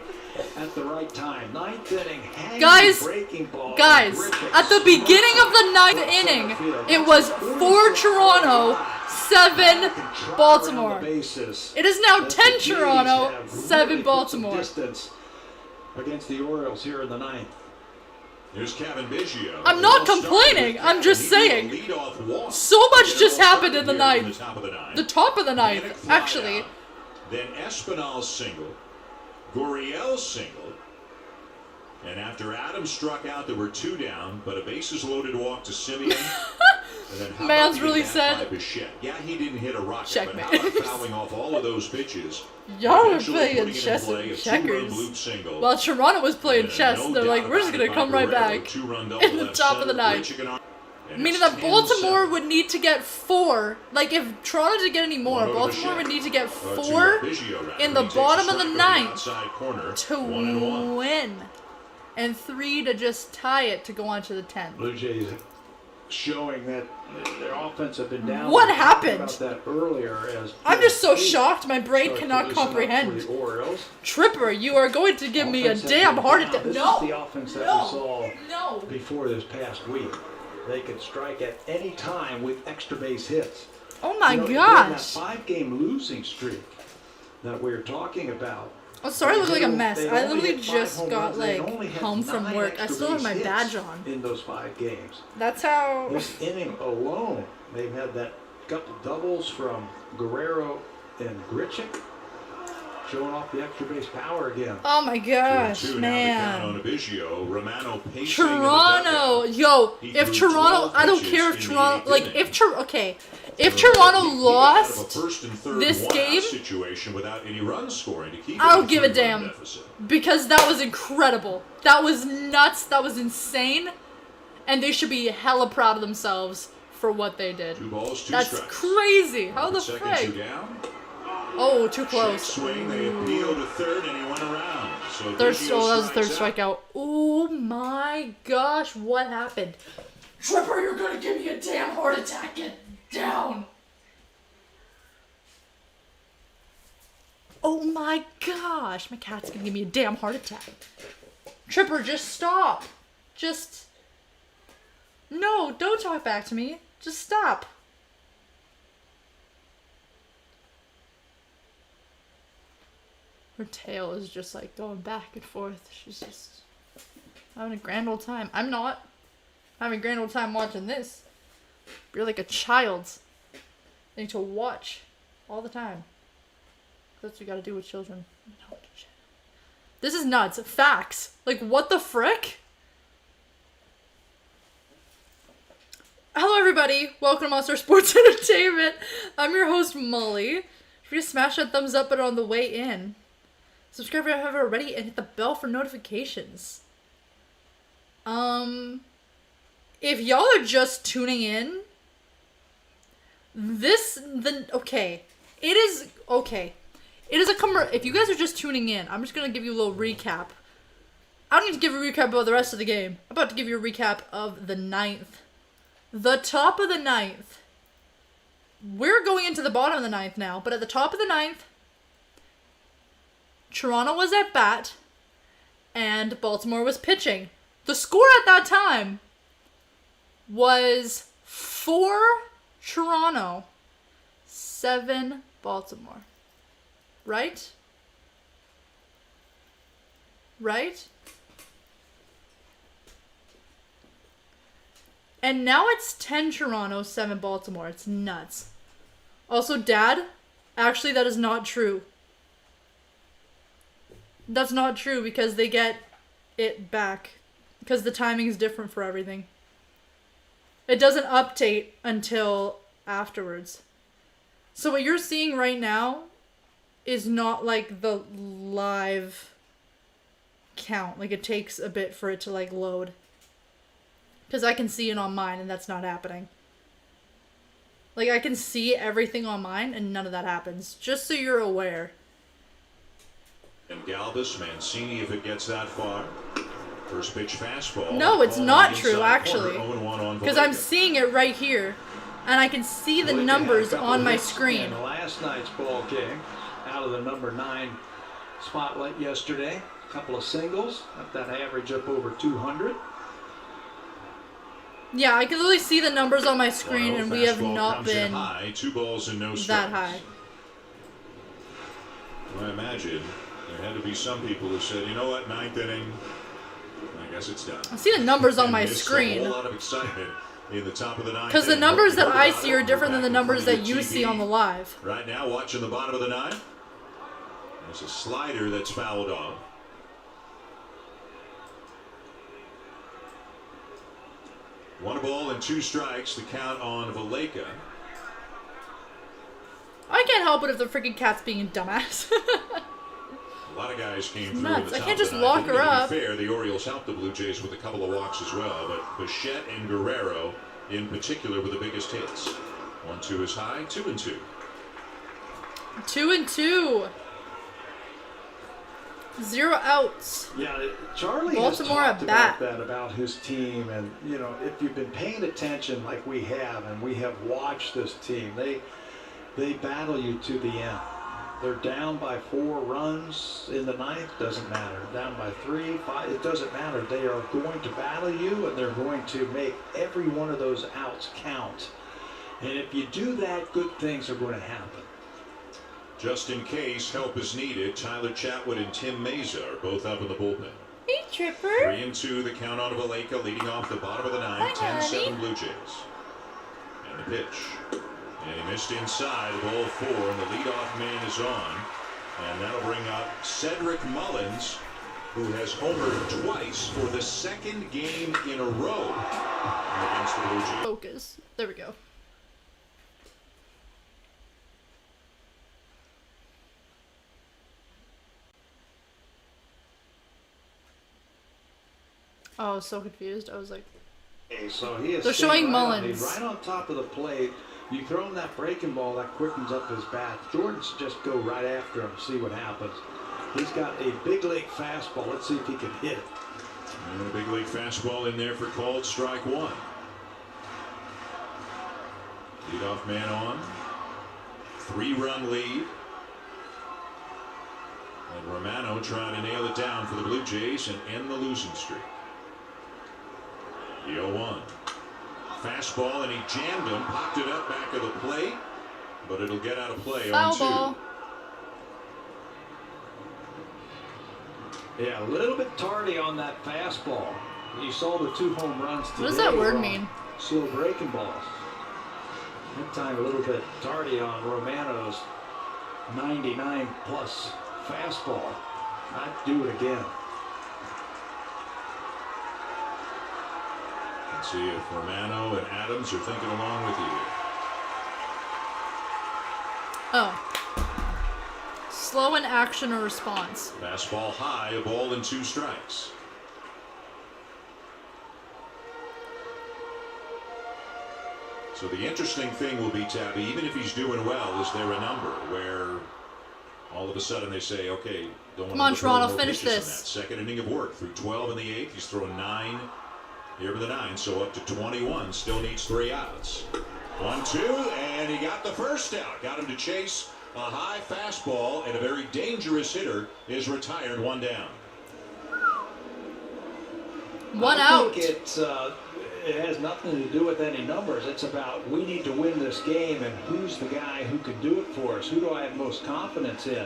at the right time. 9th inning, hanging, Guys, breaking ball, Guys, Gritchick at the beginning of the 9th inning, it was 4 Toronto, 7 Baltimore. It is now 10 Toronto, 7 Baltimore. Distance against the Orioles here in the 9th. Here's Kevin Biggio. I'm not complaining, I'm just saying. So much just happened in the 9th. The top of the 9th, actually. Then Espinal single, Gurriel single, and after Adams struck out, there were 2 down, but a bases loaded walk to Simeon. And then how Man's about really getting that said. by Bichette? Yeah, he didn't hit a rocket, Checkmate. but how about fouling off all of those pitches? Y'all were Eventually playing putting it in chess play, and a 2-run checkers. loop single. While Toronto was playing And chess, no they're like, doubt we're just about gonna it, come right Guerrero, back. 2-run double In the left top of the center, 9th. Gritchick and Meaning it's that Baltimore 10-7. would need to get 4. Like, if Toronto didn't get any more, One over Baltimore Bichette. would need to get To 4 Biggio, rather. in the He takes a bottom of the strike from 9th outside corner, to 1-1. win. And 3 to just tie it to go on to the 10th. Blue Jays showing that their offense have been down. What We talked happened? About that earlier as I'm just so Pete shocked, my brain started to cannot loosen up comprehend. for the Orioles. Tripper, you are going to give me a Offense has damn been heart down. attack. This No! is the offense that No! we saw No! before this past week. They could strike at any time with extra base hits. Oh my During gosh! that 5-game losing streak that we're talking about. I'm sorry I look like a mess. They I only literally hit 5 just home got runs. They like only had home from 9 work. I extra still have base my hits badge on. in those 5 games. That's how. This inning alone, they've had that couple doubles from Guerrero and Gritchick, showing off the extra base power again. Oh my gosh, 2-2 now man. the count on Biggio. Romano pacing in the Toronto, dugout. yo, He if threw Toronto, 12 I don't pitches care in if the Toronto, eighth like, inning. if So Toronto he got out of a lost first and third this one-out game, situation without any runs scoring to keep I it don't a give a 3-run damn. deficit. Because that was incredible. That was nuts. That was insane. And they should be hella proud of themselves for what they did. 2 balls, 2 That's strikes. crazy. How the Second, 2 frick? down. Oh, too Check close. swing. They appeal to third, and he went around. So Third, Biggio oh, that was the third strikes out. strikeout. Oh my gosh, what happened? Tripper, you're gonna give me a damn heart attack. Get down. Oh my gosh, my cat's gonna give me a damn heart attack. Tripper, just stop. Just... No, don't talk back to me. Just stop. Her tail is just like going back and forth. She's just having a grand old time. I'm not having a grand old time watching this. You're like a child. They need to watch all the time. That's what you gotta do with children. This is nuts. Facts. Like, what the frick? Hello, everybody. Welcome to Monster Sports Entertainment. I'm your host, Molly. If you just smash that thumbs up button on the way in. Subscribe if you haven't already and hit the bell for notifications. If y'all are just tuning in, okay. It is if you guys are just tuning in, I'm just gonna give you a little recap. I don't need to give a recap about the rest of the game. I'm about to give you a recap of the 9th. The top of the 9th. We're going into the bottom of the 9th now, but at the top of the 9th, Toronto was at bat, and Baltimore was pitching. The score at that time was 4 Toronto, 7 Baltimore. Right? Right? And now it's 10 Toronto, 7 Baltimore. It's nuts. Also, Dad, actually that is not true. That's not true because they get it back. Because the timing is different for everything. It doesn't update until afterwards. So what you're seeing right now is not like the live count. Like, it takes a bit for it to like load. Because I can see it on mine and that's not happening. Like, I can see everything on mine and none of that happens. Just so you're aware. And Galvez, Mancini, if it gets that far. First pitch fastball. No, it's not true, actually. Because Because I'm seeing it right here. And I can see the numbers on my screen. In last night's ball game, out of the number 9 spotlight yesterday, a couple of singles, got that average up over 200. Yeah, I can literally see the numbers on my screen, and we have not been high, 2 balls and no strikes. that high. Well, I imagine there had to be some people who said, you know what, 9th inning, I guess it's done. I see the numbers on my And screen. a whole lot of excitement in the top of the 9th. Because the numbers that I see are different than the numbers that you see on the live. Right now, watching the bottom of the 9th, there's a slider that's fouled off. One ball and 2 strikes, the count on Valleca. I can't help it if the freaking cat's being a dumbass. A lot of guys came through. Nuts. The I top can't of just the lock 9th. her up. To be fair, the Orioles helped the Blue Jays with a couple of walks as well, but Bichette and Guerrero in particular were the biggest hits. 1-2 is high, 2-2. 2-2. 0 outs. Yeah, Charlie Baltimore has talked at bat. about that, about his team, and you know, if you've been paying attention like we have, and we have watched this team, they battle you to the end. They're down by 4 runs in the 9th, doesn't matter. Down by 3, 5, it doesn't matter. They are going to battle you, and they're going to make every one of those outs count. And if you do that, good things are going to happen. Just in case help is needed, Tyler Chatwood and Tim Meza are both up in the bullpen. Hey, Tripper. 3-2, the count on Valleca, leading off the bottom of the 9th, 10-7 Blue Jays. And the pitch. And he missed inside, ball 4, and the leadoff man is on. And that'll bring up Cedric Mullins, who has homered twice for the 2nd game in a row against the Blue Jays. Focus. There we go. Oh, I was so confused. I was like, So he is They're showing staying Mullins. right on top of the plate. You throw him that breaking ball, that quickens up his bat. Jordan should just go right after him, see what happens. He's got a big league fastball. Let's see if he can hit it. And a big league fastball in there for called strike one. Leadoff man on. 3-run lead. And Romano trying to nail it down for the Blue Jays and end the losing streak. The 0-1. Fastball, and he jammed him, popped it up back of the plate, but it'll get out of play on 2. Ball. Yeah, a little bit tardy on that fastball. You saw the 2 home runs today. What does that word on mean? Slow breaking balls. That time a little bit tardy on Romano's 99 plus fastball. I'd do it again. Let's see if Romano and Adams are thinking along with you. Oh. Slow in action or response. Fastball high, a ball and 2 strikes. So the interesting thing will be, Tabby, even if he's doing well, is there a number where all of a sudden they say, okay, don't Come want on, to throw Toronto, more finish pitches in this. that second inning of work through 12 in the 8th. He's thrown 9 here with the 9, so up to 21. Still needs 3 outs. 1-2, and he got the first out. Got him to chase a high fastball, and a very dangerous hitter is retired. 1 down. 1 I out. think it has nothing to do with any numbers. It's about we need to win this game, and who's the guy who can do it for us? Who do I have most confidence in?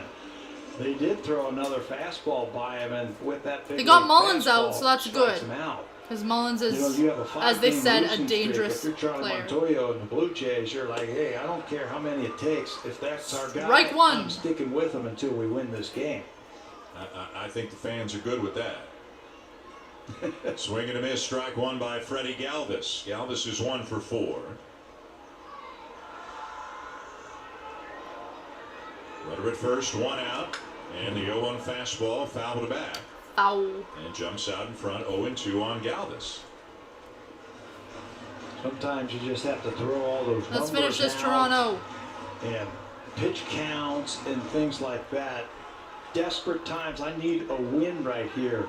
They did throw another fastball by him, and with that big They got league Mullins out, fastball, so that's strikes good. him out. Because Mullins is, You have a as they 5-game said, a losing streak. dangerous If you're Charlie player. Montoyo and the Blue Jays, you're like, hey, I don't care how many it takes. If that's our guy, Strike 1. I'm sticking with him until we win this game. I think the fans are good with that. Swing and a miss, strike 1 by Freddie Galvez. Galvez is 1 for 4. Runner at first, 1 out, and the 0-1 fastball fouled back. Foul. And jumps out in front, 0-2 on Galvez. Sometimes you just have to throw all those Let's numbers finish this, out Toronto. and pitch counts and things like that. Desperate times, I need a win right here.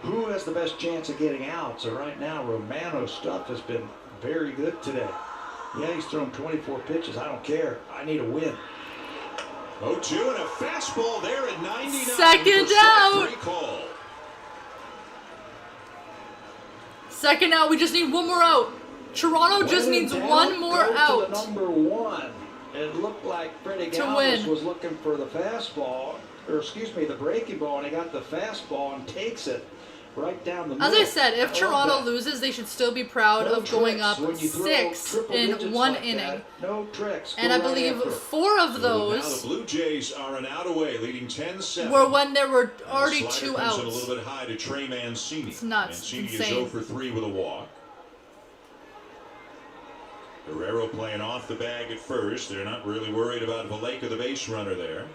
Who has the best chance of getting out? So right now, Romano's stuff has been very good today. Yeah, he's thrown 24 pitches. I don't care. I need a win. 0-2 and a fastball there at 99. Second for strike out. 3 call. Second out. We just need 1 more out. Toronto just When in needs doubt, 1 more go to out. the number 1. It looked like Freddie Galvez win. was looking for the fastball, or excuse me, the breaking ball, and he got the fastball and takes it right down the middle. As I said, if love Toronto that. loses, they should still be proud No of going tricks up when you throw 6 triple in digits 1 like inning. that. No tricks. And Go I right believe after it. 4 of Now the those Blue Jays are an out away, leading 10-7. were when there were already And the 2 slider comes in a outs. little bit high to Trey Mancini. It's nuts. Mancini It's is insane. 0 for 3 with a walk. Guerrero playing off the bag at first. They're not really worried about Valleca, the base runner there.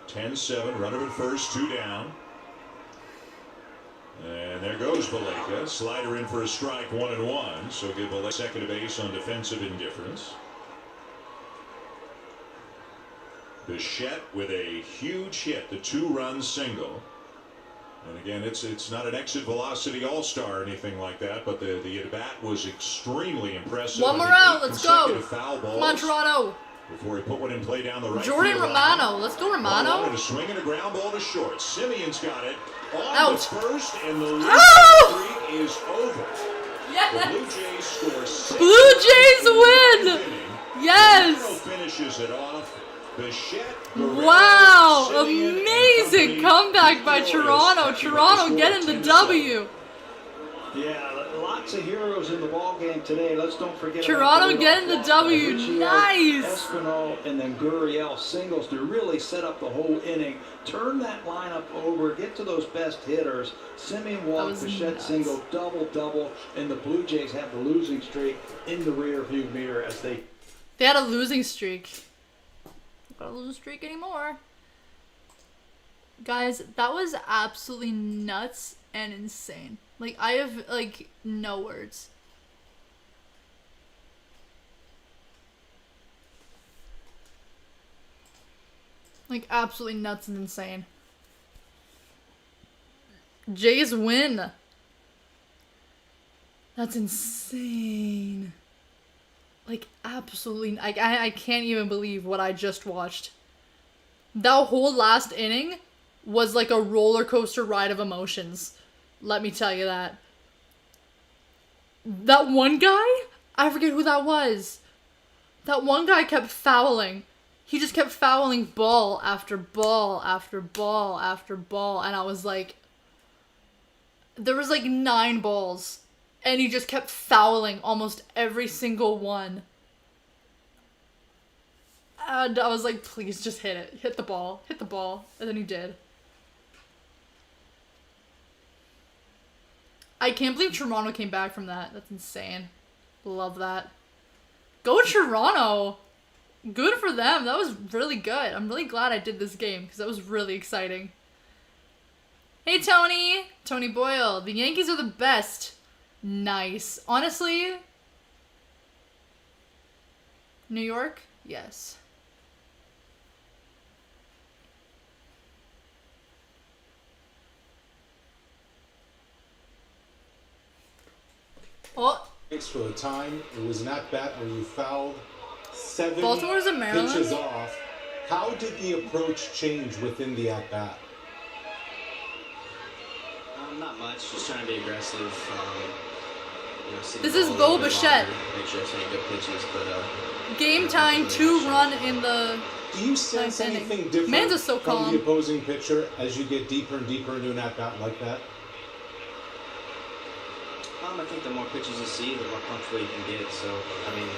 10-7, runner at first, 2 down. And there goes Valleca. Slider in for a strike, 1-1. So give Valleca second to base on defensive indifference. Bichette with a huge hit, the 2-run single. And again, it's not an exit velocity all-star or anything like that, but the at-bat was extremely impressive. 1 more I think out. 8 Let's go. consecutive foul balls Come on, Toronto. before he put one in play down the right Jordan field line. Romano. Let's go, And Romano. a swing and a ground ball to short. Simeon's got it on Out. the first, and the losing Ow! streak is over. The Yes. Blue Jays score 6 Blue Jays in the win. 9th inning. Yes. Romano finishes it off. Bichette, Guerrero, Wow. Simeon, and Amazing company. comeback by The Orioles Toronto. catching up the Toronto score getting the 10-7. W. Yeah, lots of heroes in the ball game today. Let's don't forget Toronto about getting the W. Nice. Espinal and then Gurriel singles to really set up the whole inning. Turn that lineup over. Get to those best hitters. Simeon walk, was Bichette nuts. single, double, and the Blue Jays have the losing streak in the rearview mirror as they. They had a losing streak. Not a losing streak anymore. Guys, that was absolutely nuts and insane. Like, I have, like, no words. Like, absolutely nuts and insane. Jays win. That's insane. Like, absolutely. I can't even believe what I just watched. That whole last inning was like a roller coaster ride of emotions. Let me tell you that. That one guy? I forget who that was. That one guy kept fouling. He just kept fouling ball after ball after ball after ball. And I was like... There was like 9 balls. And he just kept fouling almost every single one. And I was like, please just hit it. Hit the ball. Hit the ball. And then he did. I can't believe Toronto came back from that. That's insane. Love that. Go Toronto! Good for them. That was really good. I'm really glad I did this game because that was really exciting. Hey, Tony! Tony Boyle. The Yankees are the best. Nice. Honestly, New York? Yes. Oh. Thanks for the time. It was an at-bat where you fouled 7 Baltimore's in Maryland? pitches off. How did the approach change within the at-bat? Not much. Just trying to be aggressive. This is Bo Bichette. Make sure it's any good pitches, but Game time, 2-run in the... Do you sense ninth inning. anything different Man's so from calm. the opposing pitcher as you get deeper and deeper into an at-bat like that? I think the more pitches you see, the more comfortable you can get. So, I mean,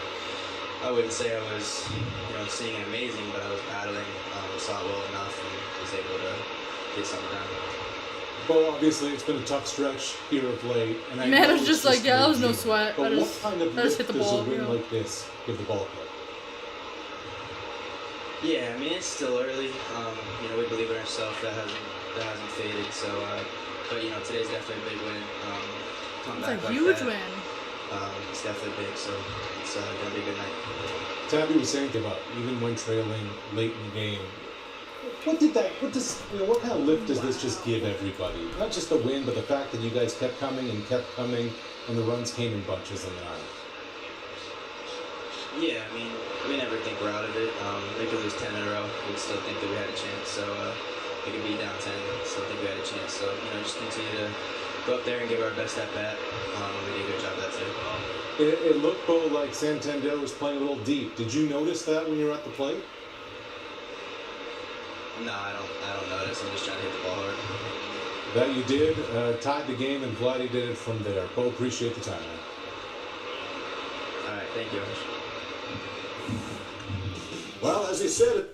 I wouldn't say I was, seeing it amazing, but I was battling, saw it well enough, and was able to get something done. Well, obviously, it's been a tough stretch here of late. And I Man, know it was it's just like, yeah, that was no new, sweat. But I what just kind of hit lift the does ball, a win like this give the ball club? Yeah, I mean, it's still early. We believe in ourselves. That hasn't faded. So, but today's definitely a big win. It's a huge win. It's definitely big. So it's gonna be a good night. Tabby was saying about even when trailing late in the game. What kind of lift does this just give everybody? Not just the win, but the fact that you guys kept coming, and the runs came in bunches in the ninth. Yeah, I mean, we never think we're out of it. We could lose 10 in a row. We'd still think that we had a chance. So we could be down 10, still think we had a chance. So, just continue to go up there and give our best at bat. We did a good job of that too. It looked, Bo, like Santander was playing a little deep. Did you notice that when you were at the plate? No, I don't notice. I'm just trying to hit the ball hard. That you did. Tied the game, and Vladdy did it from there. Bo, appreciate the time, man. All right, thank you. Well, as he said,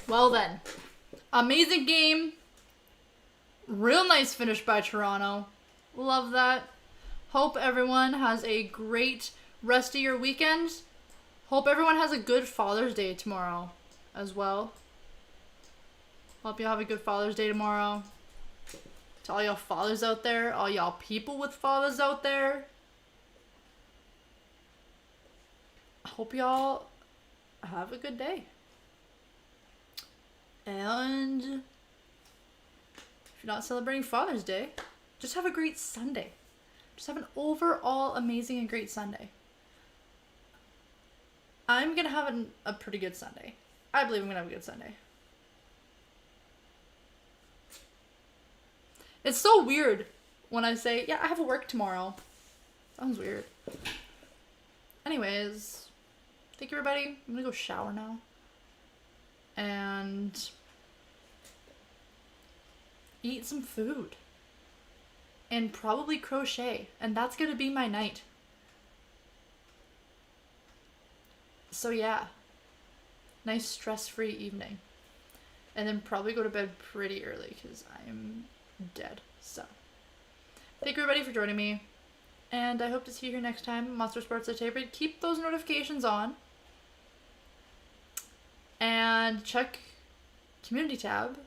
Well then, amazing game. Real nice finish by Toronto. Love that. Hope everyone has a great rest of your weekend. Hope everyone has a good Father's Day tomorrow as well. Hope y'all have a good Father's Day tomorrow. To all y'all fathers out there, all y'all people with fathers out there. I hope y'all have a good day. And if you're not celebrating Father's Day, just have a great Sunday. Just have an overall amazing and great Sunday. I'm going to have a pretty good Sunday. I believe I'm going to have a good Sunday. It's so weird when I say, yeah, I have a work tomorrow. Sounds weird. Anyways, thank you everybody. I'm going to go shower now. And eat some food, and probably crochet, and that's gonna be my night. So yeah, nice stress-free evening, and then probably go to bed pretty early because I'm dead. So thank you everybody for joining me, and I hope to see you here next time. Monster Sports at Tapered. Keep those notifications on, and check community tab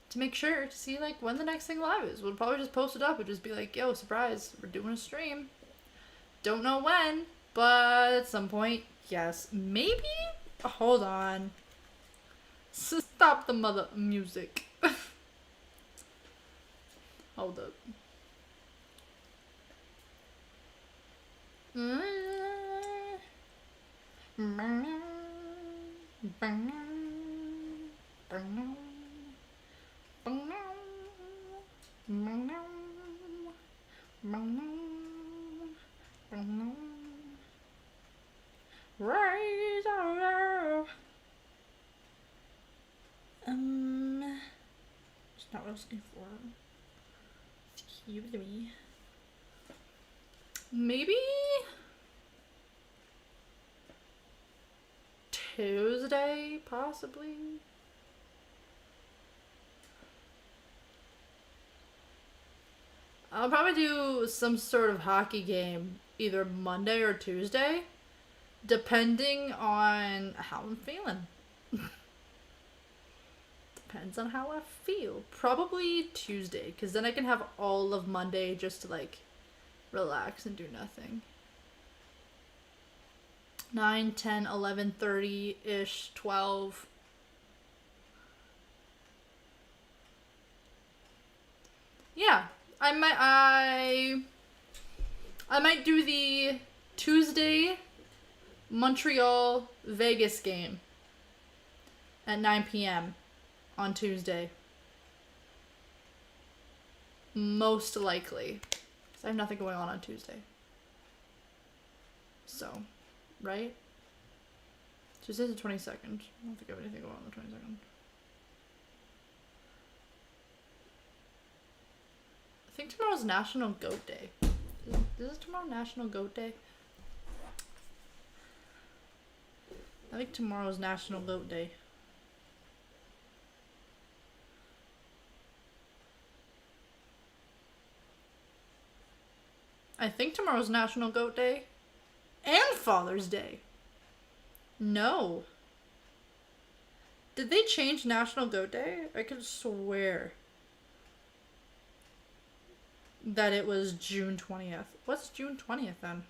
to make sure to see like when the next thing live is. We'll probably just post it up and just be like, yo, surprise, we're doing a stream. Don't know when, but at some point, yes. Maybe? Hold on. Stop the mother music. Hold up. Rise up. It's not what I was looking for. Excuse me. Maybe Tuesday, possibly. I'll probably do some sort of hockey game either Monday or Tuesday, depending on how I'm feeling. Depends on how I feel. Probably Tuesday, because then I can have all of Monday just to like relax and do nothing. 9, 10, 11, 30-ish, 12. Yeah, I might do the Tuesday Montreal Vegas game at 9 p.m. on Tuesday. Most likely. Because I have nothing going on Tuesday. So, right? Tuesday's the 22nd. I don't think I have anything going on the 22nd. I think tomorrow's National Goat Day. Is tomorrow National Goat Day? I think tomorrow's National Goat Day. I think tomorrow's National Goat Day. And Father's Day. No. Did they change National Goat Day? I could swear that it was June 20th. What's June 20th then?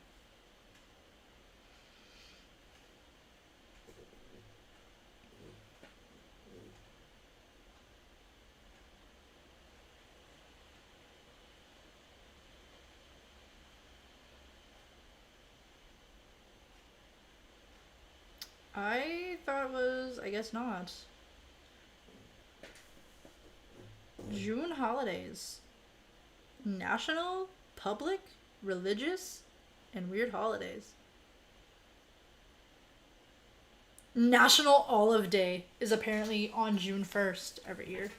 I thought it was, I guess not. June holidays. National, public, religious, and weird holidays. National Olive Day is apparently on June 1st every year.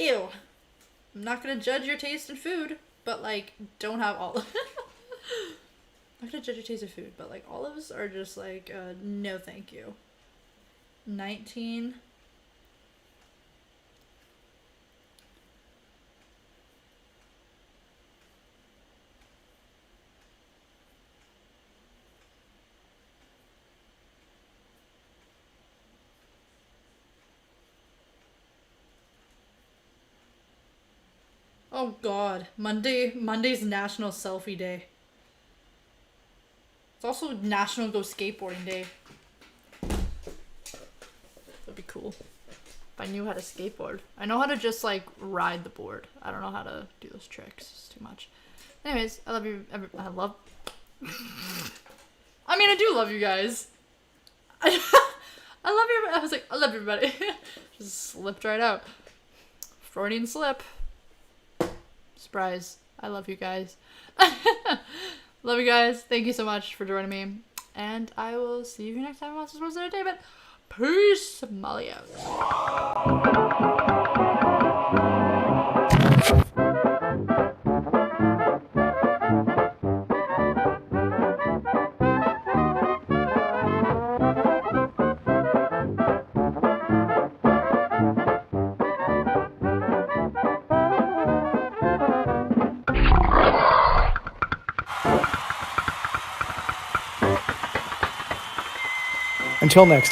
Ew. I'm not gonna judge your taste in food, but like, don't have olive. I'm not gonna judge your taste of food, but like, olives are just like, no thank you. 19. Oh god, Monday's National Selfie Day. It's also National Go Skateboarding Day. That'd be cool. If I knew how to skateboard. I know how to just like ride the board. I don't know how to do those tricks. It's too much. Anyways, I love you. I mean, I do love you guys. I love you. I was like, I love everybody. Just slipped right out. Freudian slip. Surprise. I love you guys. Love you guys. Thank you so much for joining me. And I will see you next time on Monster Sports Entertainment. Peace. Molly out. Until next time.